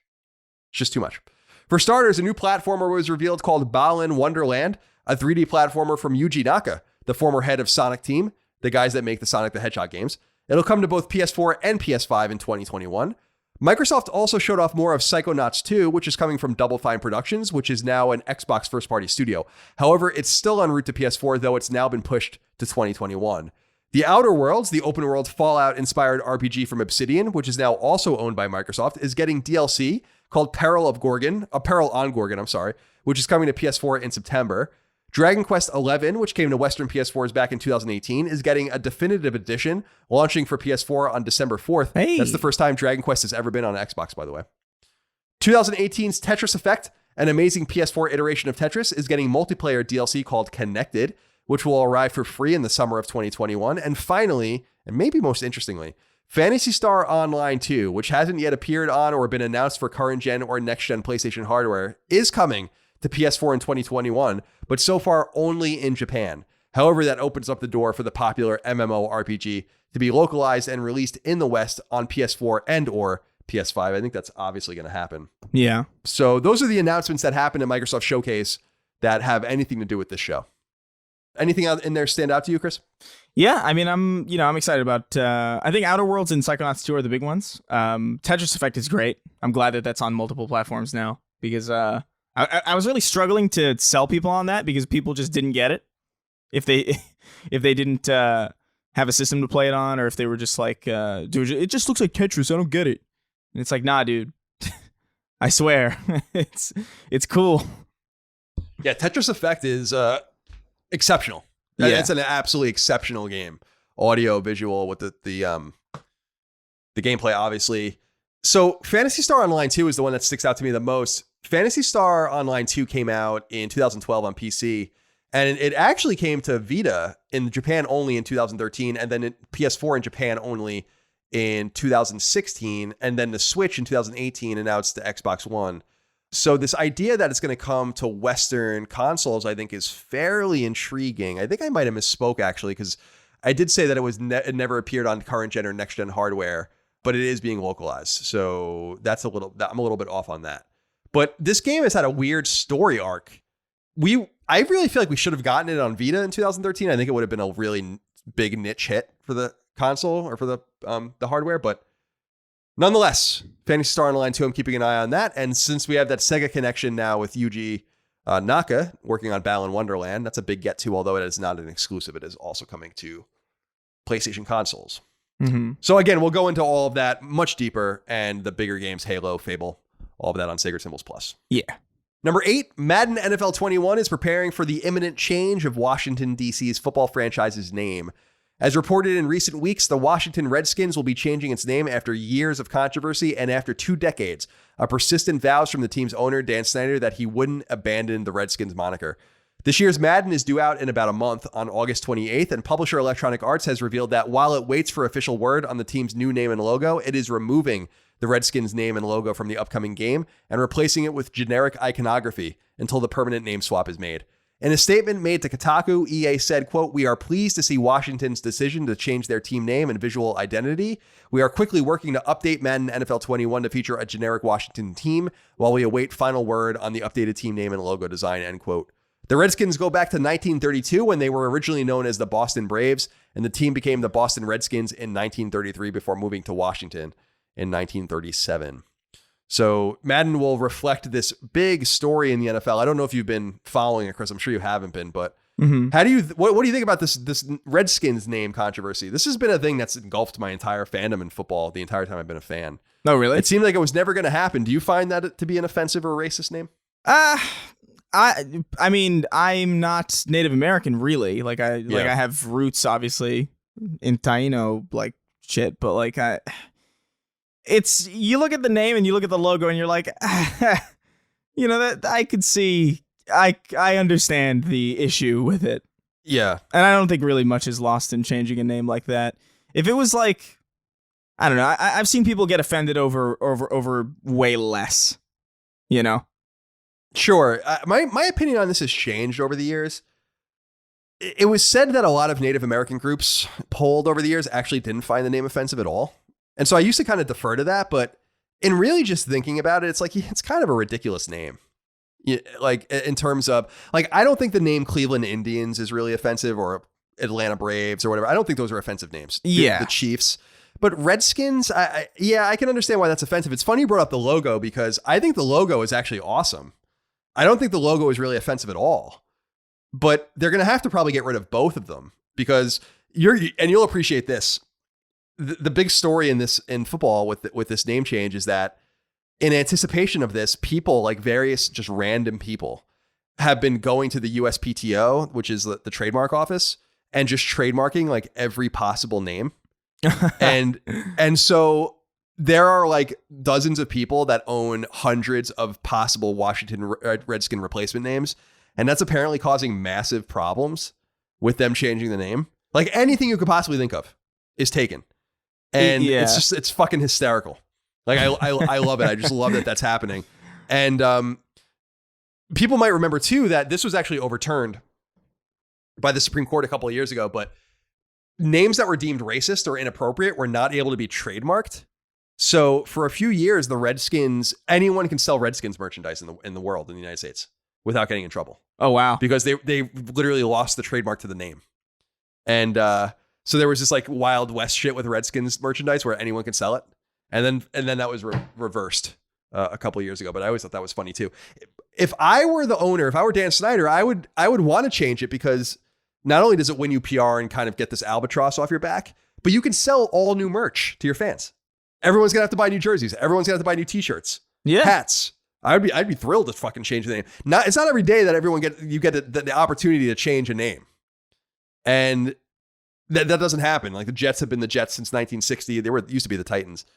Speaker 1: It's just too much. For starters, a new platformer was revealed called Balan Wonderland, a 3D platformer from Yuji Naka, the former head of Sonic Team, the guys that make the Sonic the Hedgehog games. It'll come to both PS4 and PS5 in 2021. Microsoft also showed off more of Psychonauts 2, which is coming from Double Fine Productions, which is now an Xbox first-party studio. However, it's still en route to PS4, though it's now been pushed to 2021. The Outer Worlds, the open-world Fallout-inspired RPG from Obsidian, which is now also owned by Microsoft, is getting DLC called Peril on Gorgon, which is coming to PS4 in September. Dragon Quest XI, which came to Western PS4s back in 2018, is getting a definitive edition, launching for PS4 on December 4th.
Speaker 2: Hey.
Speaker 1: That's the first time Dragon Quest has ever been on Xbox, by the way. 2018's Tetris Effect, an amazing PS4 iteration of Tetris, is getting multiplayer DLC called Connected, which will arrive for free in the summer of 2021. And finally, and maybe most interestingly, Phantasy Star Online 2, which hasn't yet appeared on or been announced for current-gen or next-gen PlayStation hardware, is coming to PS4 in 2021, but so far only in Japan. However, that opens up the door for the popular MMORPG to be localized and released in the West on PS4 and or PS5. I think that's obviously going to happen.
Speaker 2: Yeah.
Speaker 1: So those are the announcements that happened at Microsoft Showcase that have anything to do with this show. Anything out in there stand out to you, Chris?
Speaker 2: Yeah, I mean, I'm excited about. I think Outer Worlds and Psychonauts 2 are the big ones. Tetris Effect is great. I'm glad that that's on multiple platforms now because I was really struggling to sell people on that because people just didn't get it. If they didn't have a system to play it on, or if they were just like, dude, it just looks like Tetris. I don't get it. And it's like, nah, dude. I swear, it's cool.
Speaker 1: Yeah, Tetris Effect is exceptional.
Speaker 2: Yeah.
Speaker 1: It's an absolutely exceptional game. Audio, visual, with the gameplay, obviously. So Phantasy Star Online 2 is the one that sticks out to me the most. Phantasy Star Online 2 came out in 2012 on PC, and it actually came to Vita in Japan only in 2013, and then PS4 in Japan only in 2016, and then the Switch in 2018, and now it's the Xbox One. So this idea that it's going to come to Western consoles, I think, is fairly intriguing. I think I might have misspoke, actually, because I did say that it never appeared on current gen or next gen hardware, but it is being localized. So I'm a little bit off on that. But this game has had a weird story arc. I really feel like we should have gotten it on Vita in 2013. I think it would have been a really big niche hit for the console or for the hardware. But nonetheless, Phantasy Star Online 2, I'm keeping an eye on that. And since we have that Sega connection now with Yuji Naka working on Balan Wonderland, that's a big get to, although it is not an exclusive. It is also coming to PlayStation consoles.
Speaker 2: Mm-hmm.
Speaker 1: So again, we'll go into all of that much deeper and the bigger games, Halo, Fable, all of that on Sacred Symbols Plus.
Speaker 2: Yeah.
Speaker 1: Number 8, Madden NFL 21 is preparing for the imminent change of Washington, D.C.'s football franchise's name. As reported in recent weeks, the Washington Redskins will be changing its name after years of controversy and after 2 decades of persistent vows from the team's owner, Dan Snyder, that he wouldn't abandon the Redskins moniker. This year's Madden is due out in about a month on August 28th, and publisher Electronic Arts has revealed that while it waits for official word on the team's new name and logo, it is removing the Redskins name and logo from the upcoming game and replacing it with generic iconography until the permanent name swap is made. In a statement made to Kotaku, EA said, quote, "We are pleased to see Washington's decision to change their team name and visual identity. We are quickly working to update Madden NFL 21 to feature a generic Washington team while we await final word on the updated team name and logo design," end quote. The Redskins go back to 1932 when they were originally known as the Boston Braves, and the team became the Boston Redskins in 1933 before moving to Washington in 1937. So Madden will reflect this big story in the NFL. I don't know if you've been following it, Chris. I'm sure you haven't been, but how do you what do you think about this Redskins name controversy? This has been a thing that's engulfed my entire fandom in football the entire time I've been a fan.
Speaker 2: Oh, really?
Speaker 1: It seemed like it was never going to happen. Do you find that to be an offensive or racist name?
Speaker 2: I mean, I'm not Native American, really. Like I have roots, obviously, in Taino, like shit. But like it's you look at the name and you look at the logo and you're like, you know, that I could see. I understand the issue with it.
Speaker 1: Yeah,
Speaker 2: and I don't think really much is lost in changing a name like that. If it was like, I don't know, I've seen people get offended over way less. You know.
Speaker 1: Sure. My opinion on this has changed over the years. It was said that a lot of Native American groups polled over the years actually didn't find the name offensive at all. And so I used to kind of defer to that. But in really just thinking about it, it's like it's kind of a ridiculous name. Like in terms of like, I don't think the name Cleveland Indians is really offensive or Atlanta Braves or whatever. I don't think those are offensive names.
Speaker 2: Yeah.
Speaker 1: The Chiefs. But Redskins, I can understand why that's offensive. It's funny you brought up the logo because I think the logo is actually awesome. I don't think the logo is really offensive at all, but they're going to have to probably get rid of both of them because you'll appreciate this. The big story in football with this name change is that in anticipation of this, people like various just random people have been going to the USPTO, which is the trademark office, and just trademarking like every possible name. and so there are like dozens of people that own hundreds of possible Washington Redskin replacement names. And that's apparently causing massive problems with them changing the name. Like anything you could possibly think of is taken. And it's fucking hysterical. Like I love it. I just love that that's happening. And people might remember too that this was actually overturned by the Supreme Court a couple of years ago, but names that were deemed racist or inappropriate were not able to be trademarked. So for a few years, the Redskins, anyone can sell Redskins merchandise in the world, in the United States, without getting in trouble.
Speaker 2: Oh, wow.
Speaker 1: Because they literally lost the trademark to the name. And so there was this like Wild West shit with Redskins merchandise where anyone could sell it. And then that was reversed a couple of years ago. But I always thought that was funny too. If I were the owner, if I were Dan Snyder, I would want to change it because not only does it win you PR and kind of get this albatross off your back, but you can sell all new merch to your fans. Everyone's gonna have to buy new jerseys. Everyone's gonna have to buy new T-shirts, hats. I'd be thrilled to fucking change the name. It's not every day that you get the opportunity to change a name, and that doesn't happen. Like the Jets have been the Jets since 1960. They used to be the Titans,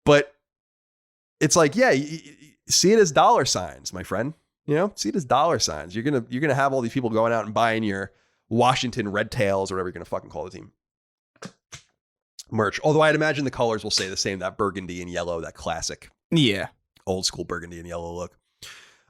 Speaker 1: but it's like see it as dollar signs, my friend. You know, see it as dollar signs. You're gonna have all these people going out and buying your Washington Red Tails or whatever you're gonna fucking call the team merch. Although I'd imagine the colors will stay the same, that burgundy and yellow, that classic old school burgundy and yellow look.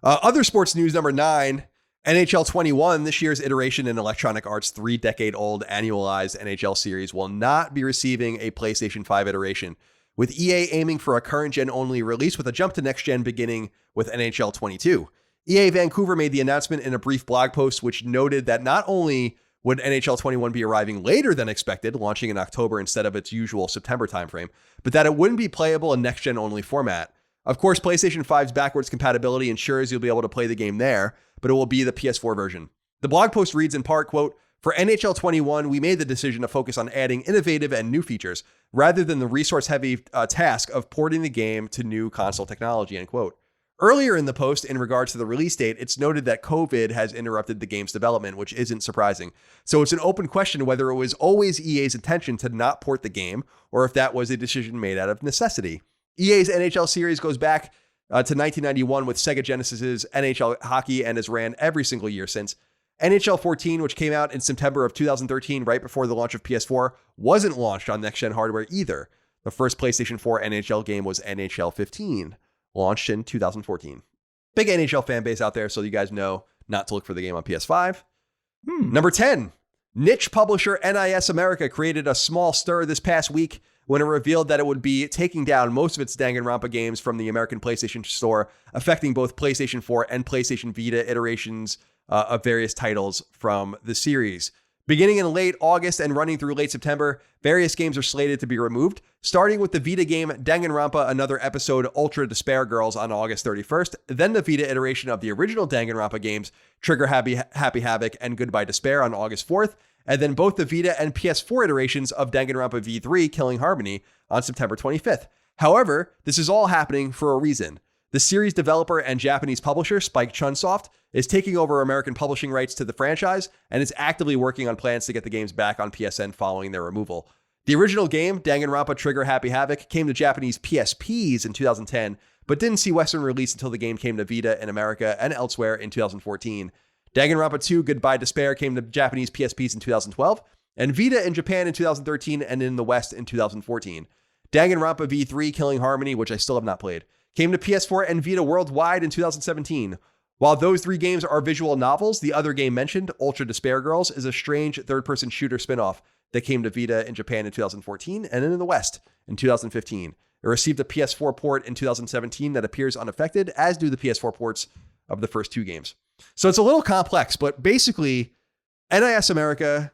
Speaker 1: Other sports news, number 9, NHL 21, this year's iteration in Electronic Arts' 3-decade-old annualized NHL series, will not be receiving a PlayStation 5 iteration, with EA aiming for a current-gen only release with a jump to next-gen beginning with NHL 22. EA Vancouver made the announcement in a brief blog post, which noted that not only would NHL 21 be arriving later than expected, launching in October instead of its usual September timeframe, but that it wouldn't be playable in next-gen only format. Of course, PlayStation 5's backwards compatibility ensures you'll be able to play the game there, but it will be the PS4 version. The blog post reads in part, quote, "For NHL 21, we made the decision to focus on adding innovative and new features, rather than the resource-heavy task of porting the game to new console technology," end quote. Earlier in the post, in regards to the release date, it's noted that COVID has interrupted the game's development, which isn't surprising. So it's an open question whether it was always EA's intention to not port the game, or if that was a decision made out of necessity. EA's NHL series goes back to 1991 with Sega Genesis's NHL Hockey and has ran every single year since. NHL 14, which came out in September of 2013, right before the launch of PS4, wasn't launched on next-gen hardware either. The first PlayStation 4 NHL game was NHL 15. Launched in 2014. Big NHL fan base out there, so you guys know not to look for the game on PS5. Number 10, niche publisher NIS America created a small stir this past week when it revealed that it would be taking down most of its Danganronpa games from the American PlayStation Store, affecting both PlayStation 4 and PlayStation Vita iterations of various titles from the series. Beginning in late August and running through late September, various games are slated to be removed, starting with the Vita game Danganronpa Another Episode Ultra Despair Girls on August 31st, then the Vita iteration of the original Danganronpa games Trigger Happy Havoc and Goodbye Despair on August 4th, and then both the Vita and PS4 iterations of Danganronpa V3 Killing Harmony on September 25th. However, this is all happening for a reason. The series developer and Japanese publisher Spike Chunsoft is taking over American publishing rights to the franchise and is actively working on plans to get the games back on PSN following their removal. The original game, Danganronpa Trigger Happy Havoc, came to Japanese PSPs in 2010, but didn't see Western release until the game came to Vita in America and elsewhere in 2014. Danganronpa 2 Goodbye Despair came to Japanese PSPs in 2012, and Vita in Japan in 2013 and in the West in 2014. Danganronpa V3 Killing Harmony, which I still have not played, came to PS4 and Vita worldwide in 2017. While those 3 games are visual novels, the other game mentioned, Ultra Despair Girls, is a strange third-person shooter spin-off that came to Vita in Japan in 2014 and in the West in 2015. It received a PS4 port in 2017 that appears unaffected, as do the PS4 ports of the first 2 games. So it's a little complex, but basically, NIS America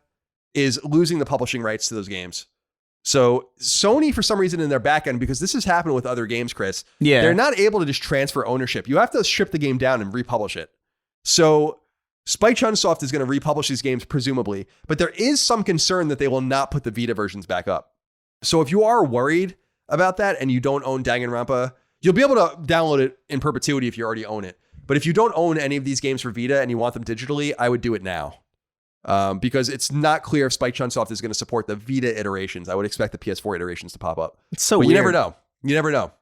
Speaker 1: is losing the publishing rights to those games. So Sony, for some reason in their back end, because this has happened with other games, Chris, they're not able to just transfer ownership. You have to strip the game down and republish it. So Spike Chunsoft is going to republish these games, presumably, but there is some concern that they will not put the Vita versions back up. So if you are worried about that and you don't own Danganronpa, you'll be able to download it in perpetuity if you already own it. But if you don't own any of these games for Vita and you want them digitally, I would do it now. Because it's not clear if Spike Chunsoft is going to support the Vita iterations. I would expect the PS4 iterations to pop up.
Speaker 2: It's so
Speaker 1: weird. You never know. You never know.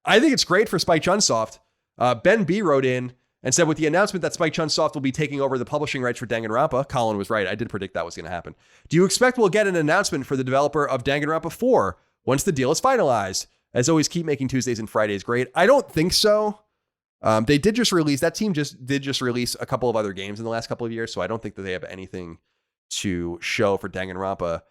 Speaker 1: I think it's great for Spike Chunsoft. Ben B wrote in and said, with the announcement that Spike Chunsoft will be taking over the publishing rights for Danganronpa, Colin was right. I did predict that was going to happen. Do you expect we'll get an announcement for the developer of Danganronpa 4 once the deal is finalized? As always, keep making Tuesdays and Fridays great. I don't think so. They did just release, that team did release a couple of other games in the last couple of years, so I don't think that they have anything to show for Danganronpa.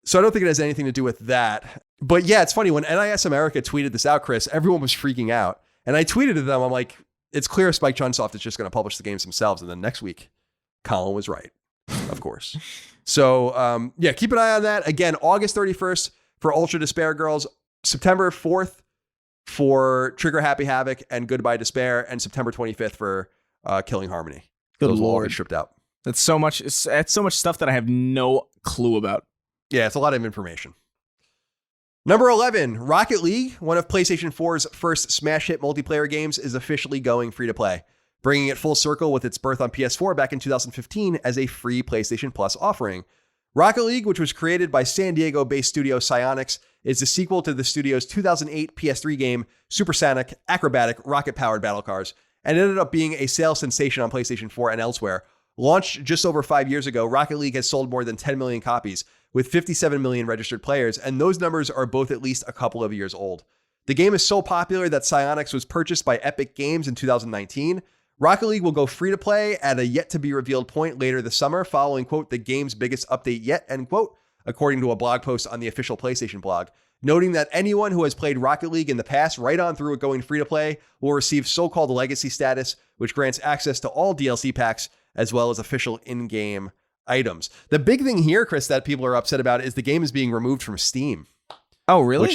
Speaker 1: So I don't think it has anything to do with that. But yeah, it's funny, when NIS America tweeted this out, Chris, everyone was freaking out. And I tweeted to them, I'm like, it's clear Spike Chunsoft is just going to publish the games themselves. And then next week, Colin was right, of course. So yeah, keep an eye on that. Again, August 31st for Ultra Despair Girls, September 4th for Trigger Happy Havoc and Goodbye Despair, and September 25th for Killing Harmony. Those will all be stripped out.
Speaker 2: That's so much. It's so much stuff that I have no clue about.
Speaker 1: Yeah, it's a lot of information. Number 11, Rocket League, one of PlayStation 4's first smash hit multiplayer games, is officially going free to play, bringing it full circle with its birth on PS4 back in 2015 as a free PlayStation Plus offering. Rocket League, which was created by San Diego-based studio Psyonix, is the sequel to the studio's 2008 PS3 game, Supersonic Acrobatic Rocket-Powered Battle Cars, and ended up being a sales sensation on PlayStation 4 and elsewhere. Launched just over 5 years ago, Rocket League has sold more than 10 million copies, with 57 million registered players, and those numbers are both at least a couple of years old. The game is so popular that Psyonix was purchased by Epic Games in 2019. Rocket League will go free to play at a yet-to-be-revealed point later this summer, following, quote, the game's biggest update yet, end quote, according to a blog post on the official PlayStation blog, noting that anyone who has played Rocket League in the past, right on through it going free to play, will receive so-called legacy status, which grants access to all DLC packs, as well as official in-game items. The big thing here, Chris, that people are upset about is the game is being removed from Steam.
Speaker 2: Oh, really?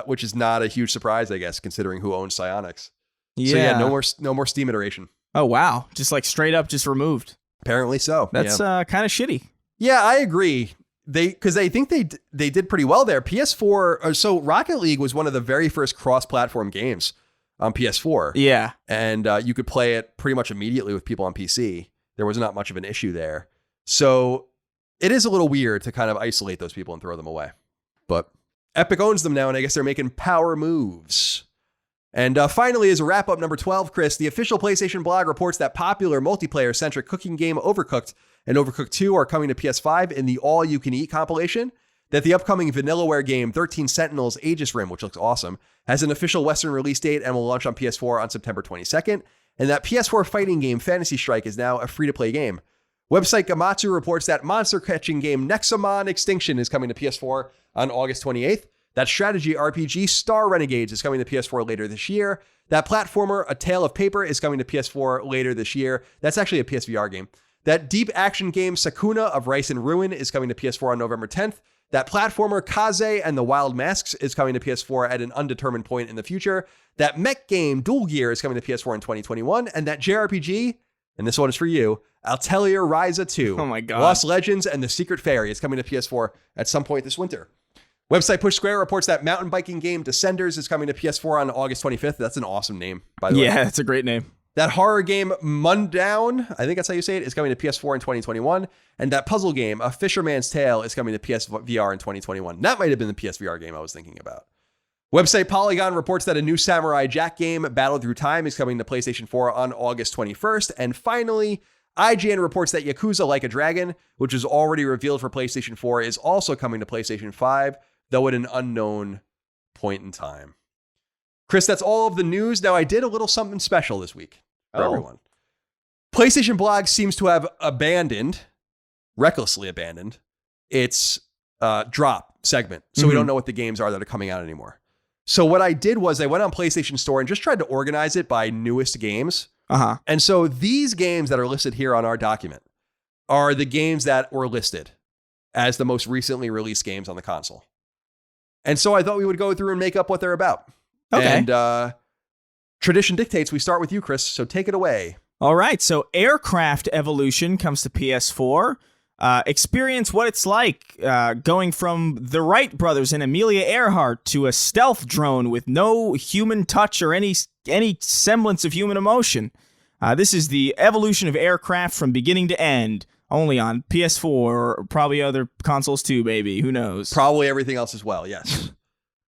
Speaker 1: Which is not a huge surprise, I guess, considering who owns Psyonix.
Speaker 2: Yeah.
Speaker 1: So yeah, no more Steam iteration.
Speaker 2: Oh, wow. Just like straight up just removed.
Speaker 1: Apparently so.
Speaker 2: That's kind of shitty.
Speaker 1: Yeah, I agree. Because I think they did pretty well there. PS4, so Rocket League was one of the very first cross-platform games on PS4.
Speaker 2: Yeah.
Speaker 1: And you could play it pretty much immediately with people on PC. There was not much of an issue there. So it is a little weird to kind of isolate those people and throw them away. But Epic owns them now, and I guess they're making power moves. And finally, as a wrap-up, number 12, Chris, the official PlayStation blog reports that popular multiplayer-centric cooking game Overcooked and Overcooked 2 are coming to PS5 in the all-you-can-eat compilation, that the upcoming Vanillaware game 13 Sentinels Aegis Rim, which looks awesome, has an official Western release date and will launch on PS4 on September 22nd, and that PS4 fighting game Fantasy Strike is now a free-to-play game. Website Gamatsu reports that monster-catching game Nexomon Extinction is coming to PS4 on August 28th, that strategy RPG Star Renegades is coming to PS4 later this year. That platformer A Tale of Paper is coming to PS4 later this year. That's actually a PSVR game. That deep action game Sakuna of Rice and Ruin is coming to PS4 on November 10th. That platformer Kaze and the Wild Masks is coming to PS4 at an undetermined point in the future. That mech game Dual Gear is coming to PS4 in 2021. And that JRPG, and this one is for you, Atelier Ryza 2.
Speaker 2: Oh my God.
Speaker 1: Lost Legends and the Secret Fairy is coming to PS4 at some point this winter. Website Push Square reports that mountain biking game Descenders is coming to PS4 on August 25th. That's an awesome name, by the way.
Speaker 2: Yeah, that's a great name.
Speaker 1: That horror game Mundown, I think that's how you say it, is coming to PS4 in 2021. And that puzzle game, A Fisherman's Tale, is coming to PSVR in 2021. That might have been the PSVR game I was thinking about. Website Polygon reports that a new Samurai Jack game, Battle Through Time, is coming to PlayStation 4 on August 21st. And finally, IGN reports that Yakuza Like a Dragon, which is already revealed for PlayStation 4, is also coming to PlayStation 5, though at an unknown point in time. Chris, that's all of the news. Now, I did a little something special this week for everyone. PlayStation Blog seems to have recklessly abandoned, its drop segment. So we don't know what the games are that are coming out anymore. So what I did was I went on PlayStation Store and just tried to organize it by newest games. And so these games that are listed here on our document are the games that were listed as the most recently released games on the console. And so I thought we would go through and make up what they're about.
Speaker 2: Okay.
Speaker 1: And tradition dictates we start with you, Chris. So take it away.
Speaker 2: All right. So Aircraft Evolution comes to PS4. Experience what it's like going from the Wright brothers and Amelia Earhart to a stealth drone with no human touch or any semblance of human emotion. This is the evolution of aircraft from beginning to end. Only on PS4 or probably other consoles too, baby. Who knows?
Speaker 1: Probably everything else as well, yes.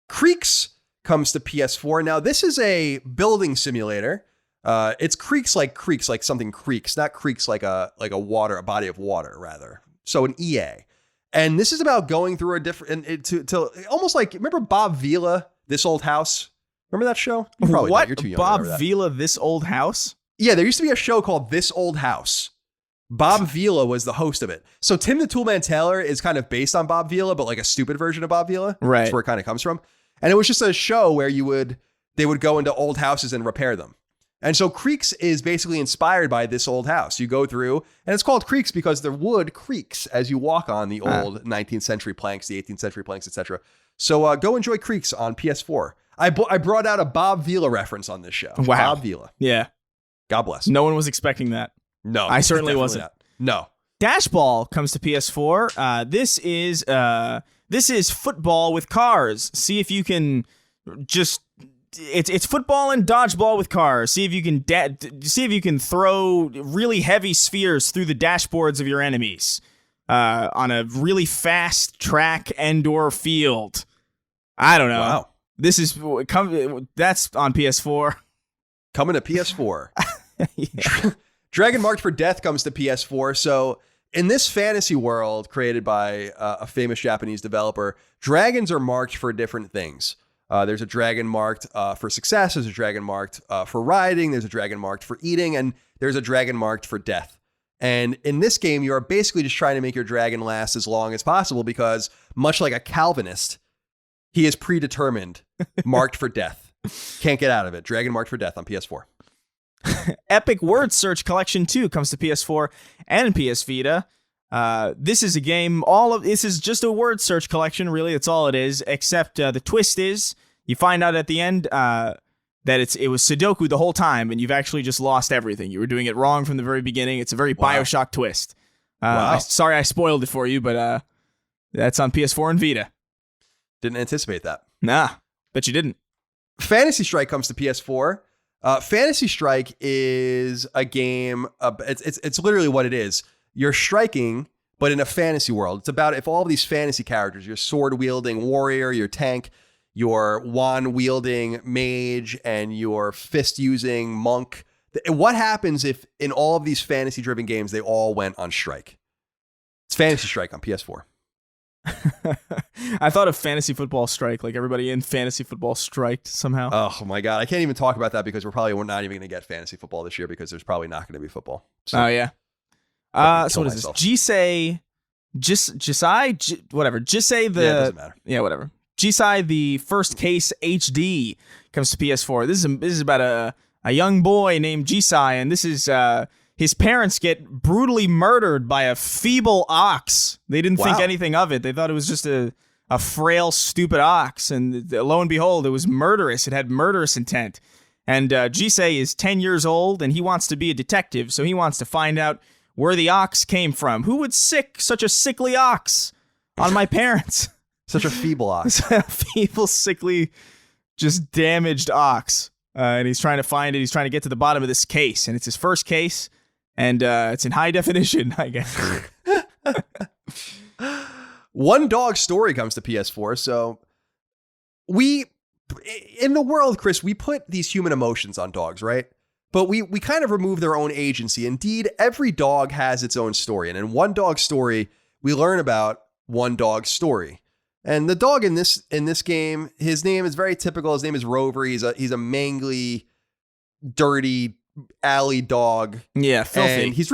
Speaker 1: Creeks comes to PS4. Now, this is a building simulator. It's creeks like something creaks, not creeks like a body of water, rather. So an EA. And this is about going through a different, to almost like, remember Bob Vila, This Old House? Remember that show? You probably
Speaker 2: what?
Speaker 1: Don't. You're too young
Speaker 2: Bob
Speaker 1: to remember that.
Speaker 2: Vila, This Old House?
Speaker 1: Yeah, there used to be a show called This Old House. Bob Vila was the host of it. So Tim the Toolman Taylor is kind of based on Bob Vila, but like a stupid version of Bob Vila.
Speaker 2: Right.
Speaker 1: That's where it kind of comes from. And it was just a show where they would go into old houses and repair them. And so Creeks is basically inspired by This Old House. You go through, and it's called Creeks because the wood creaks as you walk on the old 19th century planks, the 18th century planks, etc. So go enjoy Creeks on PS4. I brought out a Bob Vila reference on this show.
Speaker 2: Wow.
Speaker 1: Bob Vila.
Speaker 2: Yeah.
Speaker 1: God bless.
Speaker 2: No one was expecting that.
Speaker 1: No.
Speaker 2: I certainly
Speaker 1: definitely
Speaker 2: wasn't.
Speaker 1: not. No.
Speaker 2: Dashball comes to PS4. This is football with cars. See if you can just it's football and dodgeball with cars. See if you can throw really heavy spheres through the dashboards of your enemies on a really fast track and/or field. I don't know.
Speaker 1: Wow.
Speaker 2: That's on PS4.
Speaker 1: Coming to PS4.
Speaker 2: Yeah.
Speaker 1: Dragon Marked for Death comes to PS4. So in this fantasy world created by a famous Japanese developer, dragons are marked for different things. There's a dragon marked for success. There's a dragon marked for riding. There's a dragon marked for eating. And there's a dragon marked for death. And in this game, you are basically just trying to make your dragon last as long as possible because much like a Calvinist, he is predetermined, marked for death. Can't get out of it. Dragon Marked for Death on PS4.
Speaker 2: Epic Word Search Collection 2 comes to PS4 and PS Vita. This is a game, this is just a word search collection, really. That's all it is, except the twist is you find out at the end that it was Sudoku the whole time, and you've actually just lost everything. You were doing it wrong from the very beginning. It's a very Bioshock twist.
Speaker 1: Wow.
Speaker 2: Sorry I spoiled it for you, but that's on PS4 and Vita.
Speaker 1: Didn't anticipate that.
Speaker 2: Nah, bet you didn't.
Speaker 1: Fantasy Strike comes to PS4. Fantasy Strike is a game. It's literally what it is. You're striking, but in a fantasy world. It's about if all of these fantasy characters, your sword-wielding warrior, your tank, your wand-wielding mage, and your fist-using monk. What happens if in all of these fantasy-driven games, they all went on strike? It's Fantasy Strike on PS4.
Speaker 2: I thought of Fantasy Football Strike, like everybody in Fantasy Football striked somehow.
Speaker 1: Oh my God. I can't even talk about that because we're not even going to get fantasy football this year because there's probably not going to be football. So,
Speaker 2: oh, yeah. So what is this? Jisei, whatever. Jisei the...
Speaker 1: Yeah, it doesn't matter.
Speaker 2: Yeah, whatever. Jisei the First Case HD comes to PS4. This is about a young boy named Jisei, and this is... his parents get brutally murdered by a feeble ox. They didn't think anything of it. They thought it was just a frail, stupid ox. And lo and behold, it was murderous. It had murderous intent. And Jisei is 10 years old, and he wants to be a detective, so he wants to find out where the ox came from. Who would sick such a sickly ox on my parents?
Speaker 1: Such a feeble ox.
Speaker 2: A feeble, sickly, just damaged ox. And he's trying to find it. He's trying to get to the bottom of this case. And it's his first case. And it's in high definition, I guess.
Speaker 1: One Dog Story comes to PS4. So in the world, Chris, we put these human emotions on dogs, right? But we kind of remove their own agency. Indeed, every dog has its own story. And in One Dog Story, we learn about One Dog Story. And the dog in this game, his name is very typical. His name is Rover. He's a mangly, dirty alley dog.
Speaker 2: Yeah, filthy.
Speaker 1: And he's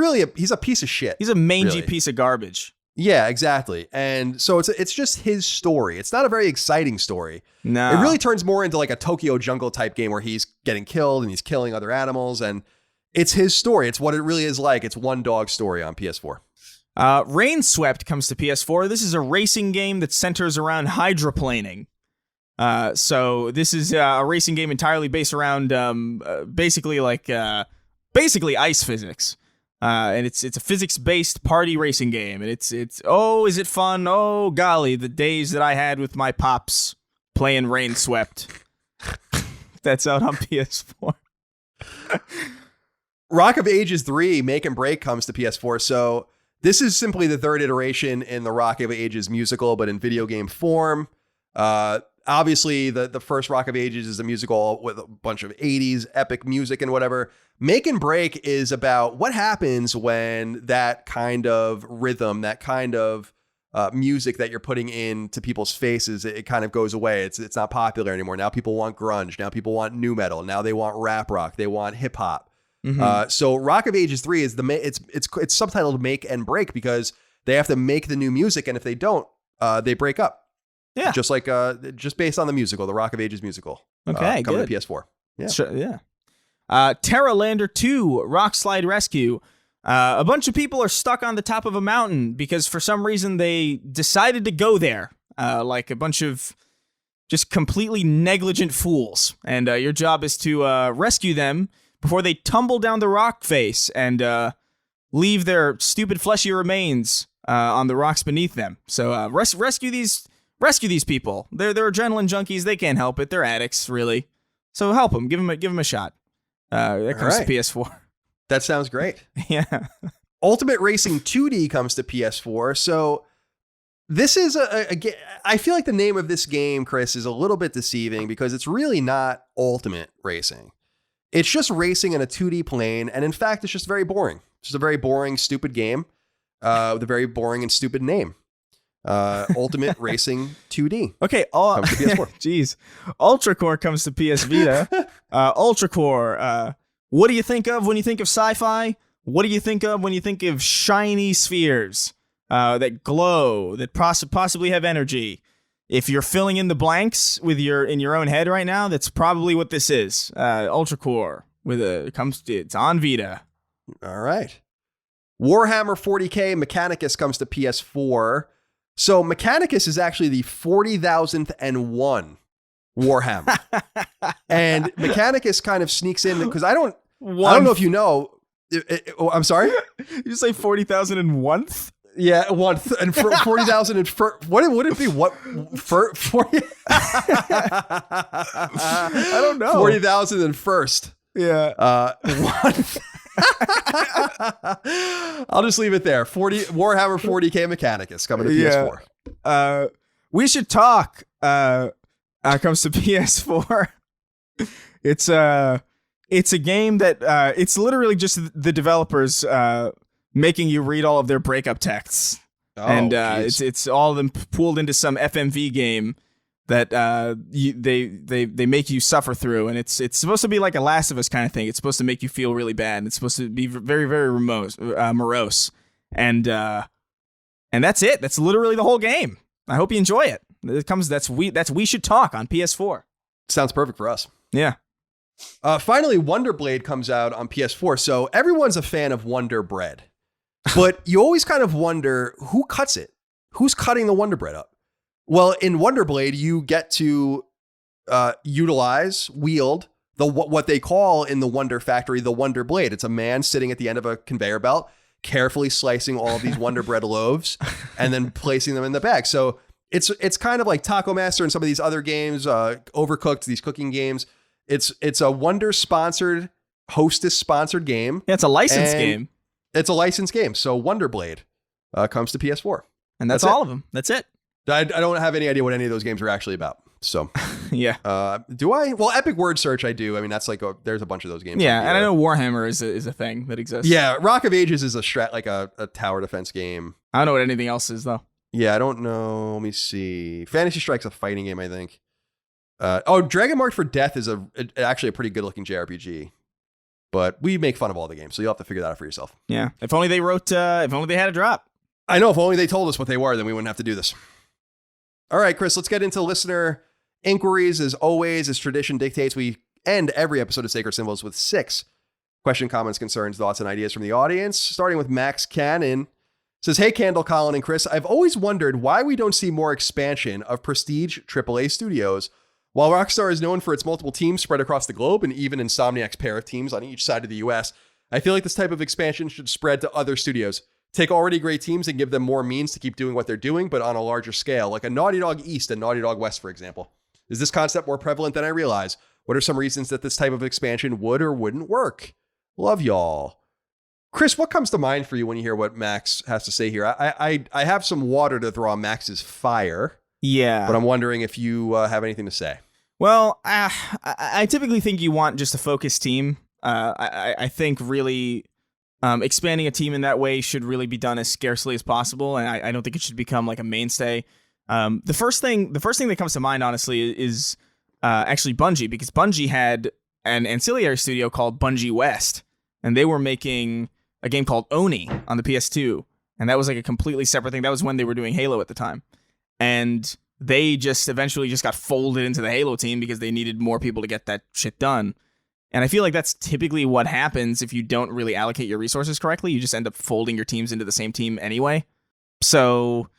Speaker 1: a piece of shit.
Speaker 2: He's a mangy piece of garbage.
Speaker 1: Yeah, exactly. And so it's just his story. It's not a very exciting story.
Speaker 2: No.
Speaker 1: It really turns more into like a Tokyo Jungle type game where he's getting killed and he's killing other animals. And it's his story. It's what it really is like. It's One Dog Story on PS4.
Speaker 2: Rainswept comes to PS4. This is a racing game that centers around hydroplaning. So this is a racing game entirely based around basically ice physics. And it's a physics-based party racing game. And it's is it fun? Oh, golly, the days that I had with my pops playing Rainswept. That's out on PS4.
Speaker 1: Rock of Ages 3, Make and Break comes to PS4. So this is simply the third iteration in the Rock of Ages musical, but in video game form. Obviously, the first Rock of Ages is a musical with a bunch of 80s epic music and whatever. Make and Break is about what happens when that kind of rhythm, that kind of music that you're putting into people's faces, it kind of goes away. It's not popular anymore. Now people want grunge. Now people want nu metal. Now they want rap rock. They want hip hop. Mm-hmm. So Rock of Ages 3 is it's subtitled Make and Break because they have to make the new music, and if they don't, they break up.
Speaker 2: Yeah,
Speaker 1: just based on the musical, the Rock of Ages musical.
Speaker 2: Okay,
Speaker 1: coming
Speaker 2: good.
Speaker 1: to PS4. Yeah,
Speaker 2: sure, yeah. Terralander 2, Rock Slide Rescue. A bunch of people are stuck on the top of a mountain because for some reason they decided to go there, like a bunch of just completely negligent fools. And your job is to rescue them before they tumble down the rock face and leave their stupid fleshy remains on the rocks beneath them. So rescue these people. They're adrenaline junkies. They can't help it. They're addicts, really. So help them. Give them a shot. That comes to PS4.
Speaker 1: That sounds great.
Speaker 2: Yeah.
Speaker 1: Ultimate Racing 2D comes to PS4. So this is I feel like the name of this game, Chris, is a little bit deceiving because it's really not Ultimate Racing. It's just racing in a 2D plane. And in fact, it's just very boring. It's just a very boring, stupid game with a very boring and stupid name. Ultimate Racing 2D.
Speaker 2: Okay,
Speaker 1: comes to PS4.
Speaker 2: Jeez. Ultra Core comes to PS Vita. Ultra Core, what do you think of when you think of sci-fi? What do you think of when you think of shiny spheres that glow, that possibly have energy? If you're filling in the blanks in your own head right now, that's probably what this is. Ultra Core it's on Vita.
Speaker 1: All right. Warhammer 40K Mechanicus comes to PS4. So Mechanicus is actually the 40,001 Warhammer. And Mechanicus kind of sneaks in because I don't know if you know. I'm sorry?
Speaker 2: You say 40,001?
Speaker 1: Yeah, one and 40,000 and what would it be? What for 40?
Speaker 2: I don't know.
Speaker 1: 40,000 and first.
Speaker 2: Yeah.
Speaker 1: One. I'll just leave it there. Warhammer 40K Mechanicus coming to PS4.
Speaker 2: We should talk. Comes to PS4. It's a game that it's literally just the developers making you read all of their breakup texts, and it's all of them pooled into some FMV game that they make you suffer through, and it's supposed to be like a Last of Us kind of thing. It's supposed to make you feel really bad, and it's supposed to be very very morose, and that's it. That's literally the whole game. I hope you enjoy it. That's We Should Talk on PS4.
Speaker 1: Sounds perfect for us.
Speaker 2: Yeah.
Speaker 1: Finally, Wonder Blade comes out on PS4. So everyone's a fan of Wonder Bread, but you always kind of wonder who cuts it. Who's cutting the Wonder Bread up? Well, in Wonder Blade, you get to wield what they call in the Wonder Factory the Wonder Blade. It's a man sitting at the end of a conveyor belt, carefully slicing all of these Wonder Bread loaves and then placing them in the bag. So it's kind of like Taco Master and some of these other games, Overcooked, these cooking games. It's a Wonder sponsored, Hostess sponsored game.
Speaker 2: Yeah, it's a licensed game.
Speaker 1: It's a licensed game. So Wonder Blade comes to PS4.
Speaker 2: And that's all of them. That's it.
Speaker 1: I don't have any idea what any of those games are actually about. So
Speaker 2: yeah.
Speaker 1: Do I? Well, Epic Word Search, I do. I mean, that's like there's a bunch of those games.
Speaker 2: Yeah, and I know Warhammer is a thing that exists.
Speaker 1: Yeah, Rock of Ages is a tower defense game.
Speaker 2: I don't know what anything else is though.
Speaker 1: Yeah, I don't know. Let me see. Fantasy Strike's a fighting game, I think. Dragon Marked for Death is actually a pretty good looking JRPG. But we make fun of all the games, so you'll have to figure that out for yourself.
Speaker 2: Yeah. If only they wrote. If only they had a drop.
Speaker 1: I know. If only they told us what they were, then we wouldn't have to do this. All right, Chris, let's get into listener inquiries. As always, as tradition dictates, we end every episode of Sacred Symbols with 6 question, comments, concerns, thoughts, and ideas from the audience. Starting with Max Cannon. Says, hey, Candle, Colin, and Chris, I've always wondered why we don't see more expansion of prestige AAA studios. While Rockstar is known for its multiple teams spread across the globe and even Insomniac's pair of teams on each side of the US, I feel like this type of expansion should spread to other studios. Take already great teams and give them more means to keep doing what they're doing, but on a larger scale, like a Naughty Dog East and Naughty Dog West, for example. Is this concept more prevalent than I realize? What are some reasons that this type of expansion would or wouldn't work? Love y'all. Chris, what comes to mind for you when you hear what Max has to say here? I have some water to throw on Max's fire.
Speaker 2: Yeah.
Speaker 1: But I'm wondering if you have anything to say.
Speaker 2: Well, I typically think you want just a focused team. I think really expanding a team in that way should really be done as scarcely as possible, and I don't think it should become like a mainstay. The first thing that comes to mind, honestly, is actually Bungie, because Bungie had an ancillary studio called Bungie West, and they were making a game called Oni on the PS2, and that was like a completely separate thing. That was when they were doing Halo at the time, and they just eventually just got folded into the Halo team because they needed more people to get that shit done. And I feel like that's typically what happens if you don't really allocate your resources correctly. You just end up folding your teams into the same team anyway. So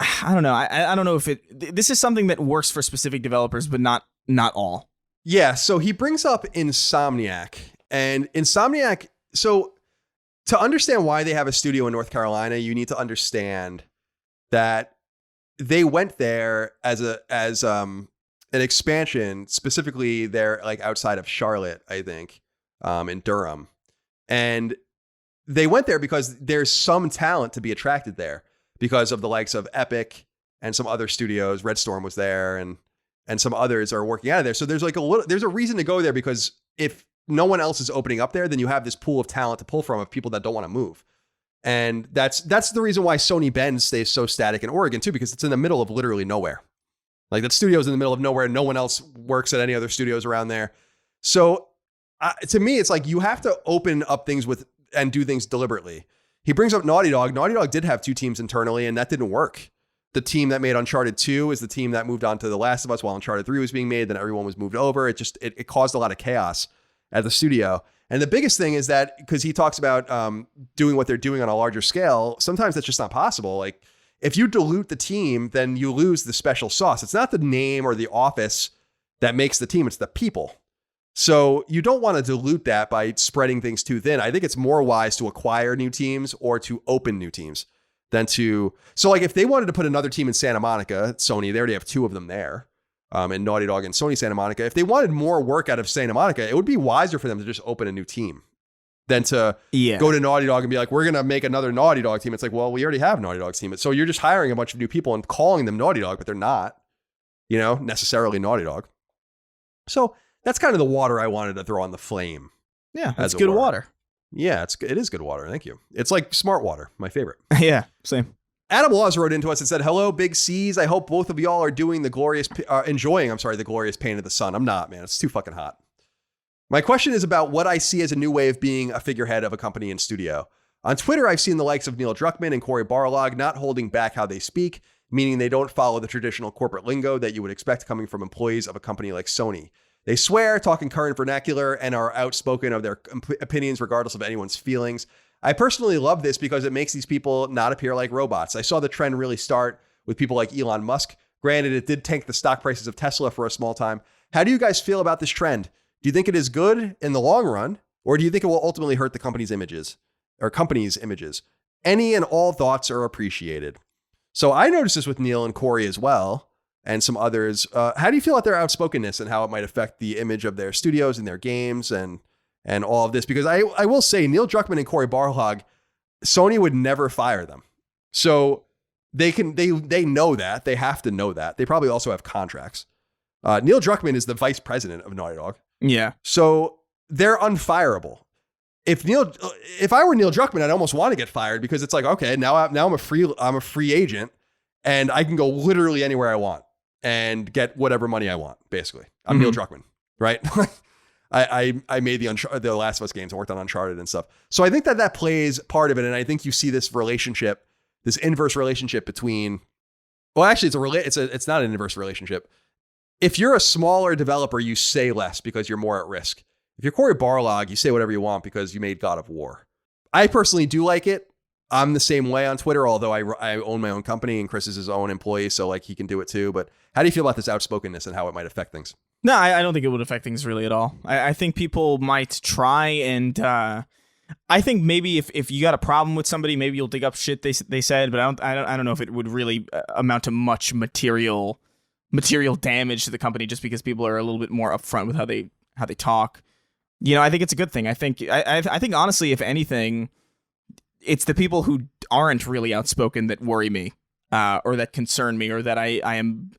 Speaker 2: I don't know. I don't know if this is something that works for specific developers, but not all.
Speaker 1: Yeah. So he brings up Insomniac, and Insomniac. So to understand why they have a studio in North Carolina, you need to understand that they went there as an expansion, specifically there like outside of Charlotte, I think, in Durham. And they went there because there's some talent to be attracted there because of the likes of Epic and some other studios. Red Storm was there and some others are working out of there. So there's like there's a reason to go there, because if no one else is opening up there, then you have this pool of talent to pull from of people that don't want to move. And that's the reason why Sony Bend stays so static in Oregon too, because it's in the middle of literally nowhere. Like that studio's in the middle of nowhere. No one else works at any other studios around there. So to me, it's like you have to open up things and do things deliberately. He brings up Naughty Dog. Naughty Dog did have 2 teams internally, and that didn't work. The team that made Uncharted 2 is the team that moved on to The Last of Us while Uncharted 3 was being made. Then everyone was moved over. It caused a lot of chaos at the studio. And the biggest thing is that, because he talks about doing what they're doing on a larger scale, sometimes that's just not possible. Like if you dilute the team, then you lose the special sauce. It's not the name or the office that makes the team, it's the people. So you don't want to dilute that by spreading things too thin. I think it's more wise to acquire new teams or to open new teams than to. So like if they wanted to put another team in Santa Monica, Sony, they already have 2 of them there. And Naughty Dog and Sony Santa Monica. If they wanted more work out of Santa Monica, it would be wiser for them to just open a new team than to go to Naughty Dog and be like, we're going to make another Naughty Dog team. It's like, well, we already have Naughty Dog's team. So you're just hiring a bunch of new people and calling them Naughty Dog, but they're not, necessarily Naughty Dog. So that's kind of the water I wanted to throw on the flame.
Speaker 2: Yeah, that's good water.
Speaker 1: Yeah, it is good water. Thank you. It's like smart water, my favorite.
Speaker 2: Yeah, same.
Speaker 1: Adam Laws wrote into us and said, hello, Big C's. I hope both of y'all are enjoying the glorious pain of the sun. I'm not, man. It's too fucking hot. My question is about what I see as a new way of being a figurehead of a company in studio. On Twitter, I've seen the likes of Neil Druckmann and Cory Barlog not holding back how they speak, meaning they don't follow the traditional corporate lingo that you would expect coming from employees of a company like Sony. They swear, talk in current vernacular, and are outspoken of their opinions regardless of anyone's feelings. I personally love this because it makes these people not appear like robots. I saw the trend really start with people like Elon Musk. Granted, it did tank the stock prices of Tesla for a small time. How do you guys feel about this trend? Do you think it is good in the long run, or do you think it will ultimately hurt the company's images? Any and all thoughts are appreciated. So I noticed this with Neil and Corey as well, and some others. How do you feel about their outspokenness and how it might affect the image of their studios and their games and all of this? Because I will say, Neil Druckmann and Cory Barlog, Sony would never fire them. So they know that. They have to know that. They probably also have contracts. Neil Druckmann is the vice president of Naughty Dog.
Speaker 2: Yeah.
Speaker 1: So they're unfireable. If I were Neil Druckmann, I'd almost want to get fired because it's like, okay, now I'm a free agent and I can go literally anywhere I want and get whatever money I want. Basically, I'm Neil Druckmann, right? I made the Last of Us games. I worked on Uncharted and stuff. So I think that plays part of it, and I think you see this relationship, this inverse relationship between. Well, actually, it's not an inverse relationship. If you're a smaller developer, you say less because you're more at risk. If you're Cory Barlog, you say whatever you want because you made God of War. I personally do like it. I'm the same way on Twitter, although I own my own company and Chris is his own employee, so like he can do it too. But how do you feel about this outspokenness and how it might affect things?
Speaker 2: No, I don't think it would affect things really at all. I think people might try, and I think maybe if you got a problem with somebody, maybe you'll dig up shit they said, but I don't know if it would really amount to much material damage to the company just because people are a little bit more upfront with how they talk. You know, I think it's a good thing. I think honestly, if anything, it's the people who aren't really outspoken that worry me, or that concern me, or that I am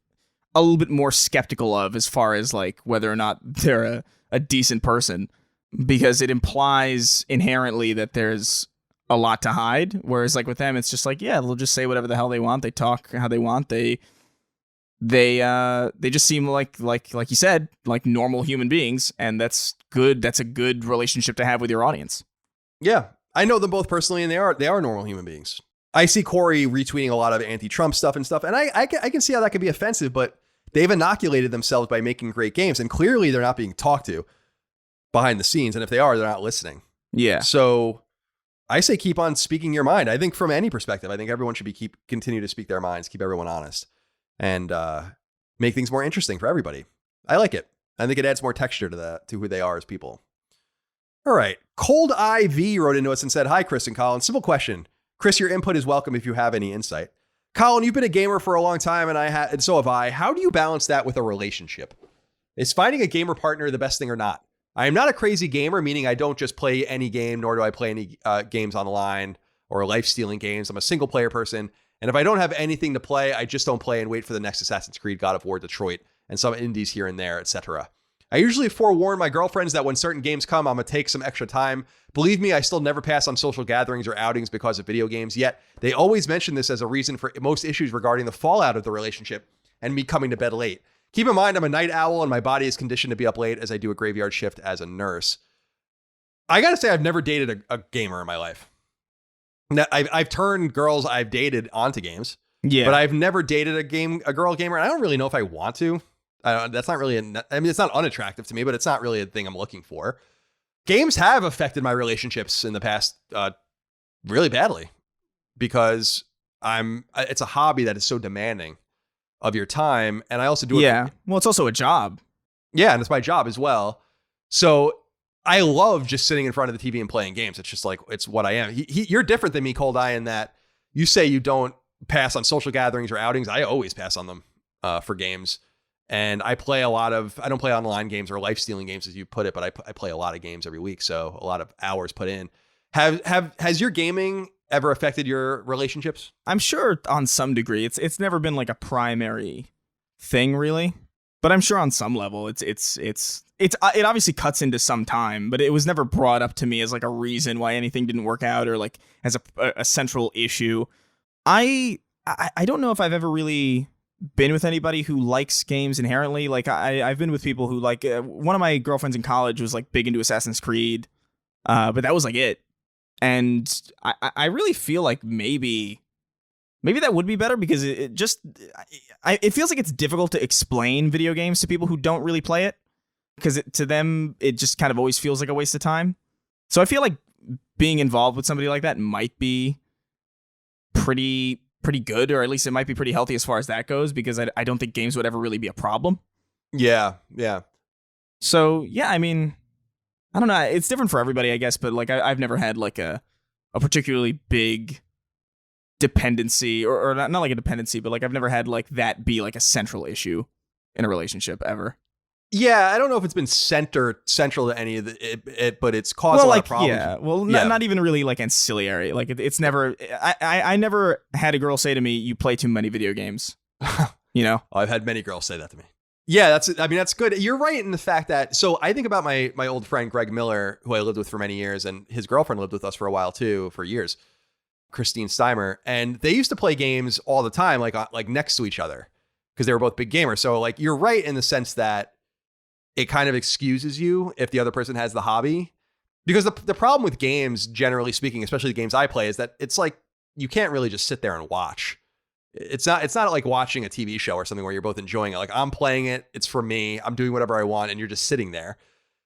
Speaker 2: a little bit more skeptical of as far as like whether or not they're a decent person, because it implies inherently that there's a lot to hide. Whereas like with them, it's just like, yeah, they'll just say whatever the hell they want. They talk how they want. They just seem like you said, like normal human beings, and that's good. That's a good relationship to have with your audience.
Speaker 1: Yeah, I know them both personally, and they are normal human beings. I see Corey retweeting a lot of anti-Trump stuff and stuff, and I can see how that could be offensive, but they've inoculated themselves by making great games, and clearly they're not being talked to behind the scenes, and if they are, they're not listening.
Speaker 2: Yeah.
Speaker 1: So I say keep on speaking your mind. I think from any perspective, I think everyone should continue to speak their minds, keep everyone honest, and make things more interesting for everybody. I like it. I think it adds more texture to who they are as people. All right. Cold IV wrote into us and said, "Hi, Chris and Colin. Simple question. Chris, your input is welcome if you have any insight. Colin, you've been a gamer for a long time, and so have I. How do you balance that with a relationship? Is finding a gamer partner the best thing or not? I am not a crazy gamer, meaning I don't just play any game, nor do I play any games online or life-stealing games. I'm a single-player person. And if I don't have anything to play, I just don't play and wait for the next Assassin's Creed, God of War, Detroit, and some indies here and there, etc. I usually forewarn my girlfriends that when certain games come, I'm going to take some extra time. Believe me, I still never pass on social gatherings or outings because of video games, yet they always mention this as a reason for most issues regarding the fallout of the relationship and me coming to bed late. Keep in mind, I'm a night owl and my body is conditioned to be up late as I do a graveyard shift as a nurse. I got to say, I've never dated a gamer in my life. Now, I've turned girls I've dated onto games, but I've never dated a girl gamer, and I don't really know if I want to. That's not really, it's not unattractive to me, but it's not really a thing I'm looking for. Games have affected my relationships in the past really badly because it's a hobby that is so demanding of your time, and I also do it.
Speaker 2: Yeah, well, it's also a job.
Speaker 1: Yeah, and it's my job as well. So I love just sitting in front of the TV and playing games. It's just like, it's what I am. You're different than me, Cold Eye, in that you say you don't pass on social gatherings or outings. I always pass on them for games. And I don't play online games or life-stealing games as you put it, but I play a lot of games every week. So a lot of hours put in. Has your gaming ever affected your relationships?
Speaker 2: I'm sure on some degree. It's never been like a primary thing really, but I'm sure on some level it obviously cuts into some time, but it was never brought up to me as like a reason why anything didn't work out or like as a central issue. I don't know if I've ever really been with anybody who likes games inherently. Like I've been with people who like one of my girlfriends in college was like big into Assassin's Creed, but that was like it. And I really feel like maybe that would be better because it feels like it's difficult to explain video games to people who don't really play it. because to them, it just kind of always feels like a waste of time. So I feel like being involved with somebody like that might be pretty good, or at least it might be pretty healthy as far as that goes, because I don't think games would ever really be a problem.
Speaker 1: Yeah.
Speaker 2: So, yeah, I mean, I don't know. It's different for everybody, I guess, but like I've never had like a particularly big dependency, or not like a dependency, but like I've never had like that be like a central issue in a relationship ever.
Speaker 1: Yeah, I don't know if it's been central to any of it, but it's caused a lot of problems.
Speaker 2: Yeah, not even really like ancillary. Like it's never. I never had a girl say to me, "You play too many video games." You know,
Speaker 1: I've had many girls say that to me. Yeah, that's good. You're right in the fact that. So I think about my old friend Greg Miller, who I lived with for many years, and his girlfriend lived with us for a while too, for years, Christine Steimer, and they used to play games all the time, like next to each other, because they were both big gamers. So like you're right in the sense that it kind of excuses you if the other person has the hobby, because the problem with games, generally speaking, especially the games I play, is that it's like you can't really just sit there and watch. It's not like watching a TV show or something where you're both enjoying it. Like I'm playing it, it's for me, I'm doing whatever I want, and you're just sitting there.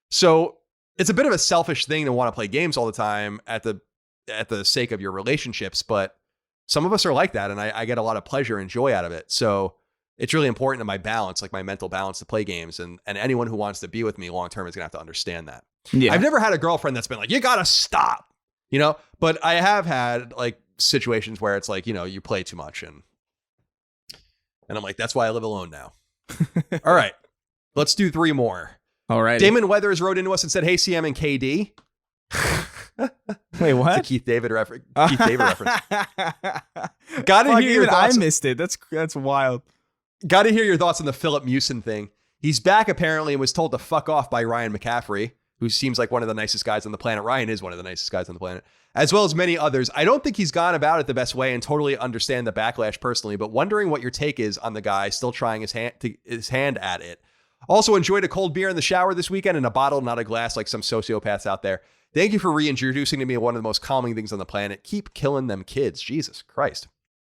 Speaker 1: So it's a bit of a selfish thing to want to play games all the time at the sake of your relationships, but some of us are like that, and I get a lot of pleasure and joy out of it. So it's really important to my balance, like my mental balance, to play games, and anyone who wants to be with me long term is gonna have to understand that. Yeah. I've never had a girlfriend that's been like, you gotta stop, but I have had like situations where it's like, you play too much, and I'm like, that's why I live alone now. All right, let's do 3 more.
Speaker 2: All right.
Speaker 1: Damon Weathers wrote into us and said, "Hey, CM and KD."
Speaker 2: Wait, what?
Speaker 1: It's a Keith David reference. Gotta hear your thoughts.
Speaker 2: I missed it. That's wild.
Speaker 1: Got to hear your thoughts on the Philip Mewson thing. He's back apparently and was told to fuck off by Ryan McCaffrey, who seems like one of the nicest guys on the planet. Ryan is one of the nicest guys on the planet, as well as many others. I don't think he's gone about it the best way and totally understand the backlash personally, but wondering what your take is on the guy still trying his hand at it. Also enjoyed a cold beer in the shower this weekend in a bottle, not a glass, like some sociopaths out there. Thank you for reintroducing to me one of the most calming things on the planet. Keep killing them kids. Jesus Christ.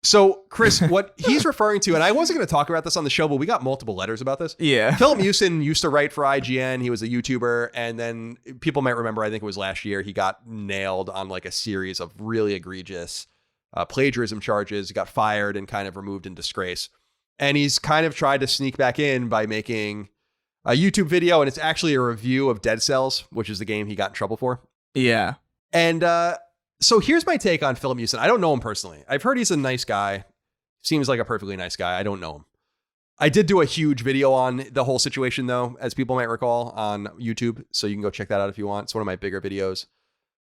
Speaker 1: So, Chris, what he's referring to, and I wasn't going to talk about this on the show, but we got multiple letters about this.
Speaker 2: Yeah.
Speaker 1: Philip Mewson used to write for IGN. He was a YouTuber. And then people might remember, I think it was last year, he got nailed on like a series of really egregious plagiarism charges. He got fired and kind of removed in disgrace. And he's kind of tried to sneak back in by making a YouTube video. And it's actually a review of Dead Cells, which is the game he got in trouble for.
Speaker 2: Yeah.
Speaker 1: And so here's my take on Philip Mewson. I don't know him personally. I've heard he's a nice guy. Seems like a perfectly nice guy. I don't know him. I did do a huge video on the whole situation, though, as people might recall, on YouTube. So you can go check that out if you want. It's one of my bigger videos.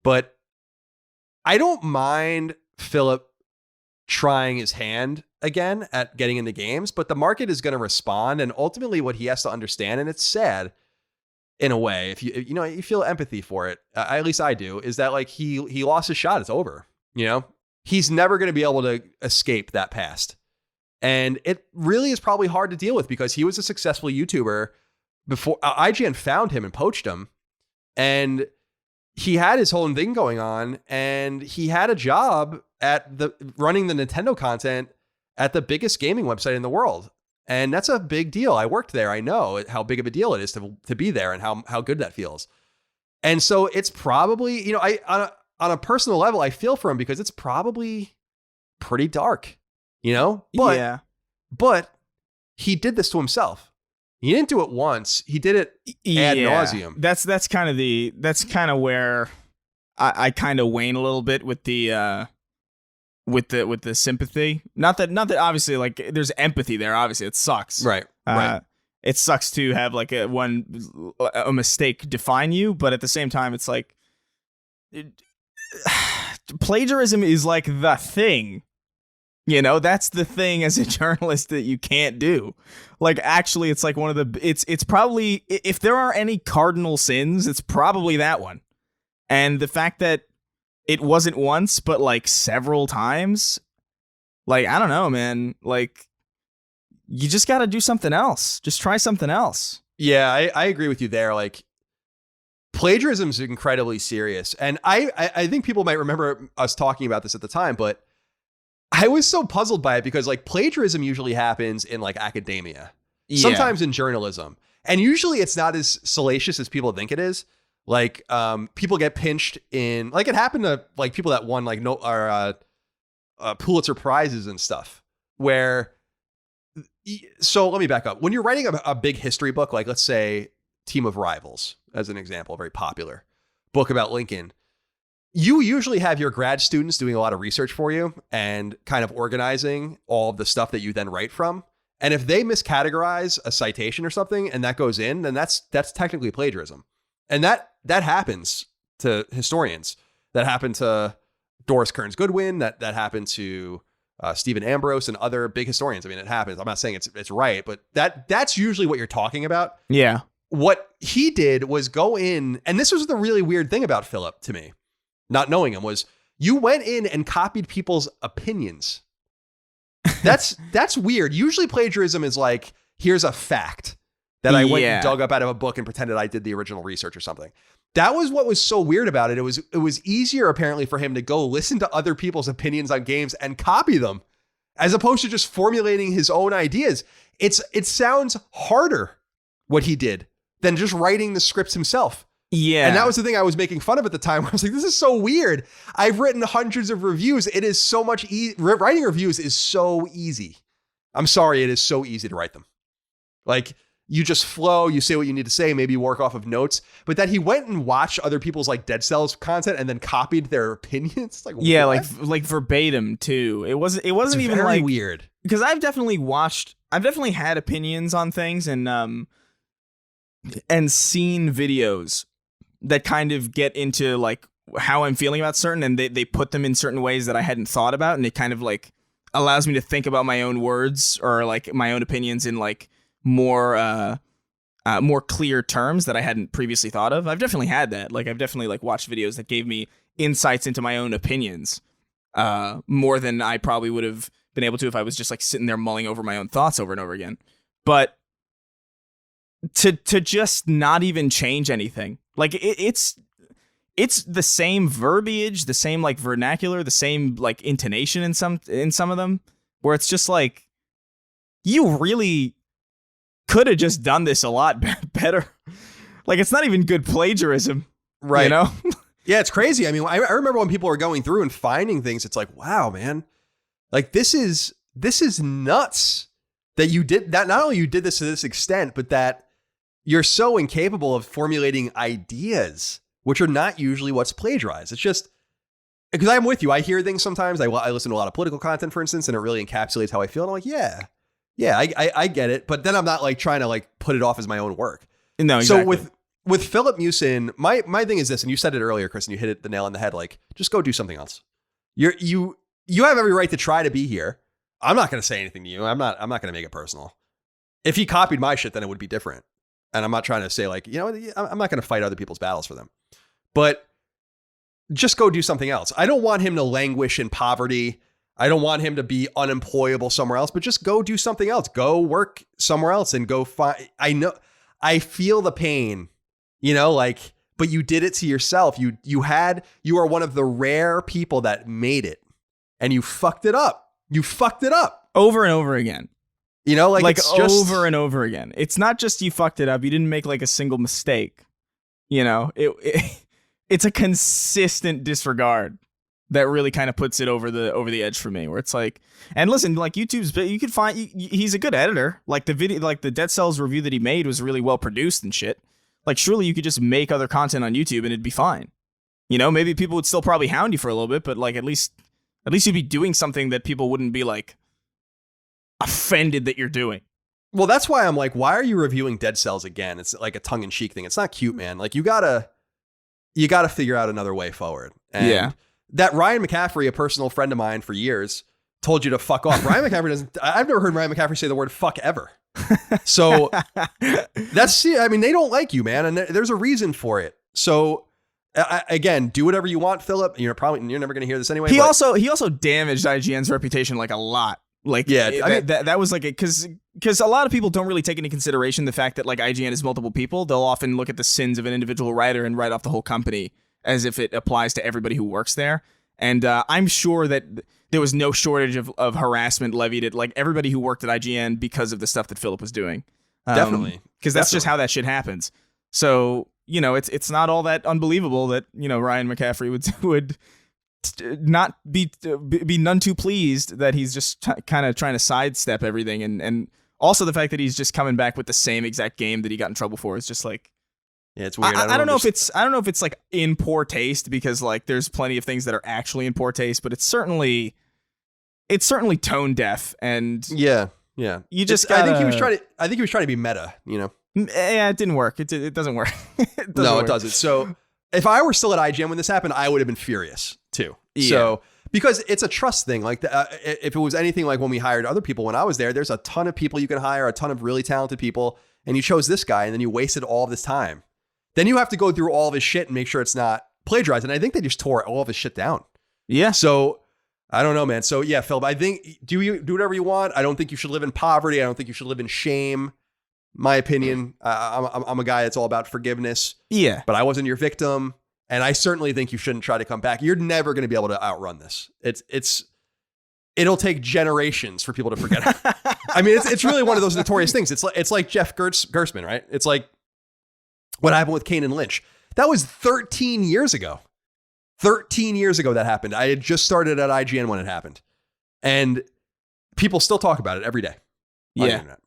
Speaker 1: But I don't mind Philip trying his hand again at getting into games, but the market is going to respond. And ultimately what he has to understand, and it's sad in a way, if you feel empathy for it, at least I do, is that like he lost his shot. It's over. He's never going to be able to escape that past. And it really is probably hard to deal with because he was a successful YouTuber before IGN found him and poached him. And he had his whole thing going on, and he had a job at running the Nintendo content at the biggest gaming website in the world. And that's a big deal. I worked there. I know how big of a deal it is to be there and how good that feels. And so it's probably, on a personal level, I feel for him because it's probably pretty dark, But,
Speaker 2: yeah.
Speaker 1: But he did this to himself. He didn't do it once. He did it ad nauseum.
Speaker 2: That's kind of where I kind of wane a little bit with the sympathy. Not that obviously like there's empathy there. Obviously it sucks.
Speaker 1: Right. Right.
Speaker 2: It sucks to have like a mistake define you, but at the same time it's like plagiarism is like the thing. That's the thing as a journalist that you can't do. Like, actually, it's like one of the, it's probably, if there are any cardinal sins, it's probably that one. And the fact that it wasn't once, but like several times, like, I don't know, man. Like, you just got to do something else. Just try something else.
Speaker 1: Yeah, I agree with you there. Like, plagiarism is incredibly serious. And I think people might remember us talking about this at the time, but I was so puzzled by it because like plagiarism usually happens in like academia, sometimes in journalism. And usually it's not as salacious as people think it is. Like, people get pinched in, like it happened to like people that won like Pulitzer Prizes and stuff where, so let me back up. When you're writing a big history book, like let's say Team of Rivals as an example, a very popular book about Lincoln, you usually have your grad students doing a lot of research for you and kind of organizing all of the stuff that you then write from. And if they miscategorize a citation or something and that goes in, then that's technically plagiarism. And that happens to historians. That happened to Doris Kearns Goodwin. That happened to Stephen Ambrose and other big historians. I mean, it happens. I'm not saying it's right, but that's usually what you're talking about.
Speaker 2: Yeah.
Speaker 1: What he did was go in, and this was the really weird thing about Philip to me, not knowing him, was you went in and copied people's opinions. That's weird. Usually plagiarism is like, here's a fact that I went and dug up out of a book and pretended I did the original research or something. That was what was so weird about it. It was easier apparently for him to go listen to other people's opinions on games and copy them as opposed to just formulating his own ideas. It sounds harder what he did than just writing the scripts himself.
Speaker 2: Yeah.
Speaker 1: And that was the thing I was making fun of at the time. I was like, this is so weird. I've written hundreds of reviews. It is so much writing reviews is so easy. I'm sorry. It is so easy to write them. Like, you just flow, you say what you need to say, maybe you work off of notes, but that he went and watched other people's like Dead Cells content and then copied their opinions. Like,
Speaker 2: yeah,
Speaker 1: what?
Speaker 2: like verbatim too. It wasn't even
Speaker 1: very
Speaker 2: like
Speaker 1: weird,
Speaker 2: because I've definitely had opinions on things and seen videos that kind of get into like how I'm feeling about certain, and they put them in certain ways that I hadn't thought about, and it kind of like allows me to think about my own words or like my own opinions in like more clear terms that I hadn't previously thought of. I've definitely had that. Like, I've definitely like watched videos that gave me insights into my own opinions more than I probably would have been able to if I was just like sitting there mulling over my own thoughts over and over again. But to just not even change anything, like it's the same verbiage, the same like vernacular, the same like intonation in some of them, where it's just like, you really could have just done this a lot better. Like, it's not even good plagiarism,
Speaker 1: right?
Speaker 2: You know?
Speaker 1: Yeah, it's crazy. I mean, I remember when people were going through and finding things, it's like, wow, man, like this is nuts that you did that. Not only you did this to this extent, but that you're so incapable of formulating ideas, which are not usually what's plagiarized. It's just because I'm with you. I hear things sometimes. I listen to a lot of political content, for instance, and it really encapsulates how I feel. And I'm like, yeah, I get it. But then I'm not like trying to like put it off as my own work.
Speaker 2: No, exactly.
Speaker 1: So with Philip Mewson, my thing is this, and you said it earlier, Chris, and you hit the nail on the head. Like, just go do something else. You have every right to try to be here. I'm not going to say anything to you. I'm not going to make it personal. If he copied my shit, then it would be different. And I'm not trying to say like, you know, I'm not going to fight other people's battles for them. But just go do something else. I don't want him to languish in poverty. I don't want him to be unemployable somewhere else, but just go do something else. Go work somewhere else and go find. I feel the pain, you know, like, but you did it to yourself. You are one of the rare people that made it, and you fucked it up. You fucked it up
Speaker 2: over and over again.
Speaker 1: You know, like it's just
Speaker 2: over and over again. It's not just you fucked it up. You didn't make like a single mistake. You know, it's a consistent disregard that really kind of puts it over the edge for me, where it's like, and listen, like YouTube's, you could find, he's a good editor. Like the video, like the Dead Cells review that he made was really well produced and shit. Like, surely you could just make other content on YouTube and it'd be fine. You know, maybe people would still probably hound you for a little bit, but like, at least you'd be doing something that people wouldn't be like offended that you're doing.
Speaker 1: Well, that's why I'm like, why are you reviewing Dead Cells again? It's like a tongue-in-cheek thing. It's not cute, man. Like, you gotta figure out another way forward. And
Speaker 2: yeah.
Speaker 1: That Ryan McCaffrey, a personal friend of mine for years, told you to fuck off. Ryan McCaffrey doesn't. I've never heard Ryan McCaffrey say the word fuck ever. So I mean, they don't like you, man, and there's a reason for it. So again, do whatever you want, Philip. You're never going to hear this anyway.
Speaker 2: He also damaged IGN's reputation like a lot. Like,
Speaker 1: yeah, I mean,
Speaker 2: that was like because a lot of people don't really take into consideration the fact that like IGN is multiple people. They'll often look at the sins of an individual writer and write off the whole company as if it applies to everybody who works there. And I'm sure that there was no shortage of harassment levied at like everybody who worked at IGN because of the stuff that Philip was doing.
Speaker 1: Definitely.
Speaker 2: Because that's just how that shit happens. So, it's not all that unbelievable that, Ryan McCaffrey would not be none too pleased that he's just kind of trying to sidestep everything. And also the fact that he's just coming back with the same exact game that he got in trouble for is just like,
Speaker 1: yeah, it's weird.
Speaker 2: I don't know if it's like in poor taste, because like there's plenty of things that are actually in poor taste, but it's certainly tone deaf. And
Speaker 1: yeah.
Speaker 2: You just
Speaker 1: I think he was trying to be meta,
Speaker 2: Yeah, it didn't work. It doesn't work.
Speaker 1: It doesn't. So if I were still at IGN when this happened, I would have been furious too.
Speaker 2: Yeah.
Speaker 1: So because it's a trust thing. Like if it was anything like when we hired other people when I was there's a ton of people you can hire, a ton of really talented people, and you chose this guy, and then you wasted all of this time. Then you have to go through all of his shit and make sure it's not plagiarized. And I think they just tore all of his shit down.
Speaker 2: Yeah.
Speaker 1: So I don't know, man. So yeah, Phil, I think do whatever you want. I don't think you should live in poverty. I don't think you should live in shame. My opinion. I'm a guy that's all about forgiveness.
Speaker 2: Yeah.
Speaker 1: But I wasn't your victim. And I certainly think you shouldn't try to come back. You're never going to be able to outrun this. It'll take generations for people to forget. I mean, it's really one of those notorious things. It's like Jeff Gerstmann, right? It's like what happened with Kane and Lynch. That was 13 years ago. 13 years ago that happened. I had just started at IGN when it happened. And people still talk about it every day. On the internet,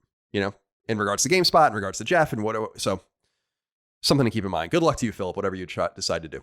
Speaker 1: in regards to GameSpot, in regards to Jeff and whatever. So something to keep in mind. Good luck to you, Philip, whatever you decide to do.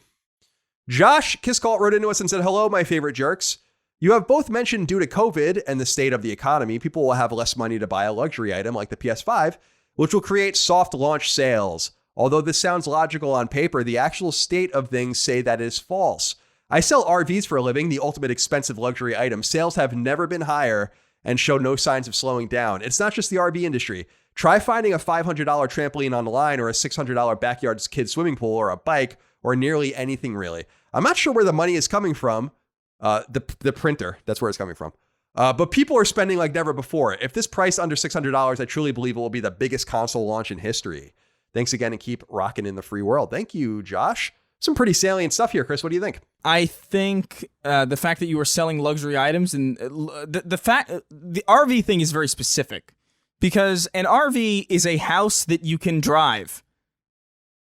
Speaker 1: Josh Kisscall wrote into us and said, hello, my favorite jerks. You have both mentioned due to COVID and the state of the economy, people will have less money to buy a luxury item like the PS5, which will create soft launch sales. Although this sounds logical on paper, the actual state of things say that is false. I sell RVs for a living, the ultimate expensive luxury item. Sales have never been higher and show no signs of slowing down. It's not just the RV industry. Try finding a $500 trampoline online or a $600 backyard kid swimming pool or a bike or nearly anything really. I'm not sure where the money is coming from. The printer, that's where it's coming from. But people are spending like never before. If this price under $600, I truly believe it will be the biggest console launch in history. Thanks again and keep rocking in the free world. Thank you, Josh. Some pretty salient stuff here, Chris. What do you think?
Speaker 2: I think the fact that you were selling luxury items and the RV thing is very specific, because an RV is a house that you can drive.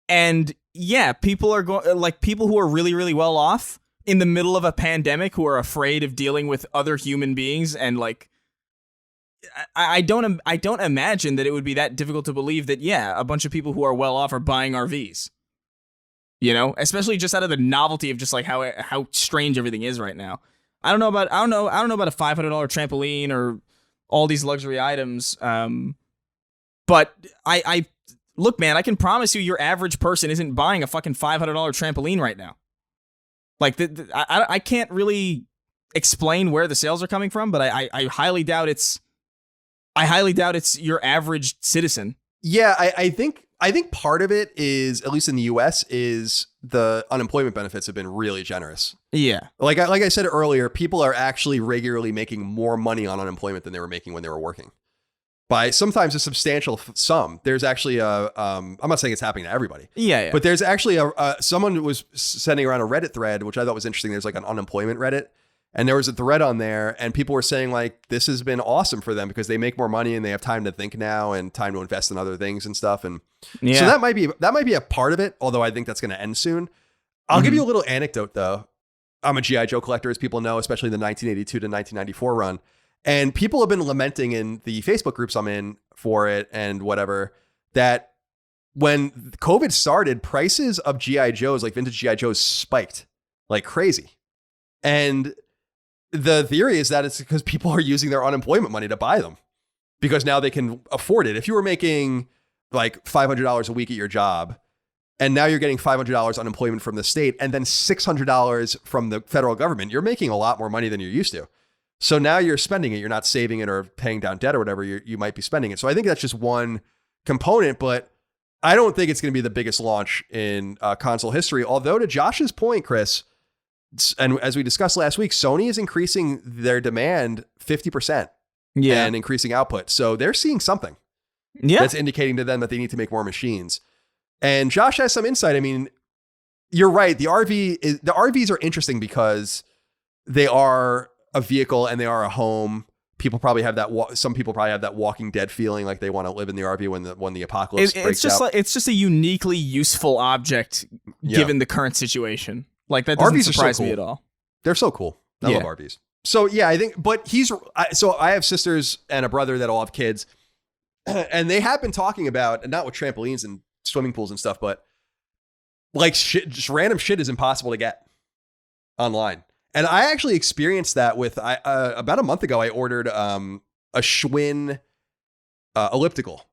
Speaker 2: And yeah, people are people who are really, really well off in the middle of a pandemic who are afraid of dealing with other human beings, and I don't imagine that it would be that difficult to believe that, yeah, a bunch of people who are well off are buying RVs. Especially just out of the novelty of just like how strange everything is right now. I don't know about a $500 trampoline or all these luxury items. But I look, man, I can promise you your average person isn't buying a fucking $500 trampoline right now. Like I can't really explain where the sales are coming from, but I highly doubt it's your average citizen.
Speaker 1: Yeah, I think part of it is, at least in the US, is the unemployment benefits have been really generous.
Speaker 2: Yeah.
Speaker 1: Like I said earlier, people are actually regularly making more money on unemployment than they were making when they were working. By sometimes a substantial sum. There's actually I'm not saying it's happening to everybody.
Speaker 2: Yeah.
Speaker 1: But there's actually someone was sending around a Reddit thread, which I thought was interesting. There's like an unemployment Reddit. And there was a thread on there, and people were saying like this has been awesome for them because they make more money and they have time to think now and time to invest in other things and stuff. And so that might be a part of it. Although I think that's going to end soon. I'll give you a little anecdote though. I'm a G.I. Joe collector, as people know, especially the 1982 to 1994 run. And people have been lamenting in the Facebook groups I'm in for it and whatever, that when COVID started, prices of G.I. Joes, like vintage G.I. Joes, spiked like crazy. And the theory is that it's because people are using their unemployment money to buy them because now they can afford it. If you were making like $500 a week at your job and now you're getting $500 unemployment from the state and then $600 from the federal government, you're making a lot more money than you're used to. So now you're spending it. You're not saving it or paying down debt or whatever. You might be spending it. So I think that's just one component, but I don't think it's going to be the biggest launch in console history. Although to Josh's point, Chris, and as we discussed last week, Sony is increasing their demand 50% and increasing output. So they're seeing something that's indicating to them that they need to make more machines. And Josh has some insight. I mean, you're right. The RVs are interesting because they are a vehicle and they are a home. people probably have that. Some people probably have that Walking Dead feeling, like they want to live in the RV when the apocalypse breaks out.
Speaker 2: It's just a uniquely useful object given the current situation. Like that doesn't
Speaker 1: RVs
Speaker 2: surprise
Speaker 1: are so cool.
Speaker 2: me at all.
Speaker 1: They're so cool. I love RVs. So yeah, I think. But I have sisters and a brother that all have kids, and they have been talking about, not with trampolines and swimming pools and stuff, but like shit, just random shit is impossible to get online. And I actually experienced that with about a month ago. I ordered a Schwinn elliptical,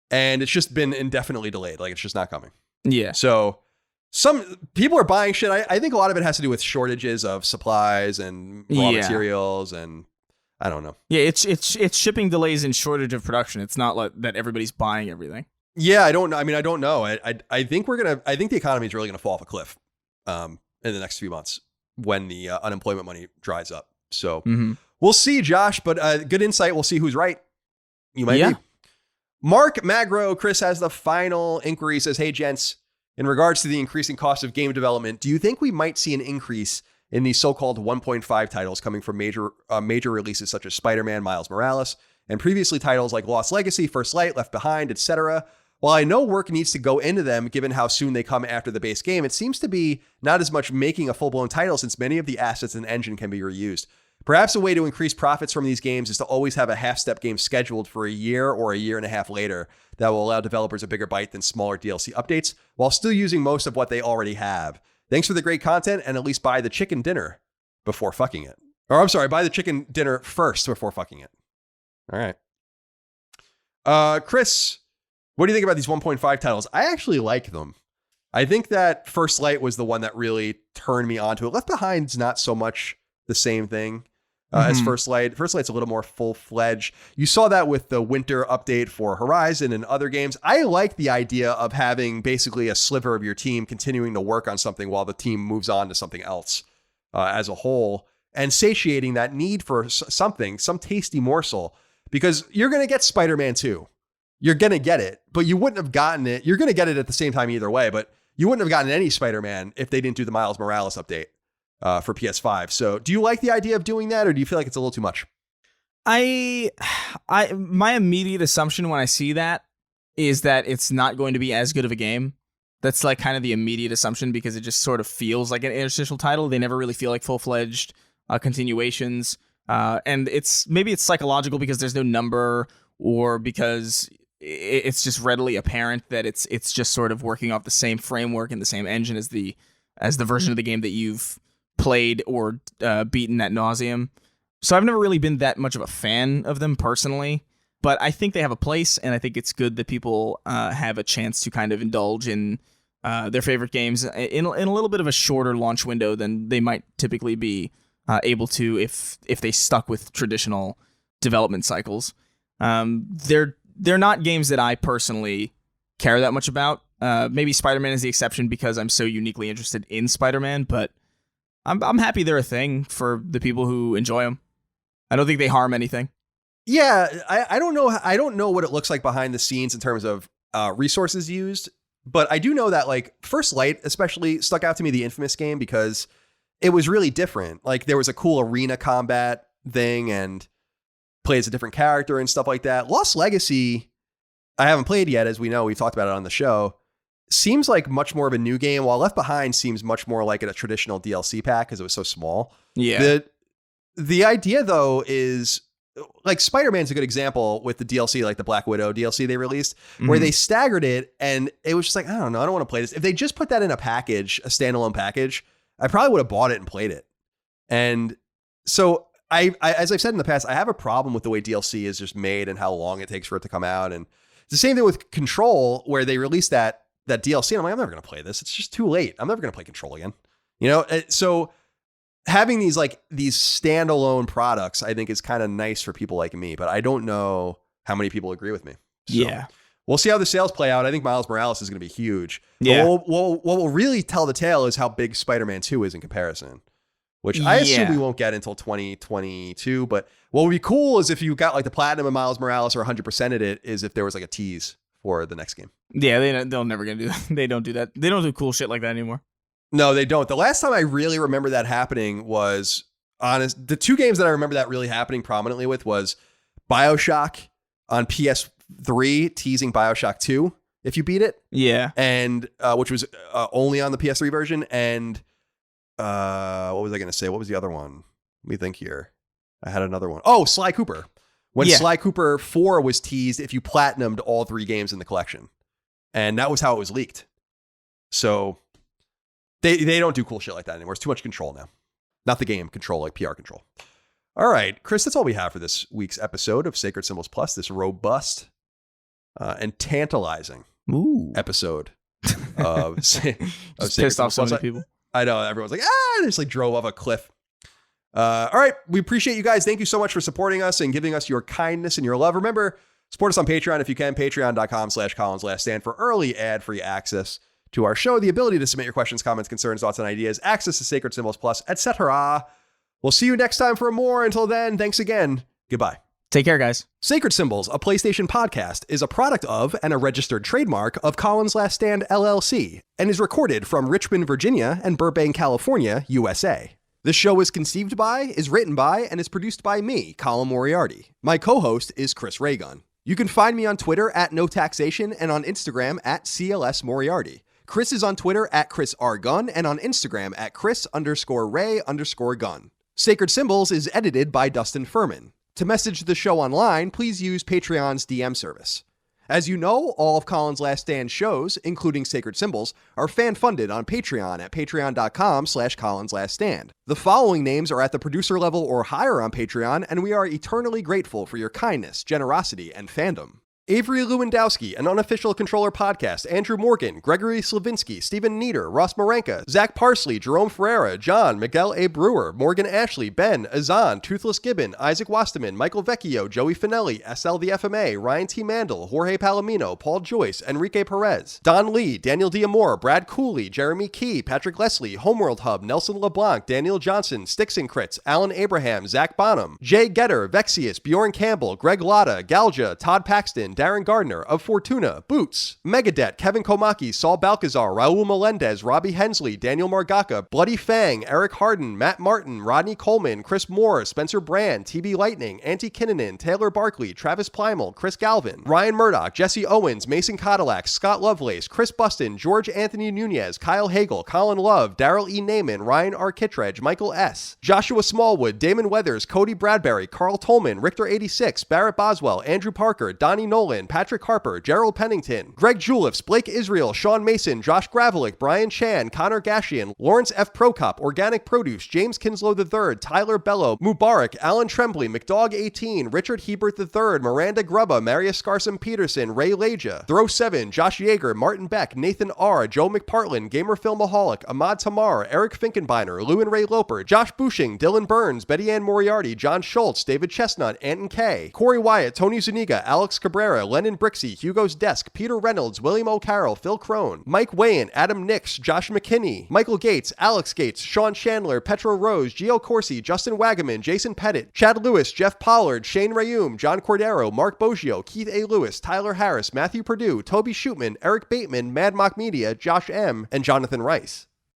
Speaker 1: and it's just been indefinitely delayed. Like it's just not coming.
Speaker 2: Yeah.
Speaker 1: So some people are buying shit. I think a lot of it has to do with shortages of supplies and raw materials, and I don't know.
Speaker 2: Yeah, it's shipping delays and shortage of production. It's not like that everybody's buying everything.
Speaker 1: Yeah, I don't know. I mean, I don't know. I think I think the economy is really going to fall off a cliff in the next few months when the unemployment money dries up. So we'll see, Josh, but good insight. We'll see who's right. You might be. Mark Magro, Chris has the final inquiry. He says, hey, gents, in regards to the increasing cost of game development, do you think we might see an increase in the so-called 1.5 titles coming from major releases such as Spider-Man, Miles Morales, and previously titles like Lost Legacy, First Light, Left Behind, etc.? While I know work needs to go into them, given how soon they come after the base game, it seems to be not as much making a full-blown title since many of the assets and engine can be reused. Perhaps a way to increase profits from these games is to always have a half-step game scheduled for a year or a year and a half later that will allow developers a bigger bite than smaller DLC updates, while still using most of what they already have. Thanks for the great content, and at least buy the chicken dinner before fucking it. Or I'm sorry, buy the chicken dinner first before fucking it. All right. Chris, what do you think about these 1.5 titles? I actually like them. I think that First Light was the one that really turned me onto it. Left Behind's not so much the same thing as First Light. First Light's a little more full-fledged. You saw that with the winter update for Horizon and other games. I like the idea of having basically a sliver of your team continuing to work on something while the team moves on to something else as a whole, and satiating that need for something, some tasty morsel, because you're going to get Spider-Man 2. You're going to get it, but you wouldn't have gotten it. You're going to get it at the same time either way, but you wouldn't have gotten any Spider-Man if they didn't do the Miles Morales update for PS5. So do you like the idea of doing that, or do you feel like it's a little too much?
Speaker 2: My immediate assumption when I see that is that it's not going to be as good of a game. That's like kind of the immediate assumption, because it just sort of feels like an interstitial title. They never really feel like full-fledged continuations. And maybe it's psychological because there's no number, or because it's just readily apparent that it's just sort of working off the same framework and the same engine as the version of the game that you've played or beaten ad nauseum. So I've never really been that much of a fan of them personally, but I think they have a place, and I think it's good that people have a chance to kind of indulge in their favorite games in a little bit of a shorter launch window than they might typically be able to if they stuck with traditional development cycles. They're not games that I personally care that much about. Maybe Spider-Man is the exception because I'm so uniquely interested in Spider-Man, but I'm happy they're a thing for the people who enjoy them. I don't think they harm anything.
Speaker 1: Yeah, I don't know. I don't know what it looks like behind the scenes in terms of resources used, but I do know that like First Light especially stuck out to me, the Infamous game, because it was really different. Like there was a cool arena combat thing and plays a different character and stuff like that. Lost Legacy, I haven't played yet, as we know. We've talked about it on the show. Seems like much more of a new game, while Left Behind seems much more like a traditional DLC pack because it was so small.
Speaker 2: Yeah.
Speaker 1: The idea, though, is like Spider-Man's a good example with the DLC, like the Black Widow DLC they released, where they staggered it, and it was just like, I don't know, I don't want to play this. If they just put that in a package, a standalone package, I probably would have bought it and played it. And so I as I've said in the past, I have a problem with the way DLC is just made and how long it takes for it to come out. And it's the same thing with Control, where they released that DLC, and I'm like, I'm never going to play this. It's just too late. I'm never going to play Control again. You know? So having these standalone products, I think is kind of nice for people like me, but I don't know how many people agree with me. So
Speaker 2: yeah.
Speaker 1: We'll see how the sales play out. I think Miles Morales is going to be huge.
Speaker 2: Yeah.
Speaker 1: But what will really tell the tale is how big Spider-Man 2 is in comparison, which I assume we won't get until 2022. But what would be cool is if you got like the platinum of Miles Morales or 100%ed it, is if there was like a tease for the next game.
Speaker 2: Yeah, they'll never gonna do that. They don't do that. They don't do cool shit like that anymore.
Speaker 1: No, they don't. The last time I really remember that happening was honest, the two games that I remember that really happening prominently with was BioShock on PS3 teasing BioShock 2 if you beat it.
Speaker 2: Yeah.
Speaker 1: And which was only on the PS3 version. And what was I going to say? What was the other one? Let me think here. I had another one. Oh, Sly Cooper. When Sly Cooper 4 was teased if you platinumed all 3 games in the collection. And that was how it was leaked. So they don't do cool shit like that anymore. It's too much control now. Not the game control, like PR control. All right, Chris, that's all we have for this week's episode of Sacred Symbols Plus, this robust and tantalizing episode of Sacred
Speaker 2: pissed off so many people.
Speaker 1: I know, everyone's like, they just like drove off a cliff. All right, we appreciate you guys. Thank you so much for supporting us and giving us your kindness and your love. Remember, support us on Patreon if you can, patreon.com/CollinsLastStand for early ad-free access to our show, the ability to submit your questions, comments, concerns, thoughts, and ideas, access to Sacred Symbols Plus, etc. We'll see you next time for more. Until then, thanks again. Goodbye.
Speaker 2: Take care, guys.
Speaker 1: Sacred Symbols, a PlayStation podcast, is a product of and a registered trademark of Collins Last Stand, LLC, and is recorded from Richmond, Virginia, and Burbank, California, USA. This show is conceived by, is written by, and is produced by me, Colin Moriarty. My co-host is Chris Raygun. You can find me on Twitter at NoTaxation and on Instagram at CLS Moriarty. Chris is on Twitter at Chris R. Gunn and on Instagram at Chris_Ray_Gun. Sacred Symbols is edited by Dustin Furman. To message the show online, please use Patreon's DM service. As you know, all of Collins Last Stand shows, including Sacred Symbols, are fan-funded on Patreon at patreon.com/CollinsLastStand. The following names are at the producer level or higher on Patreon, and we are eternally grateful for your kindness, generosity, and fandom. Avery Lewandowski, an unofficial controller podcast, Andrew Morgan, Gregory Slavinsky, Stephen Nieder, Ross Marenka, Zach Parsley, Jerome Ferreira, John, Miguel A. Brewer, Morgan Ashley, Ben, Azan, Toothless Gibbon, Isaac Wasteman, Michael Vecchio, Joey Finelli, SL the FMA, Ryan T. Mandel, Jorge Palomino, Paul Joyce, Enrique Perez, Don Lee, Daniel Diamore, Brad Cooley, Jeremy Key, Patrick Leslie, Homeworld Hub, Nelson LeBlanc, Daniel Johnson, Sticks and Crits, Alan Abraham, Zach Bonham, Jay Getter, Vexius, Bjorn Campbell, Greg Lotta, Galja, Todd Paxton, Darren Gardner, Of Fortuna, Boots, Megadet, Kevin Komaki, Saul Balcazar, Raul Melendez, Robbie Hensley, Daniel Margaka, Bloody Fang, Eric Harden, Matt Martin, Rodney Coleman, Chris Moore, Spencer Brand, TB Lightning, Antti Kinnunen, Taylor Barkley, Travis Plymel, Chris Galvin, Ryan Murdoch, Jesse Owens, Mason Cadillac, Scott Lovelace, Chris Buston, George Anthony Nunez, Kyle Hagel, Colin Love, Daryl E. Naiman, Ryan R. Kittredge, Michael S., Joshua Smallwood, Damon Weathers, Cody Bradbury, Carl Tolman, Richter86, Barrett Boswell, Andrew Parker, Donnie Nolan, Patrick Harper, Gerald Pennington, Greg Juliffs, Blake Israel, Sean Mason, Josh Gravelick, Brian Chan, Connor Gashian, Lawrence F. Prokop, Organic Produce, James Kinslow III, Tyler Bello, Mubarak, Alan Tremblay, McDog18, Richard Hebert III, Miranda Grubba, Marius Scarson Peterson, Ray Leja, Throw7, Josh Yeager, Martin Beck, Nathan R., Joe McPartlin, Gamer Filmaholic, Ahmad Tamar, Eric Finkenbeiner, Lou and Ray Loper, Josh Bushing, Dylan Burns, Betty Ann Moriarty, John Schultz, David Chestnut, Anton K., Corey Wyatt, Tony Zuniga, Alex Cabrera, Lennon Brixey, Hugo's Desk, Peter Reynolds, William O'Carroll, Phil Crone, Mike Wayan, Adam Nix, Josh McKinney, Michael Gates, Alex Gates, Sean Chandler, Petro Rose, Gio Corsi, Justin Wagaman, Jason Pettit, Chad Lewis, Jeff Pollard, Shane Rayum, John Cordero, Mark Boggio, Keith A. Lewis, Tyler Harris, Matthew Purdue, Toby Shootman, Eric Bateman, Mad Mock Media, Josh M., and Jonathan Rice.